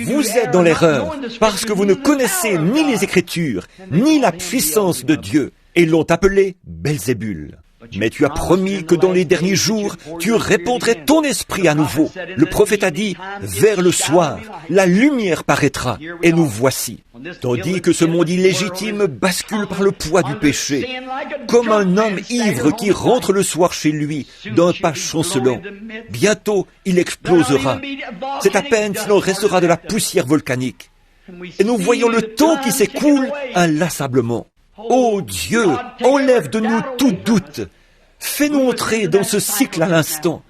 Vous êtes dans l'erreur, parce que vous ne connaissez ni les Écritures, ni la puissance de Dieu, et l'ont appelé Belzébul. Mais tu as promis que dans les derniers jours, tu répandrais ton esprit à nouveau. Le prophète a dit, vers le soir, la lumière paraîtra, et nous voici. Tandis que ce monde illégitime bascule par le poids du péché, comme un homme ivre qui rentre le soir chez lui d'un pas chancelant. Bientôt, il explosera. C'est à peine s'il en restera de la poussière volcanique. Et nous voyons le temps qui s'écoule inlassablement. Ô Dieu, enlève de nous tout doute. Fais-nous entrer dans ce cycle à l'instant.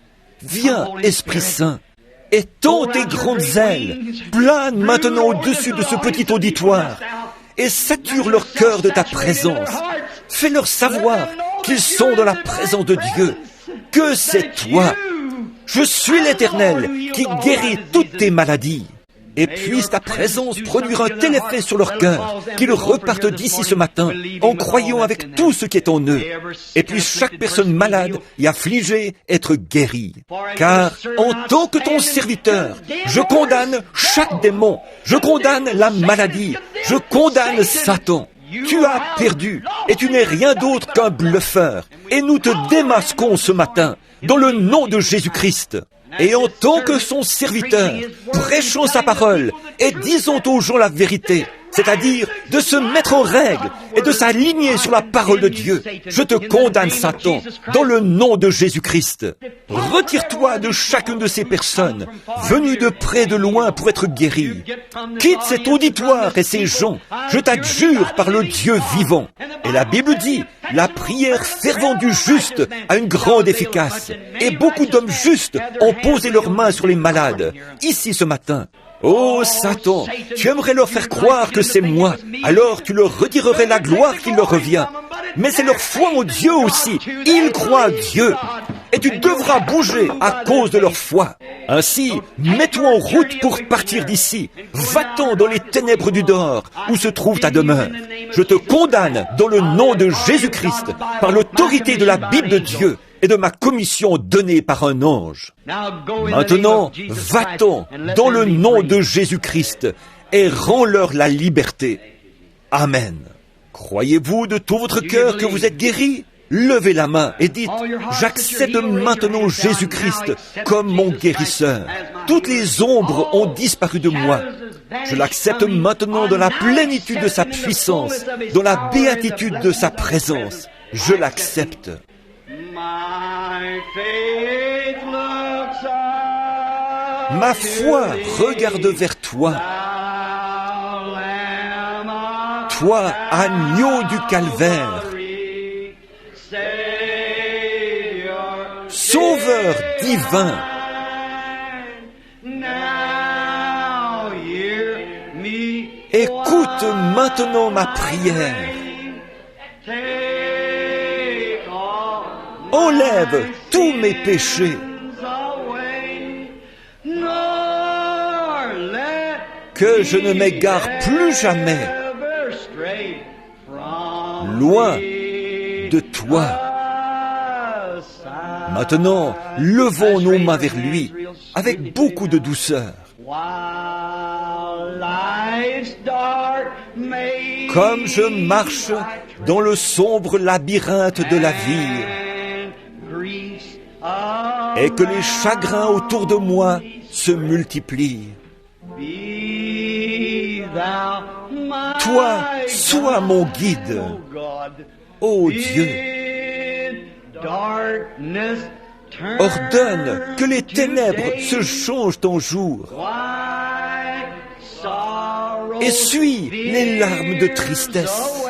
Viens, Esprit Saint, étends tes grandes ailes, plane maintenant au-dessus de ce petit auditoire et sature leur cœur de ta présence. Fais-leur savoir qu'ils sont dans la présence de Dieu, que c'est toi. Je suis l'Éternel qui guérit toutes tes maladies. Et puisse ta présence produire un tel effet sur leur cœur qu'ils repartent d'ici ce matin en croyant avec tout ce qui est en eux. Et puisse chaque personne malade et affligée être guérie. Car en tant que ton serviteur, je condamne chaque démon, je condamne la maladie, je condamne Satan. Tu as perdu et tu n'es rien d'autre qu'un bluffeur. Et nous te démasquons ce matin dans le nom de Jésus-Christ. Et en tant que son serviteur, prêchons sa parole et disons aux gens la vérité, c'est-à-dire de se mettre en règle et de s'aligner sur la parole de Dieu. Je te condamne, Satan, dans le nom de Jésus-Christ. Retire-toi de chacune de ces personnes, venues de près et de loin pour être guéries. Quitte cet auditoire et ces gens, je t'adjure par le Dieu vivant. Et la Bible dit, la prière fervente du juste a une grande efficace. Et beaucoup d'hommes justes ont posé leurs mains sur les malades, ici ce matin. Oh Satan, tu aimerais leur faire croire que c'est moi, alors tu leur retirerais la gloire qui leur revient. Mais c'est leur foi en Dieu aussi, ils croient à Dieu. Et tu devras bouger à cause de leur foi. Ainsi, mets-toi en route pour partir d'ici. Va-t'en dans les ténèbres du dehors, où se trouve ta demeure. Je te condamne dans le nom de Jésus-Christ, par l'autorité de la Bible de Dieu et de ma commission donnée par un ange. Maintenant, va-t'en dans le nom de Jésus-Christ et rends-leur la liberté. Amen. Croyez-vous de tout votre cœur que vous êtes guéris? Levez la main et dites, j'accepte maintenant Jésus-Christ comme mon guérisseur. Toutes les ombres ont disparu de moi. Je l'accepte maintenant dans la plénitude de sa puissance, dans la béatitude de sa présence. Je l'accepte. Ma foi regarde vers toi. toi, agneau du calvaire, Sauveur divin, écoute maintenant ma prière. Enlève tous mes péchés. Que je ne m'égare plus jamais loin de toi. Maintenant, levons nos mains vers lui avec beaucoup de douceur. Comme je marche dans le sombre labyrinthe de la vie et que les chagrins autour de moi se multiplient, toi, sois mon guide, ô Dieu. Ordonne que les ténèbres se changent en jour. Essuie les larmes de tristesse.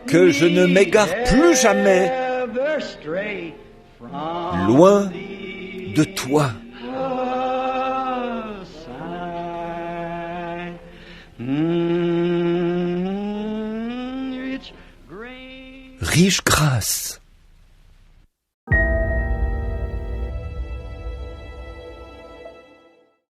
Que je ne m'égare plus jamais loin de toi. Riche grâce,